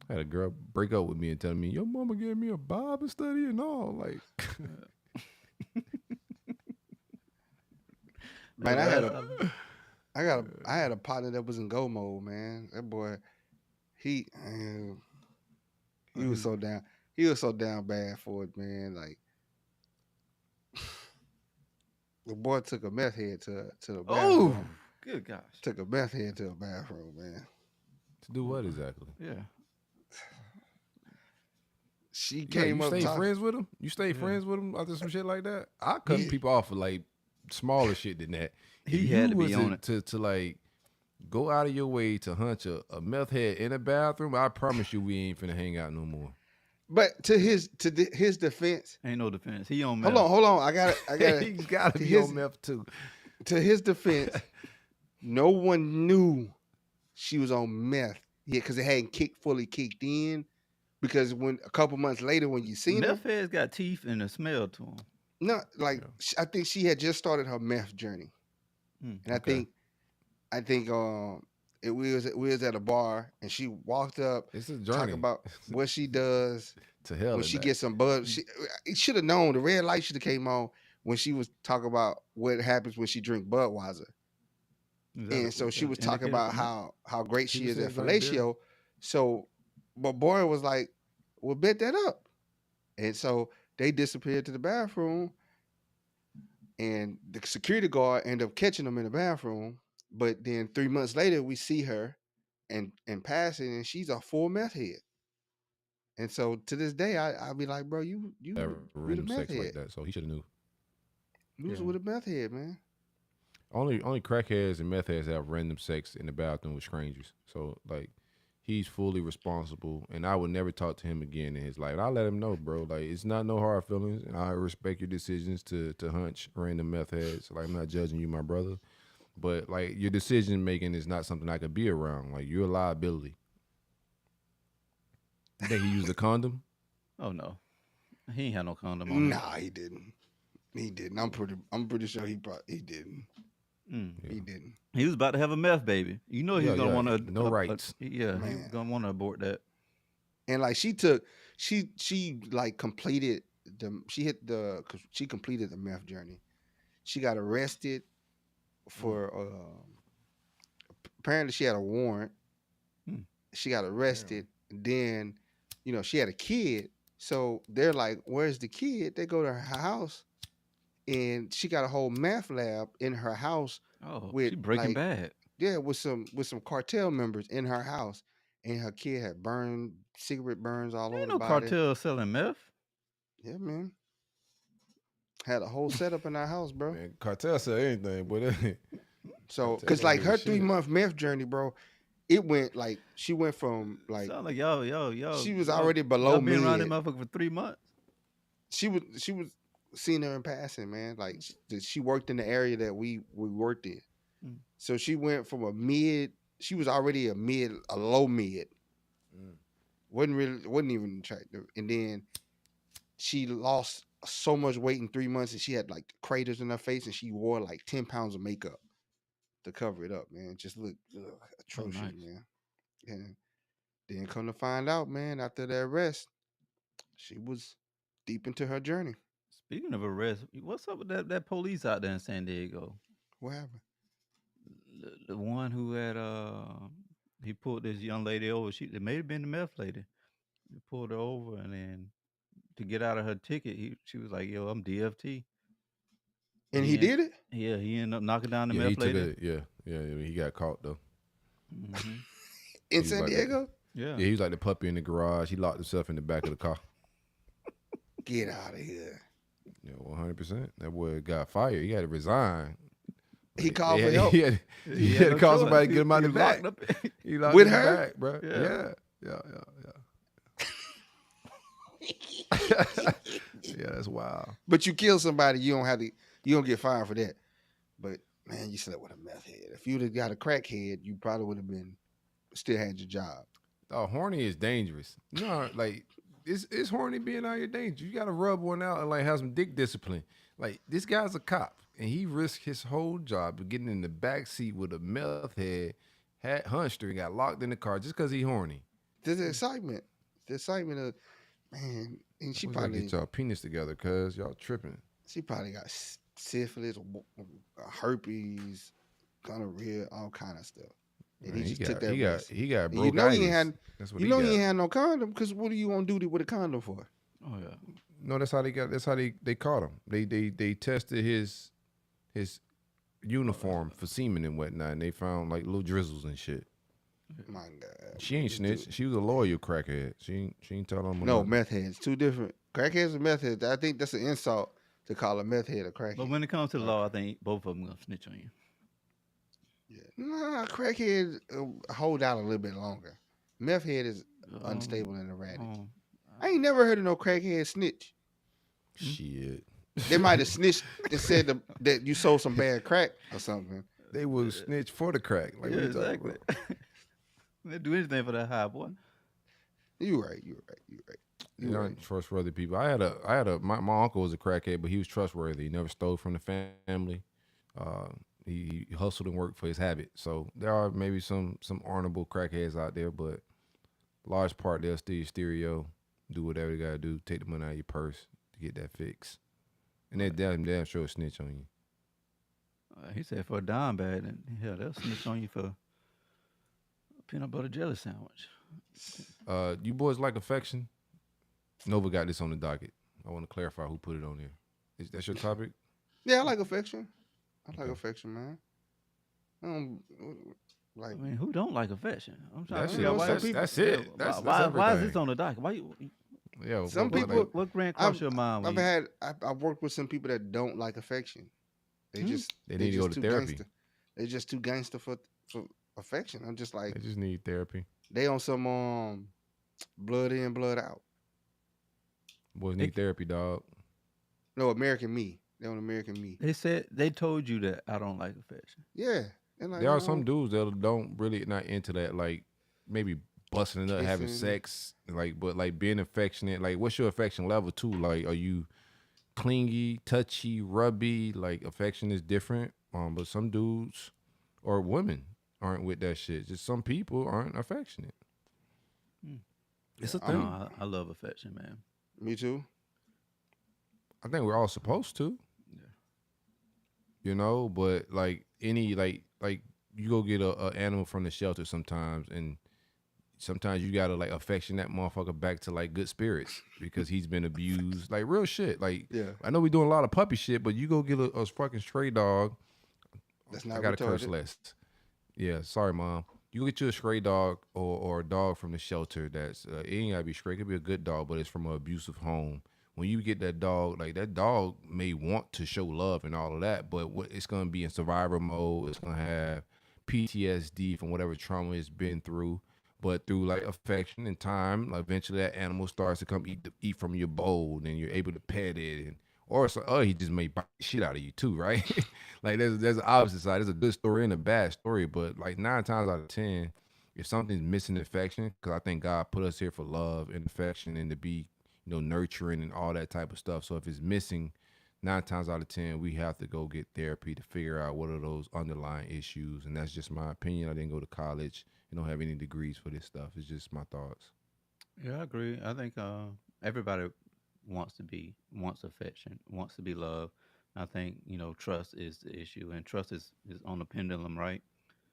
Speaker 4: I had a girl break up with me and tell me, your mama gave me a Bible study and all. Like,
Speaker 3: man, I had a partner that was in go mode, man. That boy, he was so down. He was so down bad for it, man. Like the boy took a meth head to the bathroom.
Speaker 5: Oh, good gosh!
Speaker 3: Took a meth head to the bathroom, man.
Speaker 4: to do what exactly?
Speaker 5: Yeah.
Speaker 3: She came
Speaker 4: you
Speaker 3: up.
Speaker 4: stay
Speaker 3: talking.
Speaker 4: friends with him? You stay friends with him after some shit like that? I cut people off for like smaller shit than that.
Speaker 5: He
Speaker 4: If
Speaker 5: had
Speaker 4: you
Speaker 5: to be
Speaker 4: was
Speaker 5: on it.
Speaker 4: to like go out of your way to hunt a meth head in a bathroom. I promise you, we ain't finna hang out no more.
Speaker 3: But to his defense,
Speaker 5: Ain't no defense. He on meth.
Speaker 3: hold on. I got
Speaker 4: He's got to be
Speaker 3: his-
Speaker 4: on meth too.
Speaker 3: To his defense, no one knew she was on meth. Yeah, because it hadn't fully kicked in. Because when a couple months later, when you seen her,
Speaker 5: Meth heads got teeth and a smell to them.
Speaker 3: no, like I think she had just started her meth journey, and I think we was at a bar and she walked up,
Speaker 4: It's a
Speaker 3: talking
Speaker 4: journey
Speaker 3: about what she does
Speaker 4: to hell.
Speaker 3: when she gets some bud. She should have known the red light should have came on when she was talking about what happens when she drink Budweiser. And so she was talking about how great she is at fellatio. So, but boy was like, "Well, bet that up." And so they disappeared to the bathroom, and the security guard ended up catching them in the bathroom. But then 3 months later, we see her and passing, and she's a full meth head. And so to this day, I be like, "Bro, you with a
Speaker 4: random
Speaker 3: meth
Speaker 4: sex
Speaker 3: head.
Speaker 4: like that, so he should have knew.
Speaker 3: You was with a meth head, man."
Speaker 4: Only crackheads and meth heads have random sex in the bathroom with strangers. So like, he's fully responsible, and I would never talk to him again in his life. I let him know, bro. Like, it's not no hard feelings, and I respect your decisions to hunch random meth heads. Like, I'm not judging you, my brother, but like, your decision making is not something I could be around. Like, you're a liability. You think he used a condom?
Speaker 5: Oh no, he ain't had no condom on.
Speaker 3: Nah, he didn't. He didn't. I'm pretty sure he didn't. He didn't.
Speaker 5: He was about to have a meth baby. You know he's gonna want to
Speaker 4: no rights.
Speaker 5: Yeah,
Speaker 3: Man.
Speaker 5: he's gonna want to abort that.
Speaker 3: And like she like completed she completed the meth journey. She got arrested for apparently she had a warrant. She got arrested. And then, she had a kid. So they're like, "Where's the kid?" They go to her house, and she got a whole meth lab in her house.
Speaker 5: Oh,
Speaker 3: With,
Speaker 5: she Breaking
Speaker 3: like,
Speaker 5: Bad.
Speaker 3: Yeah, with some cartel members in her house, and her kid had cigarette burns all over
Speaker 5: Ain't
Speaker 3: the
Speaker 5: no
Speaker 3: body.
Speaker 5: cartel selling meth.
Speaker 3: Yeah, man. Had a whole setup in our house, bro.
Speaker 4: Man, cartel said anything, but
Speaker 3: So,
Speaker 4: Cartel
Speaker 3: cause
Speaker 4: don't
Speaker 3: like
Speaker 4: give a
Speaker 3: her
Speaker 4: shit.
Speaker 3: 3-month meth journey, bro, it went like she went from like
Speaker 5: Sound like yo.
Speaker 3: she was already below
Speaker 5: Y'all been around
Speaker 3: mid.
Speaker 5: that motherfucker for 3 months.
Speaker 3: She was seen her in passing, man. Like she worked in the area that we worked in.
Speaker 5: Mm.
Speaker 3: So she went from she was already a low mid. Wasn't even attractive. And then she lost so much weight in 3 months, and she had like craters in her face, and she wore like 10 pounds of makeup to cover it up, man. It just looked atrocious,
Speaker 5: nice.
Speaker 3: man. And then come to find out, man, after that arrest, she was deep into her journey.
Speaker 5: Speaking of arrest, what's up with that police out there in San Diego?
Speaker 3: What happened?
Speaker 5: The one who had he pulled this young lady over. It may have been the meth lady. He pulled her over, and then to get out of her ticket, she was like, "Yo, I'm DFT."
Speaker 3: And he did it?
Speaker 5: Yeah, he ended up knocking down the
Speaker 4: Yeah,
Speaker 5: meth
Speaker 4: he took
Speaker 5: lady.
Speaker 4: it. Yeah. He got caught though.
Speaker 5: Hmm.
Speaker 3: In
Speaker 4: He
Speaker 3: San
Speaker 4: was like
Speaker 3: Diego?
Speaker 5: Yeah.
Speaker 4: Yeah, he was like the puppy in the garage. He locked himself in the back of the car.
Speaker 3: Get out of here.
Speaker 4: Yeah, 100%. That boy got fired. He had to resign.
Speaker 3: He called for
Speaker 4: He
Speaker 3: help.
Speaker 4: had to call somebody to get him out the back. He locked
Speaker 3: With
Speaker 4: in the
Speaker 3: her?
Speaker 4: back, bro.
Speaker 5: Yeah.
Speaker 4: Yeah, that's wild.
Speaker 3: But you kill somebody, you don't get fired for that. But man, you slept with a meth head. If you'd have got a crackhead, you probably would have still had your job.
Speaker 4: Oh, horny is dangerous. No, like it's horny being out here dangerous. You gotta rub one out and like have some dick discipline. Like this guy's a cop and he risked his whole job of getting in the back seat with a meth head, had hunched and got locked in the car just because he horny.
Speaker 3: There's the excitement. The excitement of man, and she
Speaker 4: We gotta
Speaker 3: probably
Speaker 4: get y'all penis together, cuz y'all tripping.
Speaker 3: she probably got syphilis, herpes, gonorrhea, all kind of stuff. And
Speaker 4: Man,
Speaker 3: he just took that risk.
Speaker 4: He got
Speaker 3: And you
Speaker 4: broke
Speaker 3: know he ain't had
Speaker 4: That's what
Speaker 3: you
Speaker 4: he
Speaker 3: know
Speaker 4: got.
Speaker 3: he ain't had no condom because what are you gonna do with a condom for?
Speaker 5: Oh yeah.
Speaker 4: No, that's how they got. That's how they caught him. They tested his uniform for semen and whatnot, and they found like little drizzles and shit.
Speaker 3: My God.
Speaker 4: She ain't snitch. She was a loyal crackhead. She ain't tell them.
Speaker 3: No, meth heads. Two different. Crackheads and meth heads. I think that's an insult to call a meth head a crackhead.
Speaker 5: But when it comes to the law, I think both of them gonna snitch on you.
Speaker 3: Yeah. Nah, crackhead hold out a little bit longer. Meth head is unstable and erratic. I ain't never heard of no crackhead snitch.
Speaker 4: Shit.
Speaker 3: They might have snitched and said that you sold some bad crack or something.
Speaker 4: They will snitch for the crack. Like
Speaker 5: Yeah,
Speaker 4: what you talking
Speaker 5: exactly.
Speaker 4: about?
Speaker 5: They do anything for that high boy.
Speaker 3: You right.
Speaker 4: You don't trust for other people. I had a my uncle was a crackhead, but he was trustworthy. He never stole from the family. He hustled and worked for his habit. So there are maybe some honorable crackheads out there, but large part they'll steal your stereo, do whatever they gotta do, take the money out of your purse to get that fix. And they damn sure snitch on you.
Speaker 5: He said for a dime bag, and hell, they'll snitch on you for a peanut butter jelly sandwich.
Speaker 4: You boys like affection? Nova got this on the docket. I want to clarify who put it on there. Is that your topic?
Speaker 3: Yeah, I like affection. I like affection, man. I don't like.
Speaker 5: I mean, who don't like affection? I'm trying
Speaker 4: That's
Speaker 5: to
Speaker 4: it.
Speaker 5: figure out why.
Speaker 4: That's it.
Speaker 5: Why is this on the docket? Why you?
Speaker 4: Yeah.
Speaker 3: Some people.
Speaker 5: What ran across your mind?
Speaker 3: I've worked with some people that don't like affection. They
Speaker 4: They need to go to therapy.
Speaker 3: Gangster. They're just too gangster for affection. I'm just like
Speaker 4: They just need therapy.
Speaker 3: they on some blood in, blood out.
Speaker 4: Boys need therapy, dog.
Speaker 3: No, American Me. They on American Me.
Speaker 5: They told you that I don't like affection.
Speaker 3: Yeah. Like,
Speaker 4: There are some dudes that don't really not into that, like maybe busting it up, having
Speaker 3: Kissing.
Speaker 4: sex, but like being affectionate. Like, what's your affection level too? Like, are you clingy, touchy, rubby? Like, affection is different. But some dudes or women aren't with that shit. Just some people aren't affectionate. It's a thing.
Speaker 5: No, I love affection, man.
Speaker 3: Me too.
Speaker 4: I think we're all supposed to.
Speaker 5: Yeah.
Speaker 4: You know, but like any like you go get a animal from the shelter sometimes, and sometimes you gotta like affection that motherfucker back to like good spirits because he's been abused, like real shit. Like,
Speaker 3: Yeah.
Speaker 4: I know we doing a lot of puppy shit, but you go get a fucking stray dog.
Speaker 3: That's not
Speaker 4: I gotta curse
Speaker 3: retarded.
Speaker 4: less. Yeah, sorry, mom. You go get you a stray dog or a dog from the shelter that's it ain't gotta be stray. It could be a good dog, but it's from an abusive home. When you get that dog, like that dog may want to show love and all of that, but it's gonna be in survivor mode. It's gonna have PTSD from whatever trauma it's been through. But through like affection and time, like eventually that animal starts to come eat from your bowl, and you're able to pet it, or it's like, oh, he just may bite the shit out of you too, right? Like there's an opposite side. There's a good story and a bad story, but like 9 times out of 10, if something's missing affection, because I think God put us here for love and affection and to be, nurturing and all that type of stuff. So if it's missing, 9 times out of 10, we have to go get therapy to figure out what are those underlying issues. And that's just my opinion. I didn't go to college. Don't have any degrees for this stuff. It's just my thoughts.
Speaker 5: Yeah, I agree. I think everybody wants affection, wants to be loved. I think trust is the issue, and trust is on the pendulum, right?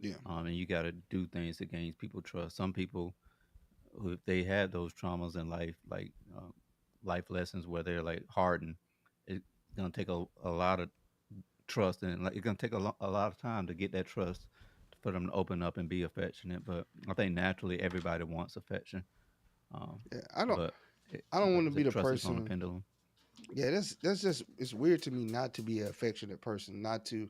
Speaker 3: Yeah.
Speaker 5: And you got to do things to gain people trust. Some people who, if they had those traumas in life, like life lessons where they're like hardened, it's gonna take a lot of trust, and like it's gonna take a lot of time to get that trust for them to open up and be affectionate. But I think naturally everybody wants affection. Um,
Speaker 3: Yeah,
Speaker 5: but
Speaker 3: I don't
Speaker 5: like
Speaker 3: want
Speaker 5: I
Speaker 3: to be
Speaker 5: said,
Speaker 3: the
Speaker 5: trust is on the
Speaker 3: person.
Speaker 5: pendulum.
Speaker 3: Yeah, that's just it's weird to me not to be an affectionate person. Not to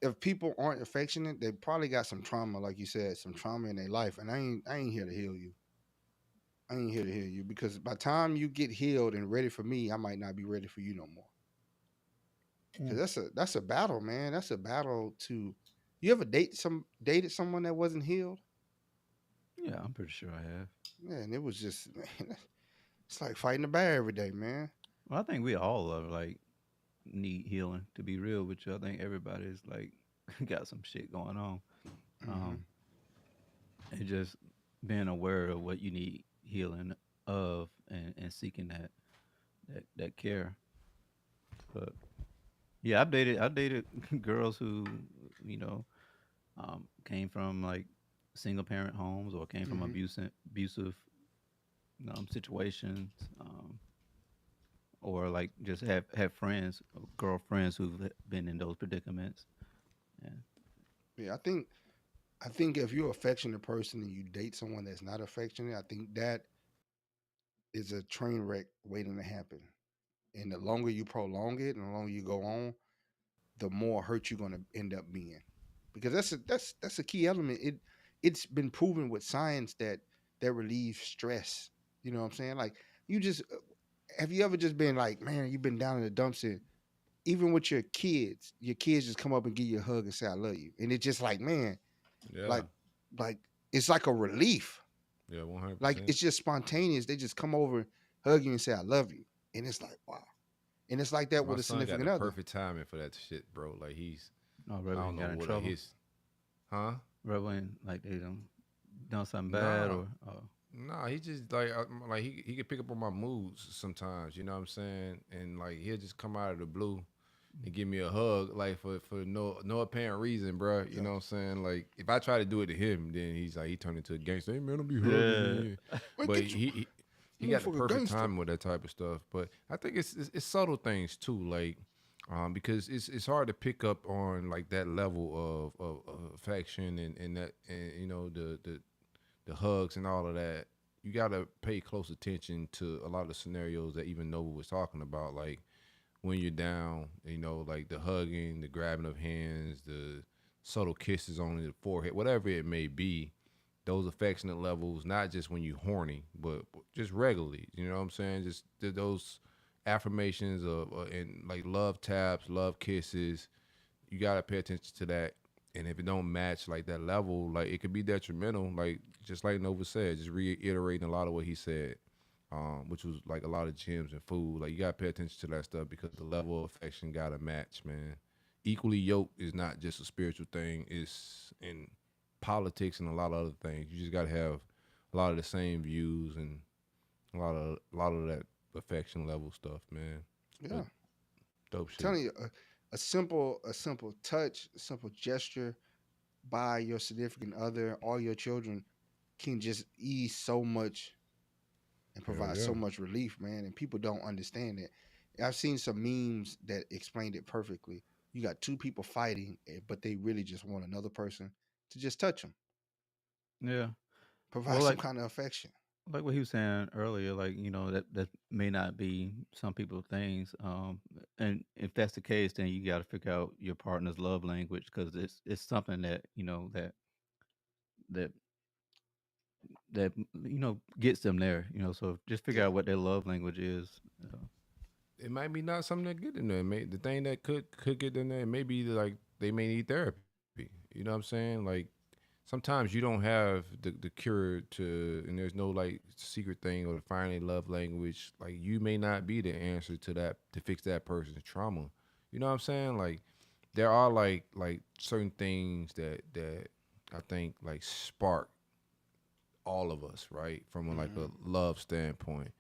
Speaker 3: if people aren't affectionate, they probably got some trauma, like you said, some trauma in their life, and I ain't here to heal you. I ain't here to heal you because by the time you get healed and ready for me, I might not be ready for you no more. Because
Speaker 5: Mm.
Speaker 3: that's a battle, man. That's a battle to. You ever dated someone that wasn't healed?
Speaker 5: Yeah, I'm pretty sure I have.
Speaker 3: Yeah, and it was just man, it's like fighting a bear every day, man.
Speaker 5: Well, I think we all are like need healing. To be real with you, I think everybody's like got some shit going on.
Speaker 3: Hmm.
Speaker 5: Um, and just being aware of what you need healing of, and seeking that care. But yeah, I dated girls who you know came from like single parent homes or came from
Speaker 3: Hmm.
Speaker 5: abusive situations, or like just have friends, girlfriends who've been in those predicaments. Yeah,
Speaker 3: Yeah, I think if you're an affectionate person and you date someone that's not affectionate, I think that is a train wreck waiting to happen. And the longer you prolong it and the longer you go on, the more hurt you're gonna end up being. Because that's a key element. It's been proven with science that relieves stress. You know what I'm saying? Like you just have you ever just been like, man, you've been down in the dumps and even with your kids just come up and give you a hug and say I love you. And it's just like, man,
Speaker 4: Yeah.
Speaker 3: like like it's like a relief.
Speaker 4: Yeah, one hundred
Speaker 3: Like
Speaker 4: percent.
Speaker 3: it's just spontaneous. They just come over, hug you and say I love you. And it's like, wow. And it's like that
Speaker 4: My
Speaker 3: with a
Speaker 4: son got
Speaker 3: significant
Speaker 4: the
Speaker 3: other.
Speaker 4: perfect timing for that shit, bro. Like
Speaker 5: no,
Speaker 4: I
Speaker 5: Reverend
Speaker 4: don't know
Speaker 5: got in
Speaker 4: what, like
Speaker 5: trouble.
Speaker 4: his, huh?
Speaker 5: Reverend like they done something bad,
Speaker 4: Nah,
Speaker 5: or
Speaker 4: nah. He just like he could pick up on my moods sometimes. You know what I'm saying? And like he'll just come out of the blue and give me a hug, like for no apparent reason, bro. You
Speaker 3: Yeah.
Speaker 4: know what I'm saying? Like if I try to do it to him, then he's like he turned into a gangster. Hey man, don't be hugging
Speaker 5: yeah.
Speaker 4: me.
Speaker 3: Man,
Speaker 4: But
Speaker 3: get you
Speaker 4: he got the
Speaker 3: motherfucker
Speaker 4: perfect
Speaker 3: gangster.
Speaker 4: timing with that type of stuff. But I think it's subtle things too, like because it's hard to pick up on like that level of affection and that and the hugs and all of that. You gotta pay close attention to a lot of the scenarios that even Nova was talking about, like when you're down, like the hugging, the grabbing of hands, the subtle kisses on the forehead, whatever it may be, those affectionate levels, not just when you horny, but just regularly. You know what I'm saying? Just those affirmations of and like love taps, love kisses. You gotta pay attention to that. And if it don't match like that level, like it could be detrimental. Like just like Nova said, just reiterating a lot of what he said, which was like a lot of gyms and food. Like you gotta pay attention to that stuff because the level of affection gotta match, man. Equally yoked is not just a spiritual thing; it's in politics and a lot of other things. You just gotta have a lot of the same views and a lot of that affection level stuff, man.
Speaker 3: Yeah.
Speaker 4: But
Speaker 3: I'm
Speaker 4: dope shit.
Speaker 3: telling you, a simple touch, a simple gesture by your significant other or your children can just ease so much and
Speaker 6: Hell
Speaker 3: provide
Speaker 6: yeah.
Speaker 3: so much relief, man. And people don't understand it. I've seen some memes that explained it perfectly. You got two people fighting, but they really just want another person to just touch them,
Speaker 5: Yeah.
Speaker 3: provide
Speaker 5: Well,
Speaker 3: some kind of affection.
Speaker 5: like what he was saying earlier, like that may not be some people's things. And if that's the case, then you got to figure out your partner's love language, because it's something that that that gets them there. So just figure
Speaker 3: Yeah.
Speaker 5: out what their love language is.
Speaker 4: it might be not something that get in there. The thing that could get in there, maybe like they may need therapy. You know what I'm saying? Like sometimes you don't have the cure to, and there's no like secret thing or finding love language. Like you may not be the answer to that to fix that person's trauma. You know what I'm saying? Like there are like certain things that I think like spark all of us, right? From like a love standpoint.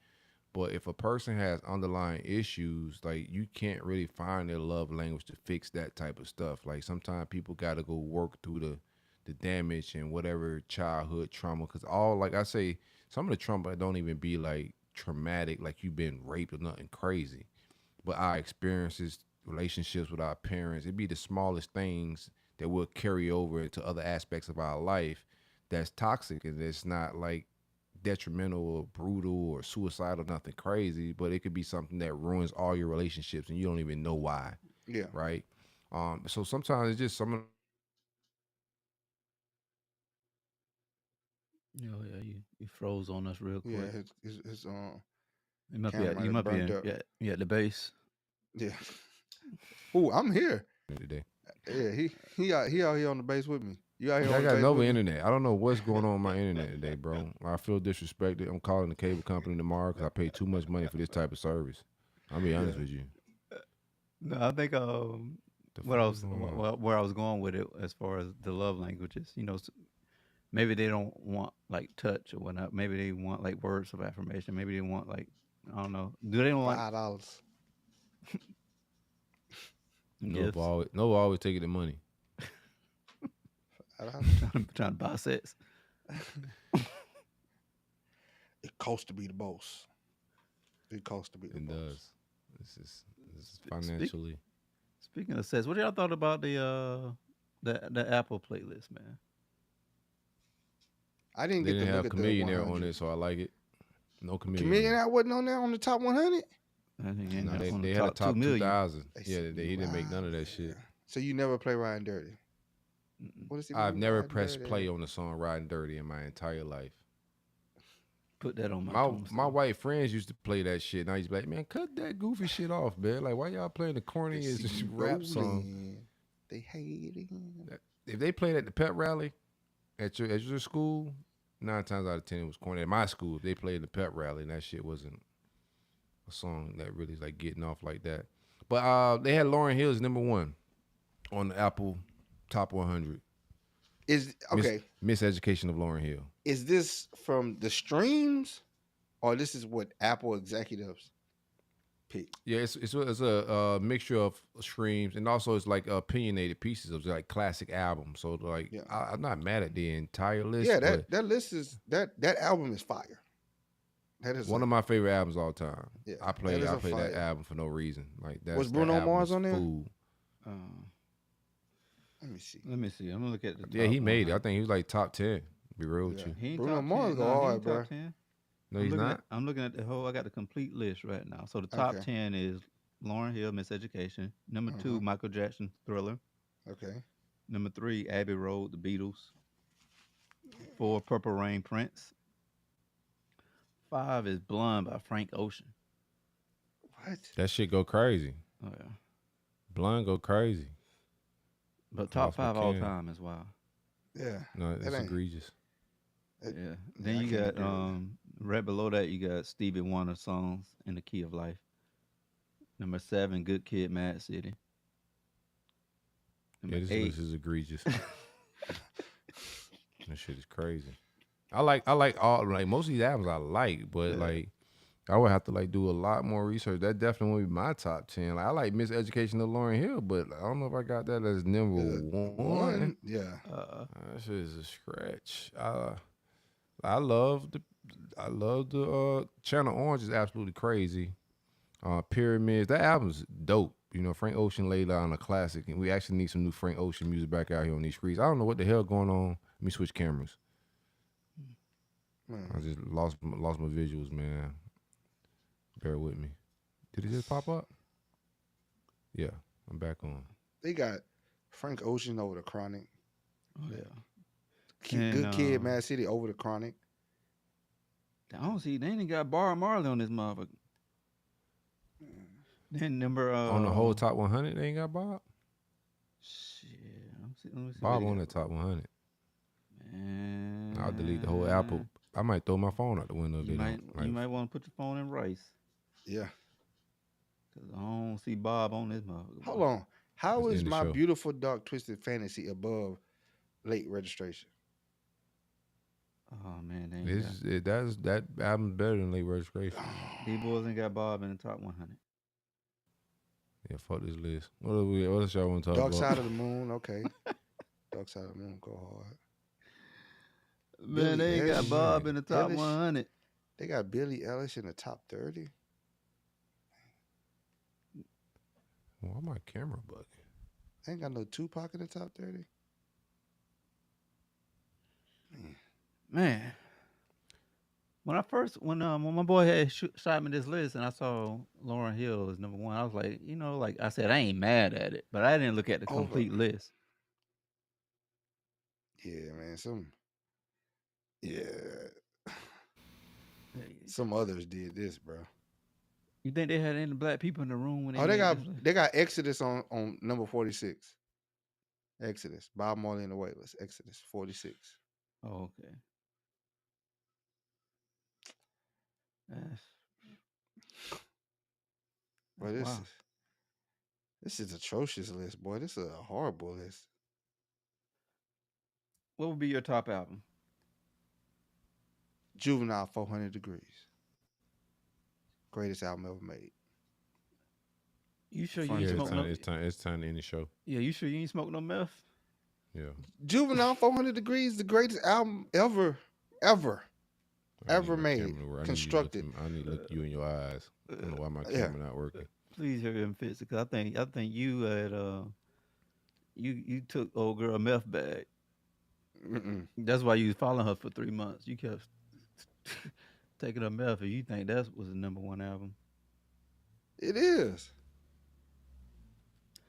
Speaker 4: But if a person has underlying issues, like you can't really find their love language to fix that type of stuff. Like sometimes people got to go work through the damage and whatever childhood trauma. Because all, like I say, some of the trauma don't even be like traumatic, like you've been raped or nothing crazy. But our experiences, relationships with our parents, it'd be the smallest things that will carry over into other aspects of our life that's toxic, and it's not like detrimental or brutal or suicidal, nothing crazy, but it could be something that ruins all your relationships and you don't even know why.
Speaker 3: Yeah.
Speaker 4: Right. So sometimes it's just some of
Speaker 5: Yeah, you froze on us real
Speaker 3: Yeah.
Speaker 5: quick.
Speaker 3: His
Speaker 5: You might be
Speaker 3: camera
Speaker 5: at,
Speaker 3: might
Speaker 5: you
Speaker 3: have
Speaker 5: might be
Speaker 3: burnt
Speaker 5: in,
Speaker 3: up.
Speaker 5: yeah, at the base.
Speaker 3: Yeah. Ooh, I'm here.
Speaker 4: today.
Speaker 3: Yeah, he out here on the base with me. You out here
Speaker 4: I
Speaker 3: on the
Speaker 4: got
Speaker 3: base
Speaker 4: no
Speaker 3: with me?
Speaker 4: internet. I don't know what's going on with my internet today, bro. I feel disrespected. I'm calling the cable company tomorrow because I pay too much money for this type of service. I'll be honest
Speaker 3: Yeah.
Speaker 4: with you.
Speaker 5: No, I think
Speaker 4: The
Speaker 5: what I
Speaker 4: fuck is
Speaker 5: was
Speaker 4: going on?
Speaker 5: where I was going with it as far as the love languages. Maybe they don't want like touch or whatnot. Maybe they want like words of affirmation. Maybe they want like I don't know. Do they want
Speaker 3: $5.
Speaker 5: gifts?
Speaker 4: No, always taking the money.
Speaker 3: $5.
Speaker 5: Trying to buy sex.
Speaker 3: It costs to be the boss. It costs to be the
Speaker 4: It
Speaker 3: boss.
Speaker 4: does. This is financially.
Speaker 5: Speaking of sex, what y'all thought about the Apple playlist, man?
Speaker 3: I didn't
Speaker 4: They
Speaker 3: get to
Speaker 4: didn't
Speaker 3: look
Speaker 4: have
Speaker 3: at the
Speaker 4: Chameleonaire
Speaker 3: 100.
Speaker 4: on it, so I like it. No
Speaker 3: Chameleon
Speaker 4: Chameleonaire.
Speaker 3: I wasn't on there on the top 100.
Speaker 5: I think he
Speaker 4: No,
Speaker 5: ended up on
Speaker 4: they
Speaker 5: the
Speaker 4: had a
Speaker 5: top
Speaker 4: top
Speaker 5: 2 million.
Speaker 4: 2,000.
Speaker 3: They
Speaker 4: Yeah,
Speaker 3: said,
Speaker 4: he didn't make none of that
Speaker 3: "Ride
Speaker 4: shit.
Speaker 3: there." So you never play Ryan Dirty.
Speaker 5: Mm-mm.
Speaker 3: What is it?
Speaker 4: I've never
Speaker 3: Riding
Speaker 4: pressed
Speaker 3: Dirty?
Speaker 4: play on the song "Riding Dirty" in my entire life.
Speaker 5: Put that on my
Speaker 4: My
Speaker 5: tombstone.
Speaker 4: white friends used to play that shit, and I used to be like, man, cut that goofy shit off, man. Like, why y'all playing the
Speaker 3: They
Speaker 4: corniest
Speaker 3: see you
Speaker 4: rap song?
Speaker 3: rolling. They hate it.
Speaker 4: If they played at the pep rally at your school, 9 times out of 10 it was corny. At my school, if they played the pep rally, and that shit wasn't a song that really is like getting off like that. But they had Lauryn Hill's #1 on the Apple Top 100.
Speaker 3: Is okay.
Speaker 4: Miseducation of Lauryn Hill.
Speaker 3: Is this from the streams, or this is what Apple executives pick?
Speaker 4: Yeah, it's a mixture of streams, and also it's like opinionated pieces of like classic albums. So like,
Speaker 3: Yeah.
Speaker 4: I'm not mad at the entire list.
Speaker 3: Yeah,
Speaker 4: but
Speaker 3: that list is that album is fire. That is
Speaker 4: one of my favorite albums all time.
Speaker 3: Yeah,
Speaker 4: I play
Speaker 3: that is a
Speaker 4: that
Speaker 3: fire.
Speaker 4: album for no reason. Like that.
Speaker 3: Was Bruno Mars on there?
Speaker 4: Food.
Speaker 3: Let me see.
Speaker 5: Let me see. I'm gonna look at the.
Speaker 4: Yeah,
Speaker 5: top
Speaker 4: he made it. I
Speaker 5: 100.
Speaker 4: think he was like top 10. Be real with
Speaker 3: Yeah.
Speaker 4: you.
Speaker 5: He ain't
Speaker 3: Bruno
Speaker 5: top
Speaker 3: Mars
Speaker 5: 10.
Speaker 3: go
Speaker 5: No, he
Speaker 3: hard,
Speaker 5: ain't
Speaker 3: bro.
Speaker 5: top 10.
Speaker 4: No, he's not.
Speaker 5: I'm looking at the whole. I got the complete list right now. So the top
Speaker 3: Okay.
Speaker 5: 10 is Lauryn Hill, Miseducation. Number 2, Michael Jackson, Thriller.
Speaker 3: Okay.
Speaker 5: Number 3, Abbey Road, The Beatles. 4, Purple Rain, Prince. 5 is Blonde by Frank Ocean.
Speaker 3: What?
Speaker 4: That shit go crazy.
Speaker 5: Oh yeah.
Speaker 4: Blonde go crazy.
Speaker 5: But top
Speaker 4: Lost my
Speaker 5: 5 all
Speaker 4: can.
Speaker 5: time as well.
Speaker 3: Yeah.
Speaker 4: No, it's
Speaker 3: ain't-
Speaker 4: egregious.
Speaker 5: Yeah.
Speaker 3: Yeah,
Speaker 5: Then
Speaker 3: I
Speaker 5: you
Speaker 3: can't
Speaker 5: got
Speaker 3: agree with
Speaker 5: right below that you got Stevie Wonder songs in the Key of Life. Number 7, Good Kid, Mad City. Number
Speaker 4: Yeah, this
Speaker 5: 8,
Speaker 4: list is egregious. That shit is crazy. I like all like most of these albums I like, but
Speaker 5: Yeah.
Speaker 4: like I would have to like do a lot more research. That definitely would be my top 10. Like I like Miseducation of Lauryn Hill, but I don't know if I got that as number one.
Speaker 3: Yeah.
Speaker 4: That shit is a scratch. I love the Channel Orange is absolutely crazy. Pyramids, that album's dope. You know, Frank Ocean laid down a classic, and we actually need some new Frank Ocean music back out here on these streets. I don't know what the hell going on. Let me switch cameras.
Speaker 3: Man.
Speaker 4: I just lost my visuals, man. Bear with me. Did it just pop up? Yeah, I'm back on.
Speaker 3: They got Frank Ocean over the Chronic.
Speaker 5: Oh yeah.
Speaker 3: Good Kid, Mad City over the Chronic.
Speaker 5: I don't see. They ain't got Bar Marley on this motherfucker. Then number
Speaker 4: On the whole top 100, they ain't got Bob.
Speaker 5: Shit, let me see
Speaker 4: Bob
Speaker 5: what
Speaker 4: on
Speaker 5: they
Speaker 4: the top 100.
Speaker 5: Man,
Speaker 4: I'll delete the whole Apple. I might throw my phone out the window. If
Speaker 5: You
Speaker 4: they
Speaker 5: might
Speaker 4: don't. Like,
Speaker 5: you might want to put your phone in rice.
Speaker 3: Yeah.
Speaker 5: Cause I don't see Bob on this motherfucker.
Speaker 3: Hold on. How
Speaker 4: Let's
Speaker 3: is
Speaker 4: end the
Speaker 3: My
Speaker 4: show.
Speaker 3: Beautiful Dark Twisted Fantasy above late registration?
Speaker 5: Oh man, they ain't
Speaker 4: that album's better than Late Registration.
Speaker 5: these boys ain't got Bob in the top 100.
Speaker 4: Yeah, fuck this list. What else y'all want to talk
Speaker 3: Dark
Speaker 4: about?
Speaker 3: Side of the Moon, okay. Dark Side of the Moon, go hard.
Speaker 5: Man, they ain't got
Speaker 3: Eilish,
Speaker 5: Bob in the top
Speaker 3: Eilish.
Speaker 5: 100.
Speaker 3: They got Billie Eilish in the top 30.
Speaker 4: Why my camera bugging?
Speaker 3: They ain't got no Tupac in the top 30.
Speaker 5: Man, when my boy had shot me this list and I saw Lauryn Hill as number 1, I was like, like I said, I ain't mad at it, but I didn't look at the complete list.
Speaker 3: Yeah, man. Some others did this, bro.
Speaker 5: You think they had any black people in the room when they?
Speaker 3: Oh,
Speaker 5: made this list?
Speaker 3: they got Exodus on number 46. Exodus, Bob Marley and the Wailers. Exodus 46.
Speaker 5: Oh, okay.
Speaker 3: But this is atrocious list, boy. This is a horrible list.
Speaker 5: What would be your top album?
Speaker 3: Juvenile 400 Degrees. Greatest album ever made.
Speaker 5: You sure you
Speaker 4: Yeah,
Speaker 5: ain't smoke no?
Speaker 4: it's time to end the show.
Speaker 5: Yeah, you sure you ain't smoke no meth?
Speaker 4: Yeah.
Speaker 3: Juvenile 400 Degrees, the greatest album ever made. Constructed.
Speaker 4: I need to look you in your eyes. I don't know why my camera not working.
Speaker 5: Please hear him fix it, cause I think you had you took old girl meth bag.
Speaker 3: Mm-mm.
Speaker 5: That's why you was following her for 3 months. You kept taking her meth, and you think that was the number 1 album.
Speaker 3: It is.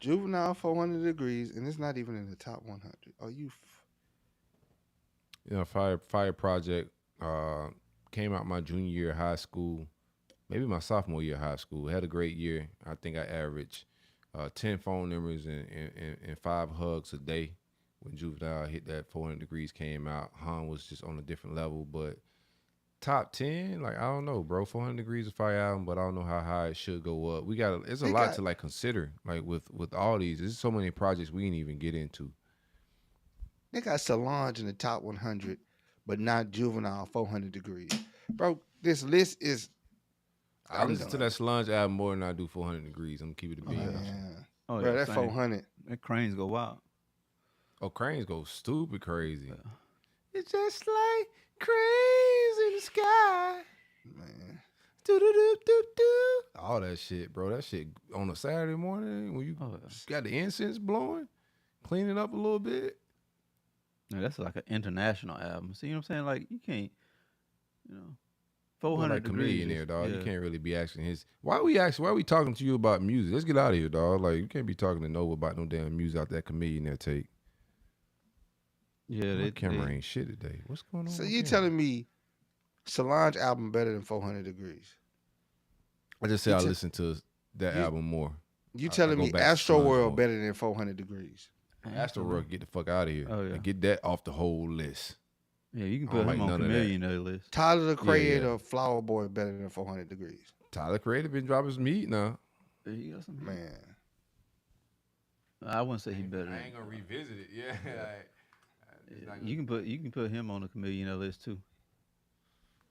Speaker 3: Juvenile 400 Degrees, and it's not even in the top 100. Oh,
Speaker 4: Fire Project came out my junior year of high school, maybe my sophomore year of high school. Had a great year. I think I averaged 10 phone numbers and 5 hugs a day. When Juvenile hit that 400 Degrees came out, Han was just on a different level. But top 10, like, I don't know, bro. 400 Degrees is a fire album, but I don't know how high it should go up. It's a lot to like consider. Like with all these, there's so many projects we didn't even get into.
Speaker 3: They got Solange in the top 100, but not Juvenile 400 Degrees. Bro, this list is.
Speaker 4: I listen to that Solange album more than I do 400 Degrees. I'm gonna keep it a beat.
Speaker 5: Oh,
Speaker 3: bro,
Speaker 5: yeah,
Speaker 3: that 400.
Speaker 5: That Cranes go wild.
Speaker 4: Oh, Cranes go stupid crazy. Yeah. It's just like cranes in the sky.
Speaker 3: Man.
Speaker 4: Do. All that shit, bro. That shit on a Saturday morning when you got the incense blowing, clean it up a little bit.
Speaker 5: Yeah, that's like an international album. See what I'm saying? Like, you can't, 400
Speaker 4: like
Speaker 5: Degrees.
Speaker 4: Comedian there, dog.
Speaker 5: Yeah.
Speaker 4: You can't really be asking his. Why are we talking to you about music? Let's get out of here, dog. Like, you can't be talking to Nova about no damn music out that Comedian there take.
Speaker 5: Yeah,
Speaker 4: my camera ain't shit today. What's going on?
Speaker 3: So you telling me Solange album better than 400 Degrees?
Speaker 4: I just said I listen to that album more.
Speaker 3: You telling me Astro World better than 400 Degrees?
Speaker 4: Astro World, get the fuck out of here.
Speaker 5: Oh, yeah.
Speaker 4: And get that off the whole list.
Speaker 5: Yeah, you can put him on Chameleon list.
Speaker 3: Tyler the Creator, Flower Boy better than 400 Degrees.
Speaker 4: Tyler Creator been dropping some heat now.
Speaker 5: He got some
Speaker 3: man.
Speaker 5: I wouldn't say he better.
Speaker 4: I ain't gonna revisit it. Yeah.
Speaker 5: You can put him on the Chameleon list too.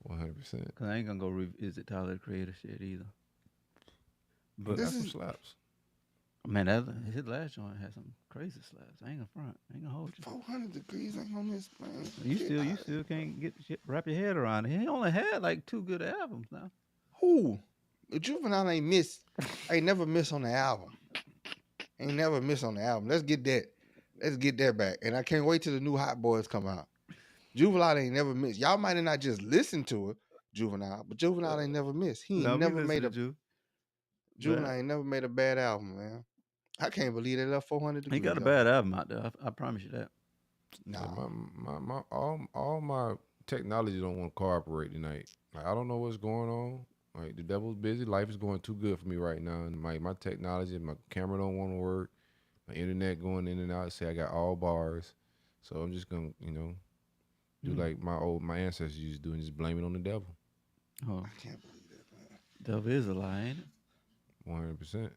Speaker 4: 100%.
Speaker 5: Cause I ain't gonna go revisit Tyler the Creator shit either.
Speaker 4: But that's some slaps.
Speaker 5: Man, his last joint had some crazy slaps. I ain't gonna front. I ain't gonna hold you.
Speaker 3: 400 Degrees ain't gonna miss, man.
Speaker 5: You still can't wrap your head around it. He only had like 2 good albums now.
Speaker 3: Who? Juvenile ain't never miss on the album. Ain't never miss on the album. Let's get that back. And I can't wait till the new Hot Boys come out. Juvenile ain't never missed. Y'all might have not just listened to it, Juvenile, but Juvenile ain't never missed. He ain't never made a Juvenile ain't never made a bad album, man. I can't believe they left 400 Degrees.
Speaker 5: He got a bad album out there. I promise you that.
Speaker 3: Nah.
Speaker 4: Yeah, all my technology don't want to cooperate tonight. Like, I don't know what's going on. Like the devil's busy. Life is going too good for me right now, and my technology, my camera don't want to work. My internet going in and out. Say I got all bars, so I'm just gonna do like my ancestors used to do and just blame it on the devil.
Speaker 5: Oh,
Speaker 3: I can't believe that, man.
Speaker 5: devil is a lie, ain't it?
Speaker 4: 100%.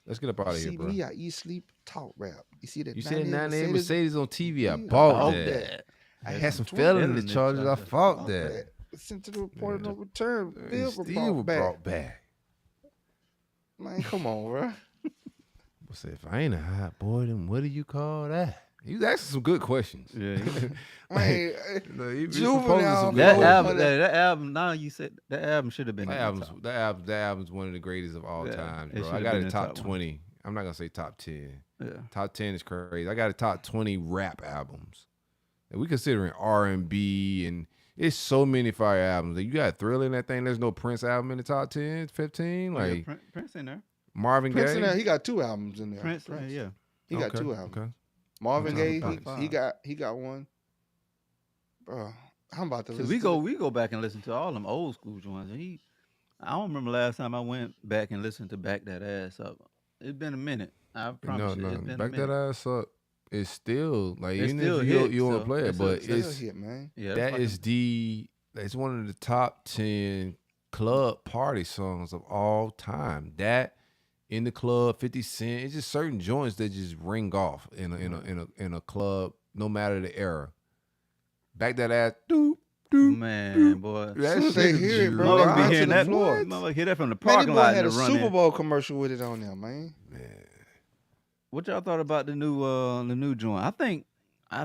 Speaker 4: Let's get up out of here,
Speaker 3: See
Speaker 4: bro.
Speaker 3: me, I eat, sleep, talk, rap. You see that?
Speaker 4: You said
Speaker 3: 98
Speaker 4: Mercedes on TV. I
Speaker 3: Yeah,
Speaker 4: bought that.
Speaker 3: I
Speaker 4: I
Speaker 3: had
Speaker 4: had some
Speaker 3: 20
Speaker 4: felony
Speaker 5: felony
Speaker 4: charges. I
Speaker 5: charges.
Speaker 4: fought that.
Speaker 3: Sent to the report of no
Speaker 4: Yeah.
Speaker 3: return.
Speaker 4: And
Speaker 3: Bill
Speaker 4: still
Speaker 3: brought
Speaker 4: brought
Speaker 3: back.
Speaker 4: back.
Speaker 3: Man, come on, bro.
Speaker 4: I said, if I ain't a hot boy, then what do you call that? He was asking some good questions.
Speaker 5: Yeah.
Speaker 3: Man,
Speaker 4: He was
Speaker 3: Juvenile,
Speaker 4: proposing some good
Speaker 5: That
Speaker 3: That
Speaker 5: album,
Speaker 3: album-
Speaker 5: that album. Now you said that album should have been.
Speaker 4: That album's one of the greatest of all
Speaker 5: Yeah,
Speaker 4: times,
Speaker 5: it
Speaker 4: bro. I
Speaker 5: should've
Speaker 4: got
Speaker 5: been
Speaker 4: a
Speaker 5: in
Speaker 4: top
Speaker 5: top one.
Speaker 4: 20. I'm not gonna say top 10.
Speaker 5: Yeah.
Speaker 4: Top 10 is crazy. I got a top 20 rap albums. And we considering R&B, and it's so many fire albums. Like, you got Thriller in that thing. There's no Prince album in the top 10, 15.
Speaker 5: Oh, yeah,
Speaker 4: Like
Speaker 5: Prince in there.
Speaker 4: Marvin
Speaker 3: Prince in
Speaker 4: Gaye.
Speaker 3: there, he got 2 albums in there.
Speaker 5: Prince, yeah.
Speaker 3: He got
Speaker 4: Okay,
Speaker 3: 2 albums.
Speaker 4: Okay.
Speaker 3: Marvin
Speaker 4: Okay.
Speaker 3: Gaye,
Speaker 5: Top
Speaker 3: he got one. Bro, I'm about to
Speaker 5: So
Speaker 3: listen.
Speaker 5: we go back and listen to all them old school joints. And I don't remember last time I went back and listened to Back That Ass Up. It's been a minute. I promise you, it's been a
Speaker 4: Back
Speaker 5: minute.
Speaker 4: that ass up. It's still like
Speaker 5: It's
Speaker 4: even
Speaker 5: still
Speaker 4: if
Speaker 5: hit,
Speaker 4: you want
Speaker 5: so
Speaker 4: to play it,
Speaker 5: it's
Speaker 4: but
Speaker 5: a-
Speaker 3: Still
Speaker 4: it's
Speaker 3: hit, man.
Speaker 5: Yeah,
Speaker 4: that is it's one of the top 10 club party songs of all time. That in the club, 50 Cent. It's just certain joints that just ring off in a club, no matter the era. Back that ass, doop doop.
Speaker 5: Man, boy.
Speaker 3: As soon as they
Speaker 4: shit
Speaker 3: hear it, bro,
Speaker 5: Motherfucker
Speaker 3: they
Speaker 5: be
Speaker 3: run to
Speaker 5: hearing
Speaker 3: the
Speaker 5: that.
Speaker 3: floor.
Speaker 5: Motherfucker hear that from the
Speaker 3: Man, this
Speaker 5: parking
Speaker 3: boy
Speaker 5: lot
Speaker 3: had
Speaker 5: and
Speaker 3: a
Speaker 5: run
Speaker 3: Super
Speaker 5: in.
Speaker 3: Bowl commercial with it on there, man.
Speaker 5: What y'all thought about the new joint? I think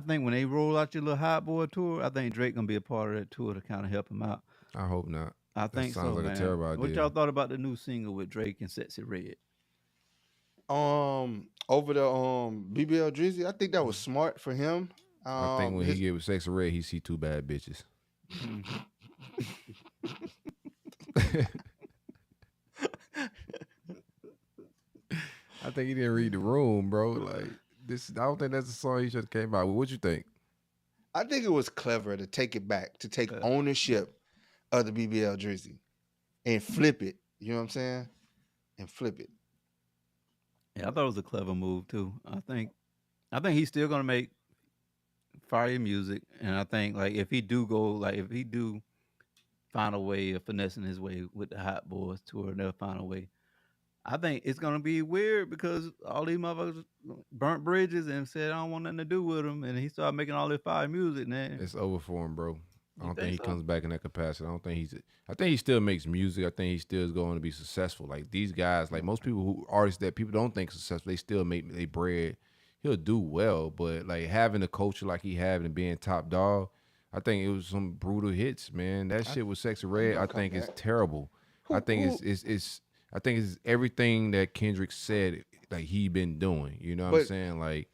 Speaker 5: when they roll out your little Hot Boy tour, I think Drake gonna be a part of that tour to kind of help him out.
Speaker 4: I hope not.
Speaker 5: I think
Speaker 4: sounds
Speaker 5: so,
Speaker 4: like a
Speaker 5: man.
Speaker 4: terrible
Speaker 5: What
Speaker 4: idea.
Speaker 5: y'all thought about the new single with Drake and Sexy Red?
Speaker 3: Over the BBL Drizzy, I think that was smart for him.
Speaker 4: I think when he get with Sexy Red, he see 2 bad bitches. I think he didn't read the room, bro. Like this, I don't think that's the song he should have came out with. What you think?
Speaker 3: I think it was clever to take it back, to take ownership of the BBL Drizzy and flip it. You know what I'm saying? And flip it.
Speaker 5: Yeah, I thought it was a clever move too. I think he's still gonna make fire music, and I think like if he do find a way of finessing his way with the Hot Boys tour, they'll find a way. I think it's gonna be weird because all these motherfuckers burnt bridges and said I don't want nothing to do with him, and he started making all this fire music. Man,
Speaker 4: It's over for him, bro. I
Speaker 5: You
Speaker 4: don't think
Speaker 5: think
Speaker 4: he
Speaker 5: so?
Speaker 4: comes back in that capacity. I think he still makes music. I think he still is going to be successful. Like these guys, like most artists that people don't think successful, they still make their bread. He'll do well, but like having a culture like he having and being top dog, I think it was some brutal hits, man. That shit with Sexy Red, I think is terrible. I think it's everything that Kendrick said like he been doing. You know what I'm
Speaker 3: But-
Speaker 4: saying? Like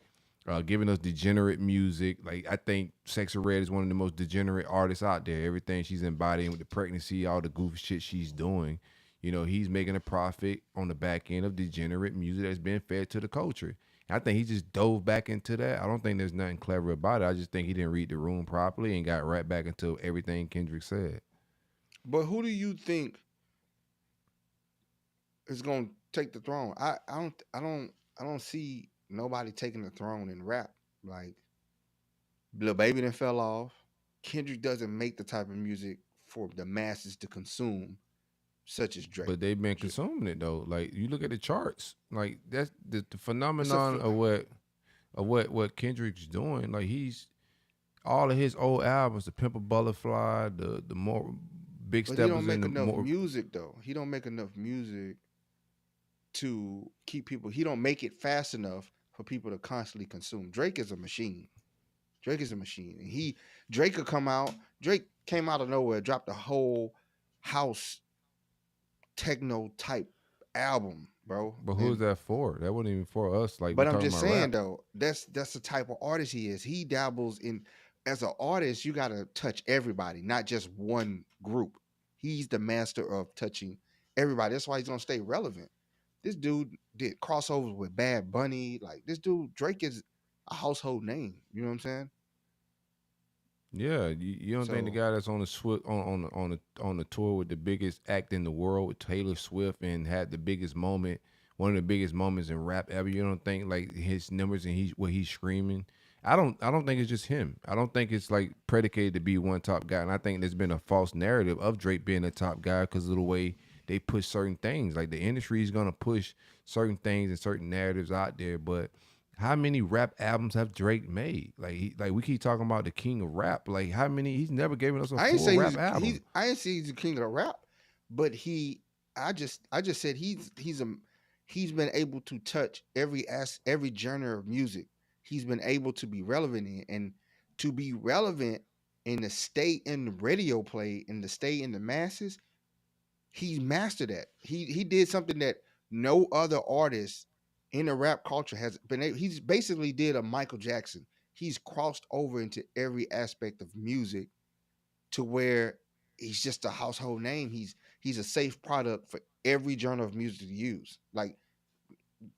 Speaker 4: giving us degenerate music. Like I think Sexy Red is one of the most degenerate artists out there. Everything she's embodying with the pregnancy, all the goofy shit she's doing. You know, he's making a profit on the back end of degenerate music that's been fed to the culture. And I think he just dove back into that. I don't think there's nothing clever about it. I just think he didn't read the room properly and got right back into everything Kendrick said.
Speaker 3: But who do you think is gonna take the throne? I don't see nobody taking the throne in rap. Like Lil Baby done fell off. Kendrick doesn't make the type of music for the masses to consume, such as Drake.
Speaker 4: But they've been consuming it though. Like you look at the charts, like that's the phenomenon of what Kendrick's doing. Like he's all of his old albums, the Pimp a Butterfly, the more Big
Speaker 3: But he
Speaker 4: Steppers
Speaker 3: don't make
Speaker 4: and the
Speaker 3: enough
Speaker 4: more.
Speaker 3: music though. He don't make enough music to keep people. He don't make it fast enough for people to constantly consume. Drake is a machine. Drake is a machine. And Drake could come out. Drake came out of nowhere, dropped a whole house techno type album, bro.
Speaker 4: But who's that for? That wasn't even for us. Like,
Speaker 3: But
Speaker 4: we're
Speaker 3: I'm
Speaker 4: talking
Speaker 3: just
Speaker 4: about
Speaker 3: saying
Speaker 4: rap.
Speaker 3: though, that's the type of artist he is. He dabbles in, as an artist, you gotta touch everybody, not just one group. He's the master of touching everybody. That's why he's gonna stay relevant. This dude did crossovers with Bad Bunny. Like this dude, Drake is a household name. You know what I'm saying?
Speaker 4: Yeah, you don't think the guy that's on the on the tour with the biggest act in the world with Taylor Swift and had the biggest moment, one of the biggest moments in rap ever. You don't think like his numbers and what he's screaming. I don't think it's just him. I don't think it's like predicated to be one top guy. And I think there's been a false narrative of Drake being a top guy because of the way they push certain things. Like the industry is gonna push certain things and certain narratives out there, but how many rap albums have Drake made? Like we keep talking about the king of rap. Like how many? He's never given us a full rap album.
Speaker 3: I ain't say he's the king of rap, but I just said he's been able to touch every genre of music. He's been able to be relevant in, and to be relevant and to stay in the radio play and to stay in the masses. He's mastered that. He did something that no other artist in the rap culture has been able. He's basically did a Michael Jackson. He's crossed over into every aspect of music to where he's just a household name. He's a safe product for every genre of music to use. Like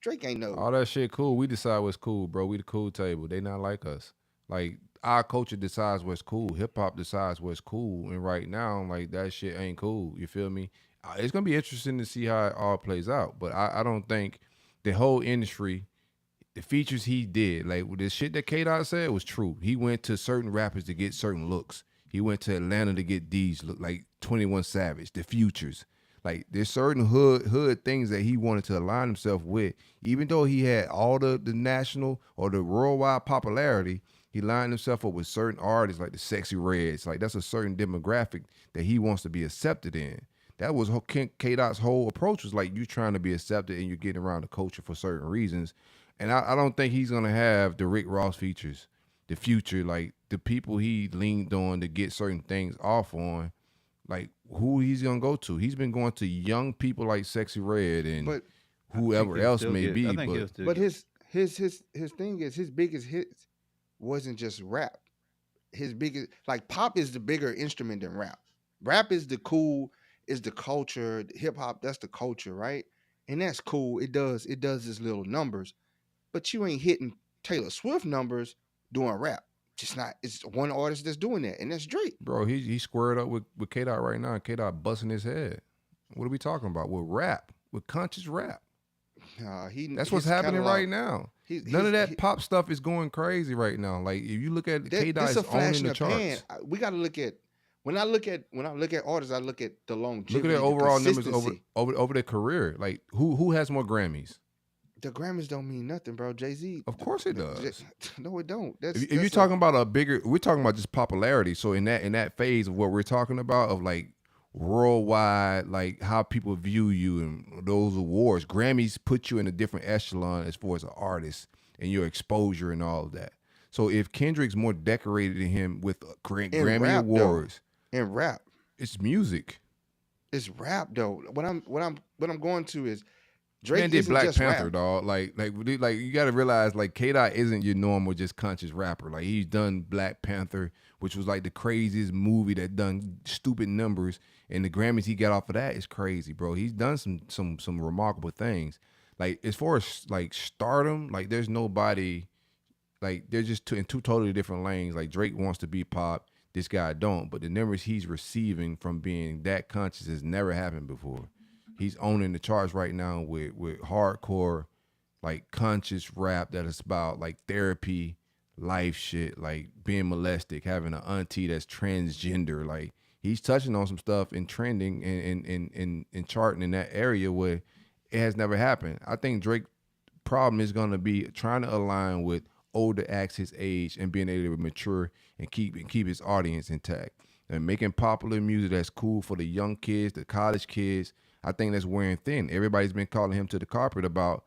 Speaker 3: Drake ain't no
Speaker 4: all that shit cool. We decide what's cool, bro. We the cool table. They not like us. Like our culture decides what's cool. Hip hop decides what's cool. And right now, like that shit ain't cool. You feel me? It's gonna be interesting to see how it all plays out. But I don't think the whole industry, the features he did, like the shit that K-Dot said was true. He went to certain rappers to get certain looks. He went to Atlanta to get these look like 21 Savage, the Futures. Like there's certain hood things that he wanted to align himself with. Even though he had all the national or the worldwide popularity, he lined himself up with certain artists like the Sexy Reds. Like that's a certain demographic that he wants to be accepted in. That was K-Dot's whole approach, was like you trying to be accepted and you're getting around the culture for certain reasons. And I don't think he's going to have the Rick Ross features, the Future, like the people he leaned on to get certain things off on, like who he's going to go to. He's been going to young people like Sexy Red and whoever else may be.
Speaker 3: But his thing is his biggest hits wasn't just rap. His biggest, like pop is the bigger instrument than rap. Rap is the cool, is the culture. Hip hop, that's the culture, right? And that's cool. It does its little numbers. But you ain't hitting Taylor Swift numbers doing rap. Just not. It's one artist that's doing that, and that's Drake.
Speaker 4: Bro, he squared up with K-Dot right now. K-Dot busting his head. What are we talking about? With rap, with conscious rap. That's what's happening right now. None of that pop stuff is going crazy right now. Like if you look at K-Dot is owning the charts.
Speaker 3: We got to look at when I look at artists, I look at the longevity.
Speaker 4: Look at their overall numbers over their career. Like who has more Grammys?
Speaker 3: The Grammys don't mean nothing, bro. Jay-Z.
Speaker 4: Of course it does.
Speaker 3: No, it don't.
Speaker 4: If you're talking about a bigger, we're talking about just popularity. So in that phase of what we're talking about of like worldwide, like how people view you and those awards, Grammys put you in a different echelon as far as an artist and your exposure and all of that. So if Kendrick's more decorated than him with Grammy
Speaker 3: rap,
Speaker 4: awards,
Speaker 3: in rap,
Speaker 4: it's music.
Speaker 3: It's rap though. What I'm going to is Drake
Speaker 4: Man did Black Panther,
Speaker 3: rap.
Speaker 4: dog. Like you got to realize, like K-Dot isn't your normal just conscious rapper. Like he's done Black Panther, which was like the craziest movie that done stupid numbers, and the Grammys he got off of that is crazy, bro. He's done some remarkable things. Like as far as like stardom, like there's nobody, like they're just in two totally different lanes. Like Drake wants to be pop, this guy don't, but the numbers he's receiving from being that conscious has never happened before. He's owning the charts right now with hardcore, like conscious rap that is about like therapy, life shit, like being molested, having an auntie that's transgender. Like he's touching on some stuff and trending and charting in that area where it has never happened. I think Drake's problem is gonna be trying to align with older acts his age and being able to mature and keep his audience intact and making popular music that's cool for the young kids, the college kids. I think that's wearing thin. Everybody's been calling him to the carpet about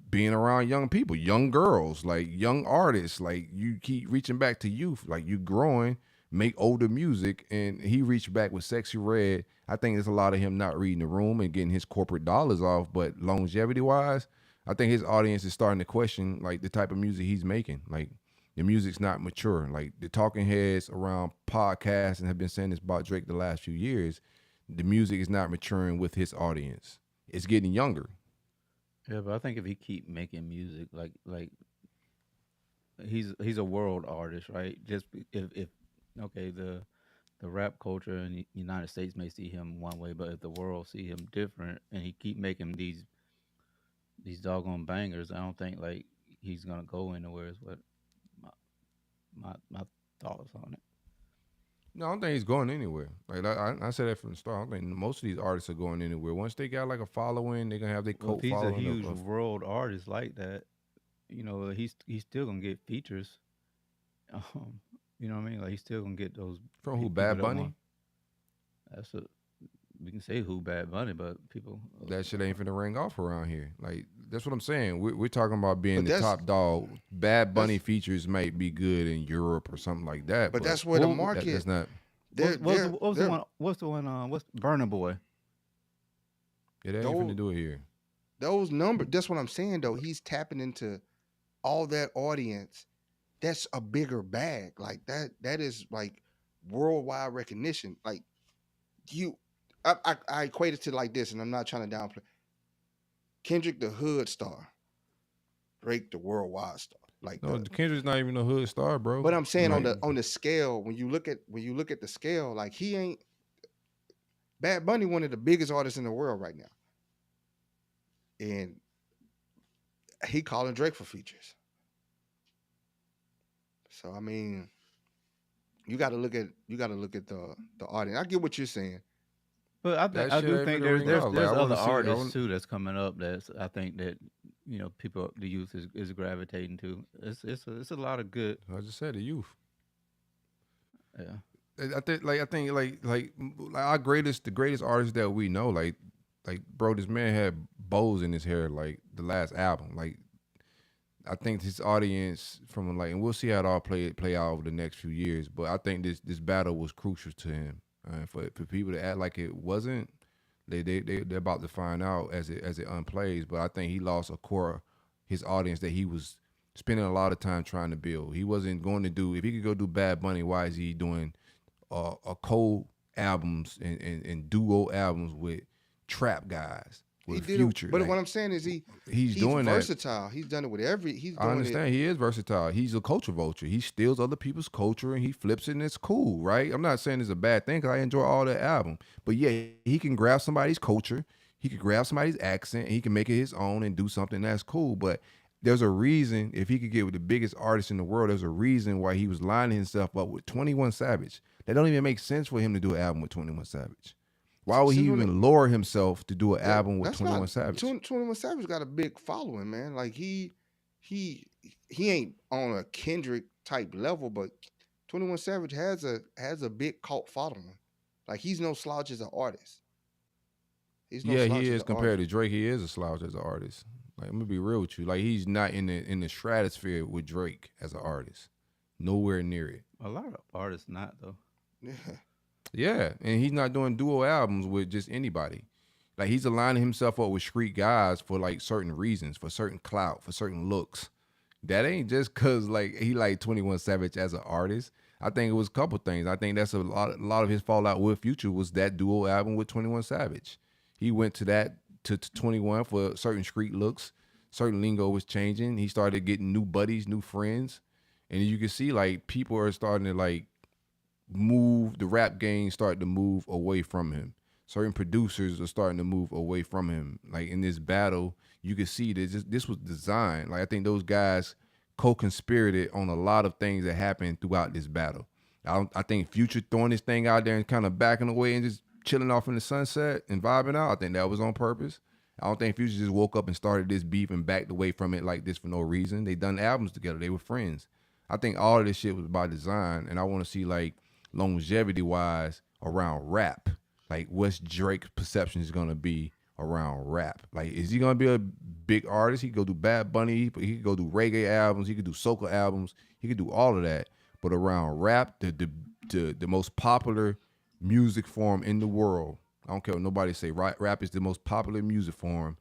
Speaker 4: being around young people, young girls, like young artists. Like you keep reaching back to youth, like you growing, make older music. And he reached back with Sexy Red. I think there's a lot of him not reading the room and getting his corporate dollars off. But longevity wise, I think his audience is starting to question like the type of music he's making. Like the music's not mature. Like the talking heads around podcasts and have been saying this about Drake the last few years. The music is not maturing with his audience. It's getting younger.
Speaker 5: Yeah, but I think if he keep making music, like he's a world artist, right? Just if okay, the rap culture in the United States may see him one way, but if the world see him different, and he keep making these doggone bangers, I don't think like he's gonna go anywhere. Is what my my thoughts on it.
Speaker 4: No, I don't think he's going anywhere. Like I said that from the start. I don't think most of these artists are going anywhere. Once they got like a following, they're gonna have their
Speaker 5: Well, if
Speaker 4: cult
Speaker 5: he's a
Speaker 4: following.
Speaker 5: huge world artist like that, he's still gonna get features. Um, you know what I mean? Like he's still gonna get those
Speaker 4: From who?
Speaker 5: people
Speaker 4: Bad
Speaker 5: that
Speaker 4: Bunny?
Speaker 5: want. That's a We can say who Bad Bunny, but people.
Speaker 4: That shit ain't finna ring off around here. Like that's what I'm saying. We're talking about being
Speaker 3: But
Speaker 4: the
Speaker 3: that's-
Speaker 4: top dog. Bad Bunny
Speaker 3: that's-
Speaker 4: features might be good in Europe or something like that.
Speaker 3: But that's where the market.
Speaker 4: That's not.
Speaker 5: What's the one? What's the one? What's Burner Boy?
Speaker 4: It ain't finna do it here.
Speaker 3: Those numbers. That's what I'm saying though. He's tapping into all that audience. That's a bigger bag. Like that. That is like worldwide recognition. Like I equate it to like this, and I'm not trying to downplay. Kendrick the hood star, Drake the worldwide star. Like
Speaker 4: No, Kendrick's not even a hood star, bro.
Speaker 3: but I'm saying
Speaker 4: Like,
Speaker 3: on the scale, when you look at the scale, like he ain't Bad Bunny, one of the biggest artists in the world right now, and he calling Drake for features. So I mean, you got to look at the audience. I get what you're saying.
Speaker 5: But I
Speaker 4: shit
Speaker 5: do
Speaker 4: ain't
Speaker 5: think
Speaker 4: finna
Speaker 5: there's
Speaker 4: ring
Speaker 5: there's,
Speaker 4: out. Like,
Speaker 5: there's
Speaker 4: I wanna
Speaker 5: other
Speaker 4: see- I
Speaker 5: artists
Speaker 4: wanna-
Speaker 5: too that's coming up. That's I think that the youth is gravitating to. It's a lot of good.
Speaker 4: I just said the youth.
Speaker 5: Yeah.
Speaker 4: I think our the greatest artists that we know, like bro, this man had bows in his hair like the last album. Like I think his audience from like, and we'll see how it all play out over the next few years. But I think this battle was crucial to him. For people to act like it wasn't, they're about to find out as it unplays. But I think he lost a core his audience that he was spending a lot of time trying to build. He wasn't going to do, if he could go do Bad Bunny, why is he doing a cold albums and duo albums with trap guys with Future?
Speaker 3: But what I'm saying is he's
Speaker 4: doing
Speaker 3: versatile. He's done it with he's doing
Speaker 4: I understand. He is versatile. He's a culture vulture. He steals other people's culture and he flips it, and it's cool, right? I'm not saying it's a bad thing because I enjoy all the album. But yeah, he can grab somebody's culture, he can grab somebody's accent, and he can make it his own and do something that's cool. But there's a reason, if he could get with the biggest artist in the world, there's a reason why he was lining himself up with 21 Savage. That don't even make sense for him to do an album with 21 Savage. Why would he even lower himself to do an album with 21 Savage?
Speaker 3: 21 Savage got a big following, man. Like he ain't on a Kendrick type level, but 21 Savage has a big cult following. Like he's no slouch as an artist. He's no slouch
Speaker 4: he
Speaker 3: as
Speaker 4: is
Speaker 3: an
Speaker 4: compared
Speaker 3: artist.
Speaker 4: to Drake. He is a slouch as an artist. Like I'm gonna be real with you. Like he's not in the stratosphere with Drake as an artist. Nowhere near it.
Speaker 5: A lot of artists not though.
Speaker 3: Yeah.
Speaker 4: Yeah, and he's not doing duo albums with just anybody. Like he's aligning himself up with street guys for like certain reasons, for certain clout, for certain looks. That ain't just cause like he like 21 Savage as an artist. I think it was a couple things. I think that's a lot of his fallout with Future was that duo album with 21 Savage. He went to that to 21 for certain street looks. Certain lingo was changing. He started getting new buddies, new friends, and you can see like people are starting to like move, the rap game started to move away from him. Certain producers are starting to move away from him. Like in this battle, you can see that this was designed. Like I think those guys co-conspirated on a lot of things that happened throughout this battle. I think Future throwing this thing out there and kind of backing away and just chilling off in the sunset and vibing out, I think that was on purpose. I don't think Future just woke up and started this beef and backed away from it like this for no reason. They done albums together. They were friends. I think all of this shit was by design, and I want to see like longevity-wise around rap. Like, what's Drake's perception is gonna be around rap? Like, is he gonna be a big artist? He could go do Bad Bunny. He could go do reggae albums. He could do soca albums. He could do all of that. But around rap, the most popular music form in the world. I don't care what nobody say. Rap is the most popular music form.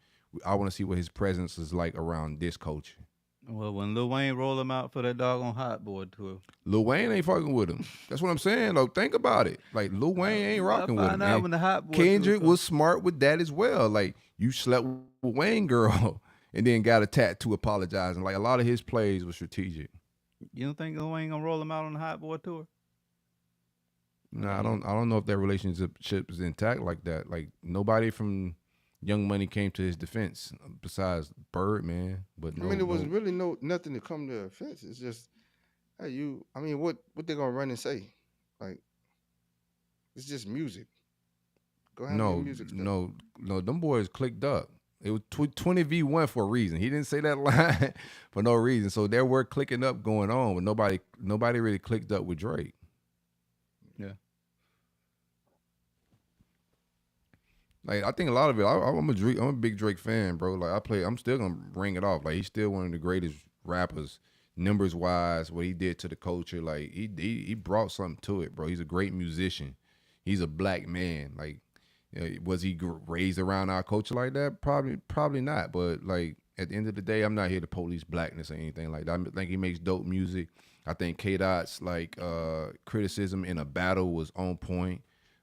Speaker 4: I want to see what his presence is like around this culture.
Speaker 5: Well, when Lil Wayne roll him out for that doggone Hot Boy tour,
Speaker 4: Lil Wayne ain't fucking with him. That's what I'm saying, though. Think about it. Like, Lil Wayne ain't rocking with him.
Speaker 5: When the Hot Boy
Speaker 4: Kendrick
Speaker 5: tour
Speaker 4: was smart with that as well. Like, you slept with Wayne girl and then got a tattoo apologizing. Like, a lot of his plays were strategic.
Speaker 5: You don't think Lil Wayne gonna roll him out on the Hot Boy tour?
Speaker 4: Nah, I don't know if that relationship is intact like that. Like nobody from Young Money came to his defense besides Birdman. But
Speaker 3: I mean, there was really nothing to come to offense. It's just, hey, you. I mean, what they gonna run and say? Like, it's just music. Go handle your music stuff.
Speaker 4: no. Them boys clicked up. It was 20v1 for a reason. He didn't say that line for no reason. So there were clicking up going on, but nobody really clicked up with Drake.
Speaker 5: Yeah.
Speaker 4: Like I think a lot of it. I'm a big Drake fan, bro. Like I'm still gonna ring it off. Like he's still one of the greatest rappers, numbers wise. What he did to the culture, like he brought something to it, bro. He's a great musician. He's a black man. Like, was he raised around our culture like that? Probably not. But like at the end of the day, I'm not here to police blackness or anything like that. I think he makes dope music. I think K-Dot's like criticism in a battle was on point.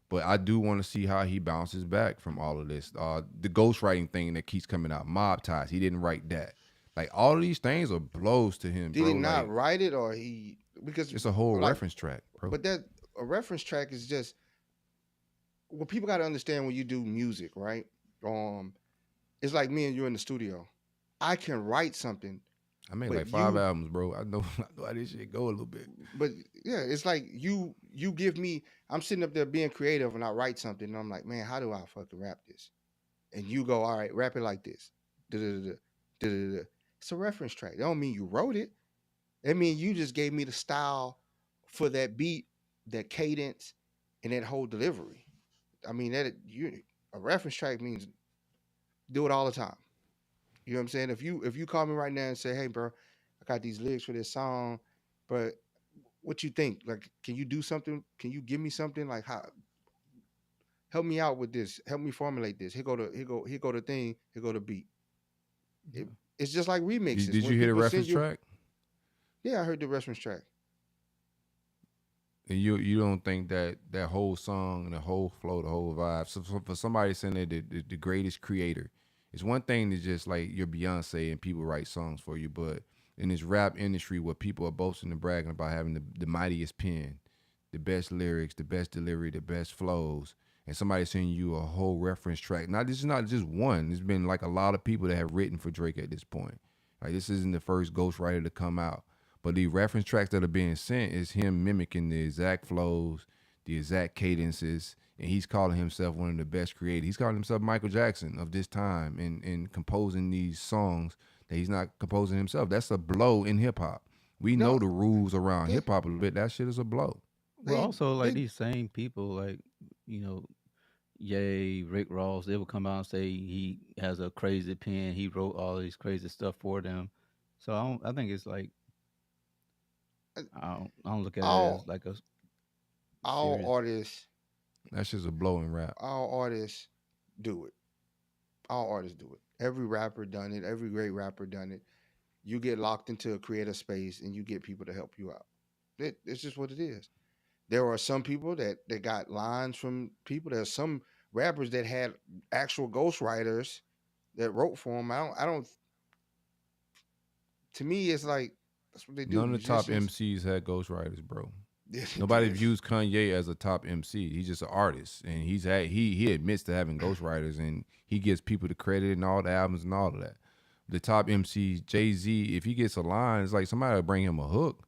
Speaker 4: But I do want to see how he bounces back from all of this. The ghostwriting thing that keeps coming out, Mob Ties, he didn't write that. Like all of these things are blows to him.
Speaker 3: Did
Speaker 4: bro.
Speaker 3: he not
Speaker 4: like,
Speaker 3: write it, or because
Speaker 4: it's a whole reference track, bro.
Speaker 3: But that a reference track is just what people got to understand when you do music, right? It's like me and you in the studio. I can write something.
Speaker 4: I made like 5 albums, bro. I know how this shit go a little bit.
Speaker 3: But yeah, it's like you give me. I'm sitting up there being creative, and I write something, and I'm like, man, how do I fucking rap this? And you go, all right, rap it like this. Da-da-da-da, da-da-da-da. It's a reference track. That don't mean you wrote it. That means you just gave me the style for that beat, that cadence, and that whole delivery. I mean, a reference track means do it all the time. You know what I'm saying? If you call me right now and say, hey, bro, I got these lyrics for this song, but what you think? Like, can you do something? Can you give me something? Like, how? Help me out with this. Help me formulate this. Here go the thing. Here go the beat. It's just like remixes.
Speaker 4: Did you hear the reference track?
Speaker 3: Yeah, I heard the reference track.
Speaker 4: And you don't think that whole song and the whole flow, the whole vibe, so for somebody saying that the greatest creator, it's one thing to just like you're Beyonce and people write songs for you, but in this rap industry where people are boasting and bragging about having the mightiest pen, the best lyrics, the best delivery, the best flows, and somebody sending you a whole reference track. Now, this is not just one. There's been like a lot of people that have written for Drake at this point. Like this isn't the first ghostwriter to come out. But the reference tracks that are being sent is him mimicking the exact flows, the exact cadences, and he's calling himself one of the best creators. He's calling himself Michael Jackson of this time and composing these songs that he's not composing himself. That's a blow in hip-hop. We know the rules around hip-hop a little bit. That shit is a blow.
Speaker 5: Well, also, like these same people, like, you know, Ye, Rick Ross, they will come out and say he has a crazy pen. He wrote all these crazy stuff for them. So I think it's like, I don't look at it as like a
Speaker 3: all
Speaker 5: serious.
Speaker 3: artists.
Speaker 4: That's just a blow in rap.
Speaker 3: All artists do it. All artists do it. Every rapper done it. Every great rapper done it. You get locked into a creative space and you get people to help you out. It's just what it is. There are some people that got lines from people. There's some rappers that had actual ghostwriters that wrote for them. I don't. To me, it's like that's what they do.
Speaker 4: None of the top MCs had ghostwriters, bro.
Speaker 3: Yes,
Speaker 4: Nobody views Kanye as a top MC. He's just an artist, and he admits to having ghostwriters, and he gives people the credit and all the albums and all of that. The top MCs, Jay-Z, if he gets a line, it's like somebody will bring him a hook,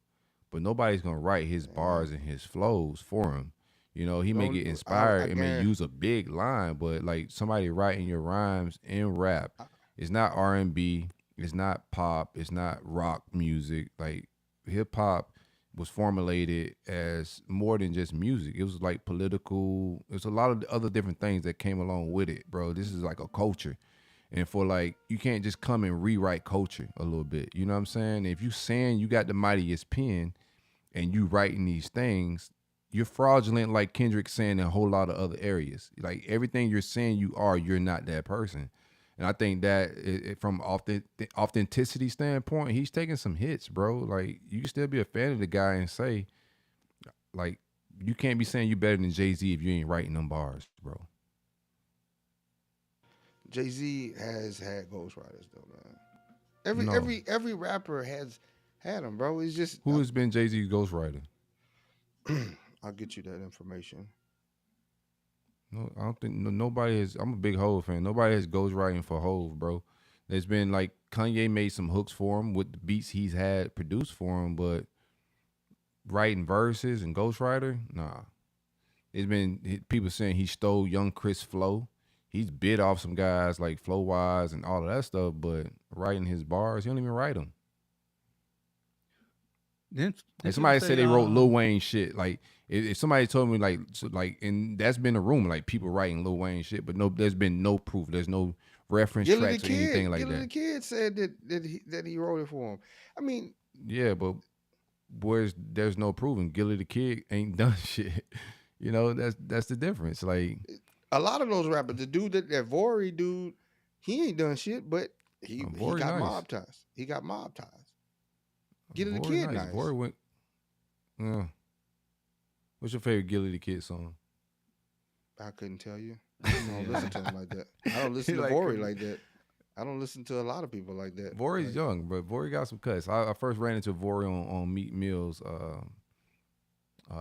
Speaker 4: but nobody's gonna write his bars and his flows for him. You know, he may get inspired and may use a big line, but like somebody writing your rhymes in rap, it's not R&B, it's not pop, it's not rock music. Like hip hop was formulated as more than just music. It was like political. There's a lot of other different things that came along with it, bro. This is like a culture. And for like, you can't just come and rewrite culture a little bit. You know what I'm saying? If you saying you got the mightiest pen and you writing these things, you're fraudulent like Kendrick saying in a whole lot of other areas. Like everything you're saying you are, you're not that person. And I think that from authenticity standpoint, he's taking some hits, bro. Like you can still be a fan of the guy and say, like, you can't be saying you better than Jay-Z if you ain't writing them bars, bro.
Speaker 3: Jay-Z has had ghostwriters though, man. Every rapper has had them, bro. It's just
Speaker 4: who has been Jay-Z's ghostwriter?
Speaker 3: I'll get you that information.
Speaker 4: No, I don't think nobody has. I'm a big Hov fan. Nobody has ghostwriting for Hov, bro. There's been like Kanye made some hooks for him with the beats he's had produced for him, but writing verses and ghostwriter, nah. There's been people saying he stole Young Chris flow. He's bit off some guys like flow wise and all of that stuff, but writing his bars, he don't even write them. And somebody said they wrote Lil Wayne shit. Like if somebody told me like and that's been a rumor, like people writing Lil Wayne shit, but no, there's been no proof. There's no reference tracks or anything like that.
Speaker 3: The Kid said that he wrote it for him. I mean,
Speaker 4: yeah, but there's no proving Gilly the Kid ain't done shit. You know, that's the difference. Like
Speaker 3: a lot of those rappers, the dude that Vori dude, he ain't done shit, but he got mob ties. He got mob ties. Gilly the Kid nice.
Speaker 4: Vori went. What's your favorite Gilly the Kid song?
Speaker 3: I couldn't tell you. I don't listen to him like that. I don't listen to Vori like that. I don't listen to a lot of people like that.
Speaker 4: Vori's young, but Vori got some cuts. I first ran into Vori on Meek Mill's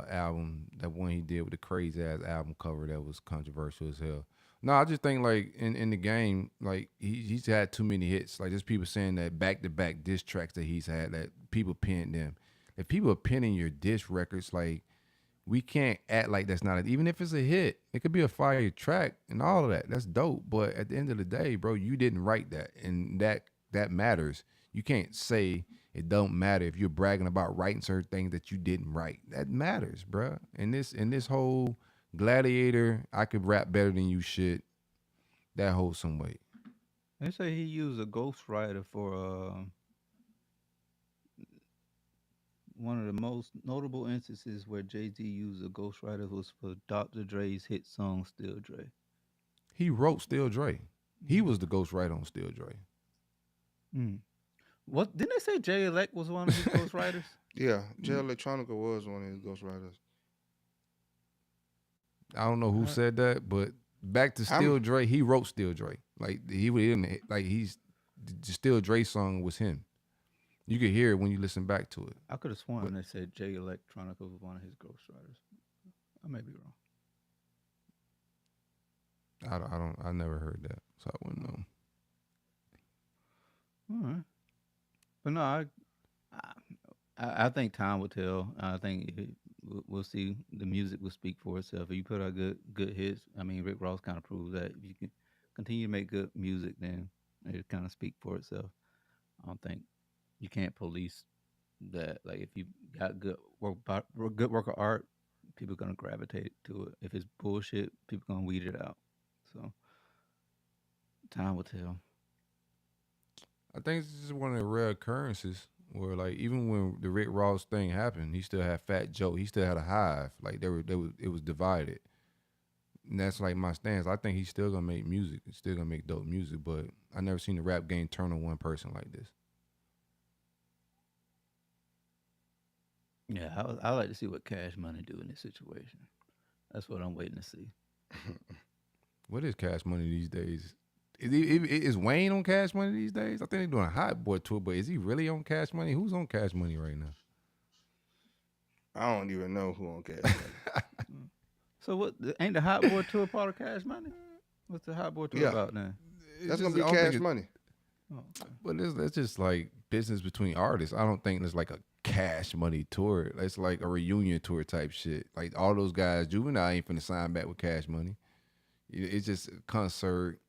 Speaker 4: album, that one he did with the crazy ass album cover that was controversial as hell. No, I just think like in the game, like he's had too many hits. Like there's people saying that back-to-back diss tracks that he's had that people pinned them. If people are pinning your diss records, like we can't act like that's not even if it's a hit, it could be a fire track and all of that. That's dope. But at the end of the day, bro, you didn't write that, and that matters. You can't say it don't matter if you're bragging about writing certain things that you didn't write. That matters, bro. In this whole Gladiator, I could rap better than you shit. That holds some weight.
Speaker 5: They say he used a ghostwriter for one of the most notable instances where Jay-Z used a ghostwriter was for Dr. Dre's hit song Still Dre.
Speaker 4: He wrote Still Dre. He was the ghostwriter on Still Dre.
Speaker 5: What didn't they say Jay Elect was one of his ghostwriters?
Speaker 3: Yeah, Jay Electronica was one of his ghostwriters.
Speaker 4: I don't know who said that, but back to Still Dre, he wrote Still Dre. Like he's the Still Dre song was him. You could hear it when you listen back to it.
Speaker 5: I could have sworn they said Jay Electronica was one of his ghostwriters. I may be wrong.
Speaker 4: I never heard that, so I wouldn't know.
Speaker 5: All right, but no, I think time will tell. I think we'll see. The music will speak for itself. If you put out good hits, I mean, Rick Ross kind of proved that if you can continue to make good music, then it kind of speak for itself. I don't think you can't police that. Like if you got good work of art, people are gonna gravitate to it. If it's bullshit, people are gonna weed it out. So time will tell.
Speaker 4: I think it's just one of the rare occurrences where, like, even when the Rick Ross thing happened, he still had Fat Joe. He still had a hive. Like, it was divided. And that's, like, my stance. I think he's still going to make music. He's still going to make dope music, but I never seen the rap game turn on one person like this.
Speaker 5: Yeah, I like to see what Cash Money do in this situation. That's what I'm waiting to see.
Speaker 4: What is Cash Money these days? Is Wayne on Cash Money these days? I think they're doing a Hot Boy tour, but is he really on Cash Money? Who's on Cash Money right now?
Speaker 3: I don't even know who on Cash Money.
Speaker 5: So what? Ain't the Hot Boy tour part of Cash Money? What's the Hot Boy tour about now?
Speaker 3: That's gonna be Cash Money.
Speaker 5: Oh, okay.
Speaker 4: But that's just like business between artists. I don't think there's like a Cash Money tour. It's like a reunion tour type shit. Like all those guys, Juvenile ain't finna sign back with Cash Money. It's just a concert.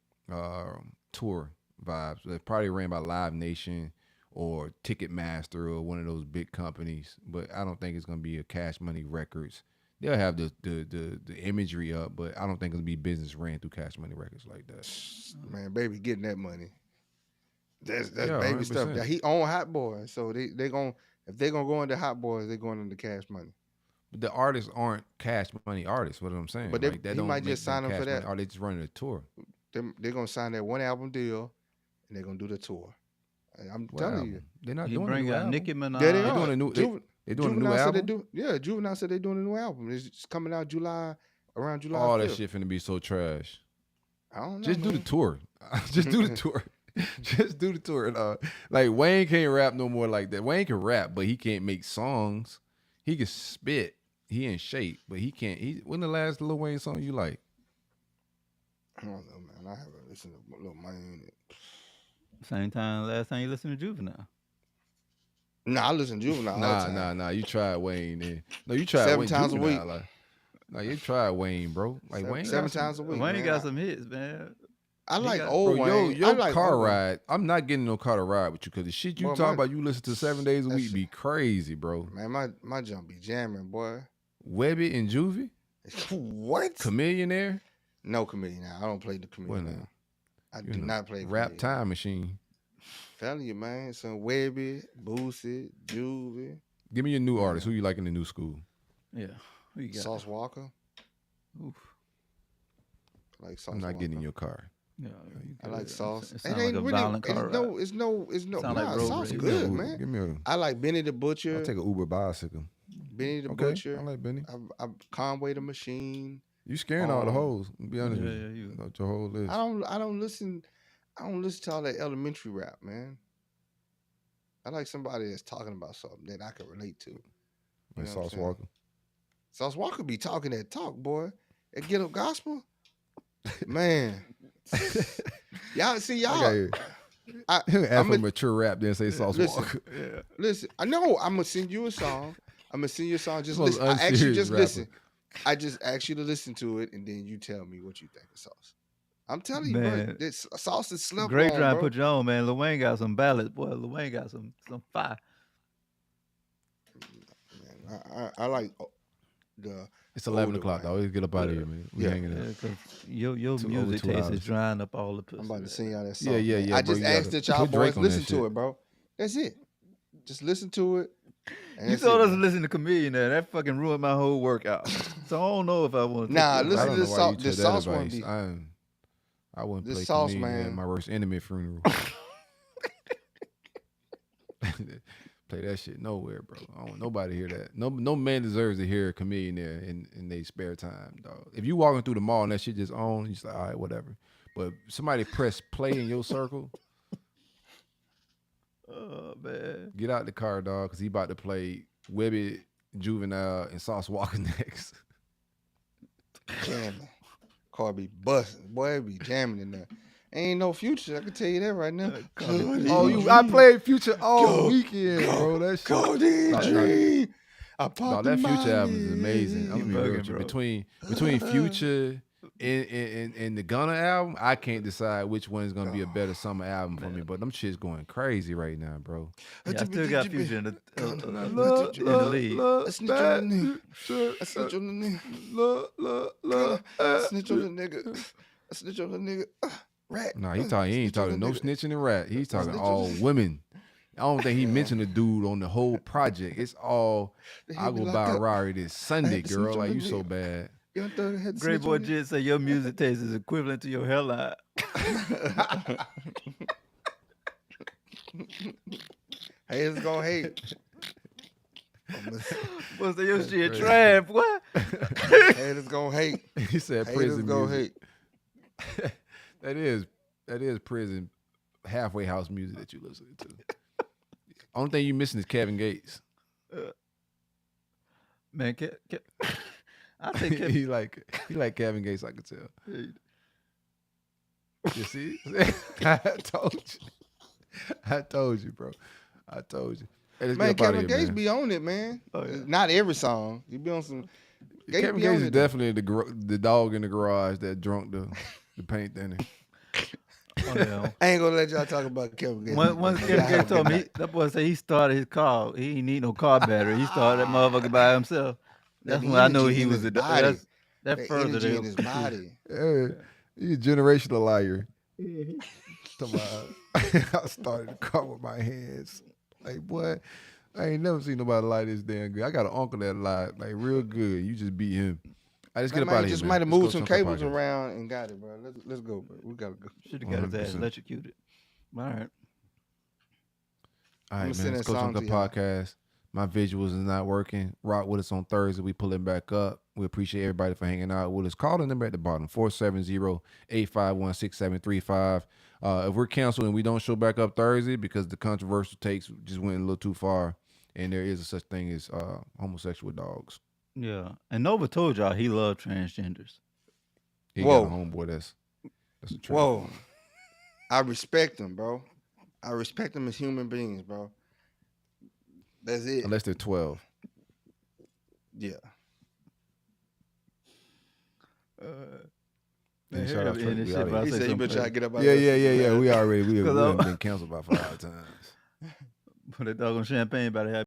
Speaker 4: Tour vibes. They're probably ran by Live Nation or Ticketmaster or one of those big companies, but I don't think it's gonna be a Cash Money Records. They'll have the imagery up, but I don't think it's gonna be business ran through Cash Money Records like that.
Speaker 3: Man, baby getting that money. That's
Speaker 4: Yeah,
Speaker 3: baby
Speaker 4: 100%.
Speaker 3: stuff. That he own Hot Boys, so they gonna if they gonna go into Hot Boys, they going into Cash Money.
Speaker 4: But the artists aren't Cash Money artists. What I'm saying,
Speaker 3: but
Speaker 4: like,
Speaker 3: he might just sign them for that.
Speaker 4: Or they just running a tour.
Speaker 3: They're gonna sign that one album deal, and they're gonna do the tour. I'm telling you,
Speaker 4: they're not
Speaker 5: You
Speaker 4: doing
Speaker 5: bring
Speaker 4: a new
Speaker 5: out
Speaker 4: album.
Speaker 5: Nicki Minaj.
Speaker 3: Yeah, they
Speaker 4: They're
Speaker 3: are.
Speaker 4: doing a new. They're doing a new
Speaker 3: Juvenile said
Speaker 4: album.
Speaker 3: Juvenile said they're doing a new album. It's coming out around July.
Speaker 4: All
Speaker 3: 5th.
Speaker 4: that shit finna be so trash.
Speaker 3: I don't know.
Speaker 4: Just do the tour. Just do the tour. Just do the tour. Like Wayne can't rap no more like that. Wayne can rap, but he can't make songs. He can spit. he in shape, but he can't. When the last Lil Wayne song you like?
Speaker 3: I don't know, man. I haven't listened to Lil Wayne.
Speaker 5: Same time last time you listened to Juvenile.
Speaker 3: Nah, I listen to Juvenile. all the time.
Speaker 4: Nah. You tried Wayne. Then. No, you tried
Speaker 3: 7
Speaker 4: Wayne
Speaker 3: times a
Speaker 4: Juvenile,
Speaker 3: week.
Speaker 4: Like, no, you tried Wayne, bro. Like Wayne.
Speaker 3: Seven times a week.
Speaker 5: Wayne
Speaker 3: man.
Speaker 5: got some hits, man.
Speaker 3: I like
Speaker 5: got-
Speaker 3: old
Speaker 4: Bro,
Speaker 3: Wayne.
Speaker 4: your
Speaker 3: I like
Speaker 4: car
Speaker 3: old Wayne.
Speaker 4: ride. I'm not getting no car to ride with you because the shit you
Speaker 3: Boy,
Speaker 4: talking
Speaker 3: my-
Speaker 4: about, you listen to 7 days a
Speaker 3: that
Speaker 4: week,
Speaker 3: shit-
Speaker 4: be crazy, bro.
Speaker 3: Man, my jump be jamming, boy.
Speaker 4: Webby and Juvie,
Speaker 3: What?
Speaker 4: Chameleonaire.
Speaker 3: No comedian now. I don't play the comedian
Speaker 4: Well,
Speaker 3: now. I
Speaker 4: You
Speaker 3: do
Speaker 4: know,
Speaker 3: not play
Speaker 4: Rap
Speaker 3: comedian.
Speaker 4: Time Machine.
Speaker 3: Telling you, man. Some Webby, Boosie, Juvie,
Speaker 4: Give me your new artist. Who you like in the new school?
Speaker 5: Yeah. Who you got?
Speaker 3: Sauce Walker.
Speaker 5: Oof.
Speaker 3: I like Sauce
Speaker 4: I'm not
Speaker 3: Walker.
Speaker 4: getting in your car.
Speaker 5: Yeah,
Speaker 3: I like Sauce.
Speaker 5: It
Speaker 3: It
Speaker 5: sound
Speaker 3: ain't
Speaker 5: like a
Speaker 3: really.
Speaker 5: violent car ride.
Speaker 3: It's no.
Speaker 5: Sound like
Speaker 3: Nah,
Speaker 5: road
Speaker 3: Sauce
Speaker 5: rage.
Speaker 3: good,
Speaker 4: Uber.
Speaker 3: man.
Speaker 4: Give me a.
Speaker 3: I like Benny the Butcher.
Speaker 4: I'll take an Uber bicycle.
Speaker 3: Benny the
Speaker 4: Okay,
Speaker 3: Butcher.
Speaker 4: I like Benny.
Speaker 3: I'm Conway the Machine.
Speaker 4: You scaring all the hoes. To be honest
Speaker 5: Yeah,
Speaker 4: with you.
Speaker 5: yeah, you.
Speaker 4: About your whole list.
Speaker 3: I don't listen to all that elementary rap, man. I like somebody that's talking about something that I can relate to.
Speaker 4: Like
Speaker 3: know what I'm
Speaker 4: Sauce
Speaker 3: saying?
Speaker 4: Walker.
Speaker 3: Sauce Walker be talking that talk, boy. That get up gospel. Man. Y'all see y'all.
Speaker 4: Okay. After mature rap, then say Sauce
Speaker 3: listen,
Speaker 4: Walker.
Speaker 3: Listen, I know I'm gonna send you a song. Just
Speaker 4: Most
Speaker 3: listen. I actually
Speaker 4: unserious
Speaker 3: just
Speaker 4: rapper.
Speaker 3: listen. I just ask you to listen to it, and then you tell me what you think of Sauce. I'm telling you, bro,
Speaker 5: Man.
Speaker 3: this Sauce is slept
Speaker 5: Great
Speaker 3: on,
Speaker 5: trying to
Speaker 3: bro.
Speaker 5: put you on, man. Lil Wayne got some ballads, boy. Lil Wayne got some fire.
Speaker 3: Man, I like the.
Speaker 4: It's 11
Speaker 3: older
Speaker 4: o'clock,
Speaker 3: Wayne.
Speaker 4: though. Let's get up out of here, man. We
Speaker 3: Yeah.
Speaker 4: hanging
Speaker 5: Yeah,
Speaker 4: out.
Speaker 5: because your
Speaker 4: Over
Speaker 5: music
Speaker 4: 2
Speaker 5: taste
Speaker 4: hours.
Speaker 5: is drying up all the pussy.
Speaker 3: I'm about to
Speaker 5: right
Speaker 3: sing
Speaker 5: now.
Speaker 3: y'all that song.
Speaker 4: Yeah,
Speaker 3: man.
Speaker 4: bro,
Speaker 3: I just
Speaker 4: you
Speaker 3: asked
Speaker 4: gotta
Speaker 3: that y'all
Speaker 4: put Drake
Speaker 3: boys
Speaker 4: on that
Speaker 3: listen to
Speaker 4: shit.
Speaker 3: it, bro. That's it. Just listen to it. and
Speaker 5: You
Speaker 3: that's
Speaker 5: told
Speaker 3: it,
Speaker 5: us to
Speaker 3: man.
Speaker 5: listen to Chameleon there. That fucking ruined my whole workout. So I don't know if I want to.
Speaker 3: Nah,
Speaker 4: I
Speaker 3: listen
Speaker 4: don't
Speaker 3: to
Speaker 4: know
Speaker 3: this
Speaker 4: why
Speaker 3: Sau-
Speaker 4: you
Speaker 3: this
Speaker 4: took that
Speaker 3: Sauce one
Speaker 4: advice.
Speaker 3: be-
Speaker 4: I wouldn't
Speaker 3: This
Speaker 4: play
Speaker 3: Sauce,
Speaker 4: comedian at
Speaker 3: man.
Speaker 4: my worst enemy funeral. Play that shit nowhere, bro. I don't want nobody hear that. No man deserves to hear a comedian there in their spare time, dog. If you walking through the mall and that shit just on, you just like, all right, whatever. But somebody press play in your circle,
Speaker 5: Oh man.
Speaker 4: get out the car, dog, because he about to play Webby, Juvenile, and Sauce Walker next.
Speaker 3: Jamming. Car be busting. Boy, it be jamming in there. Ain't no Future. I can tell you that right now.
Speaker 4: Oh, I played Future all weekend, bro. That shit.
Speaker 3: Cody G. I
Speaker 4: No,
Speaker 3: popped
Speaker 4: that
Speaker 3: the
Speaker 4: Future album is
Speaker 3: Molly.
Speaker 4: amazing. I'm gonna be real
Speaker 5: bugging,
Speaker 4: with you.
Speaker 5: bro.
Speaker 4: Between Future and the Gunna album, I can't decide which one is gonna be a better summer album for me. But them shit's going crazy right now, bro.
Speaker 5: Yeah, I still got Future in the
Speaker 3: Look,
Speaker 5: in the league.
Speaker 3: I snitch on the nigga. I snitch on the nigga. I snitch on the nigga. I snitch on the nigga. Rat.
Speaker 4: Nah, he ain't talking no snitching and rat. He's talking
Speaker 3: Snitch on
Speaker 4: all
Speaker 3: the-
Speaker 4: women. I don't think he mentioned a dude on the whole project. It's all
Speaker 3: They
Speaker 4: I
Speaker 3: hit me
Speaker 4: go
Speaker 3: like
Speaker 4: buy a
Speaker 3: that.
Speaker 4: Rari this Sunday,
Speaker 3: had to
Speaker 4: girl.
Speaker 3: snitch on
Speaker 4: Like
Speaker 3: the
Speaker 4: you so
Speaker 3: nigga.
Speaker 4: bad.
Speaker 3: You thought I had to
Speaker 5: Great
Speaker 3: snitch
Speaker 5: boy
Speaker 3: on the-
Speaker 5: Jid say your music taste is equivalent to your hairline.
Speaker 3: Haters gonna hate.
Speaker 5: What's the your shit
Speaker 4: crazy.
Speaker 5: trash, boy?
Speaker 3: Haters gonna hate.
Speaker 4: He said
Speaker 3: Haters
Speaker 4: prison
Speaker 3: gonna
Speaker 4: music.
Speaker 3: hate.
Speaker 4: That is prison halfway house music that you listen to. Only thing you missing is Kevin Gates.
Speaker 5: Man, I think Kevin,
Speaker 4: he like Kevin Gates. I could tell. You see? I told you, bro. I told you. Hey, let's
Speaker 3: Man,
Speaker 4: get up outta
Speaker 3: Kevin
Speaker 4: here,
Speaker 3: Gates
Speaker 4: man.
Speaker 3: be on it, man.
Speaker 5: Oh, yeah.
Speaker 3: Not every song. He be on some.
Speaker 4: Kevin
Speaker 3: be on
Speaker 4: Gates is
Speaker 3: it, though.
Speaker 4: definitely the dog in the garage that drunk the paint thinner.
Speaker 5: oh, yeah.
Speaker 3: I ain't gonna let y'all talk about Kevin Gates.
Speaker 5: Once
Speaker 3: Y'all
Speaker 5: Kevin
Speaker 3: have a
Speaker 5: Gates told
Speaker 3: good
Speaker 5: me,
Speaker 3: night.
Speaker 5: that boy said he started his car. He ain't need no car battery. He started that motherfucker by himself. That's
Speaker 3: That
Speaker 5: when I knew
Speaker 3: energy
Speaker 5: he
Speaker 3: in
Speaker 5: was
Speaker 3: his
Speaker 5: a
Speaker 3: body.
Speaker 5: that
Speaker 3: That
Speaker 5: further
Speaker 3: energy in
Speaker 5: than
Speaker 3: his body.
Speaker 4: Yeah, he's a generational liar. I started the car with my hands. Like, boy, I ain't never seen nobody lie this damn good. I got an uncle that lied like real good. You just beat him. I just get
Speaker 3: That
Speaker 4: up out
Speaker 3: man
Speaker 4: of here,
Speaker 3: just
Speaker 4: man.
Speaker 3: might have
Speaker 4: Let's go
Speaker 3: moved some
Speaker 4: to Culture
Speaker 3: cables
Speaker 4: Podcast.
Speaker 3: around and got it, bro. Let's go, bro. We gotta go.
Speaker 5: should have got his ass
Speaker 4: 100%.
Speaker 5: electrocuted. All right.
Speaker 4: All
Speaker 3: I'ma
Speaker 4: right,
Speaker 3: send
Speaker 4: man.
Speaker 3: that
Speaker 4: Let's go to
Speaker 3: song
Speaker 4: the
Speaker 3: to y'all.
Speaker 4: podcast. My visuals is not working. Rock with us on Thursday. We pulling back up. We appreciate everybody for hanging out with us. Call the number at the bottom, 470-851-6735. If we're canceled and we don't show back up Thursday because the controversial takes just went a little too far, and there is a such thing as homosexual dogs.
Speaker 5: Yeah, and Nova told y'all he loved transgenders.
Speaker 4: He
Speaker 3: Whoa.
Speaker 4: got a homeboy that's a trans
Speaker 3: Whoa.
Speaker 4: woman.
Speaker 3: I respect them, bro. I respect them as human beings, bro. That's it.
Speaker 4: Unless they're 12.
Speaker 3: Yeah.
Speaker 4: Man, shout out Trey. We already-
Speaker 3: He said you been trying to get up out
Speaker 4: Yeah,
Speaker 3: of
Speaker 4: yeah,
Speaker 3: that.
Speaker 4: yeah. We
Speaker 5: Cause
Speaker 4: done been canceled about 5 times.
Speaker 5: But that doggone champagne about to have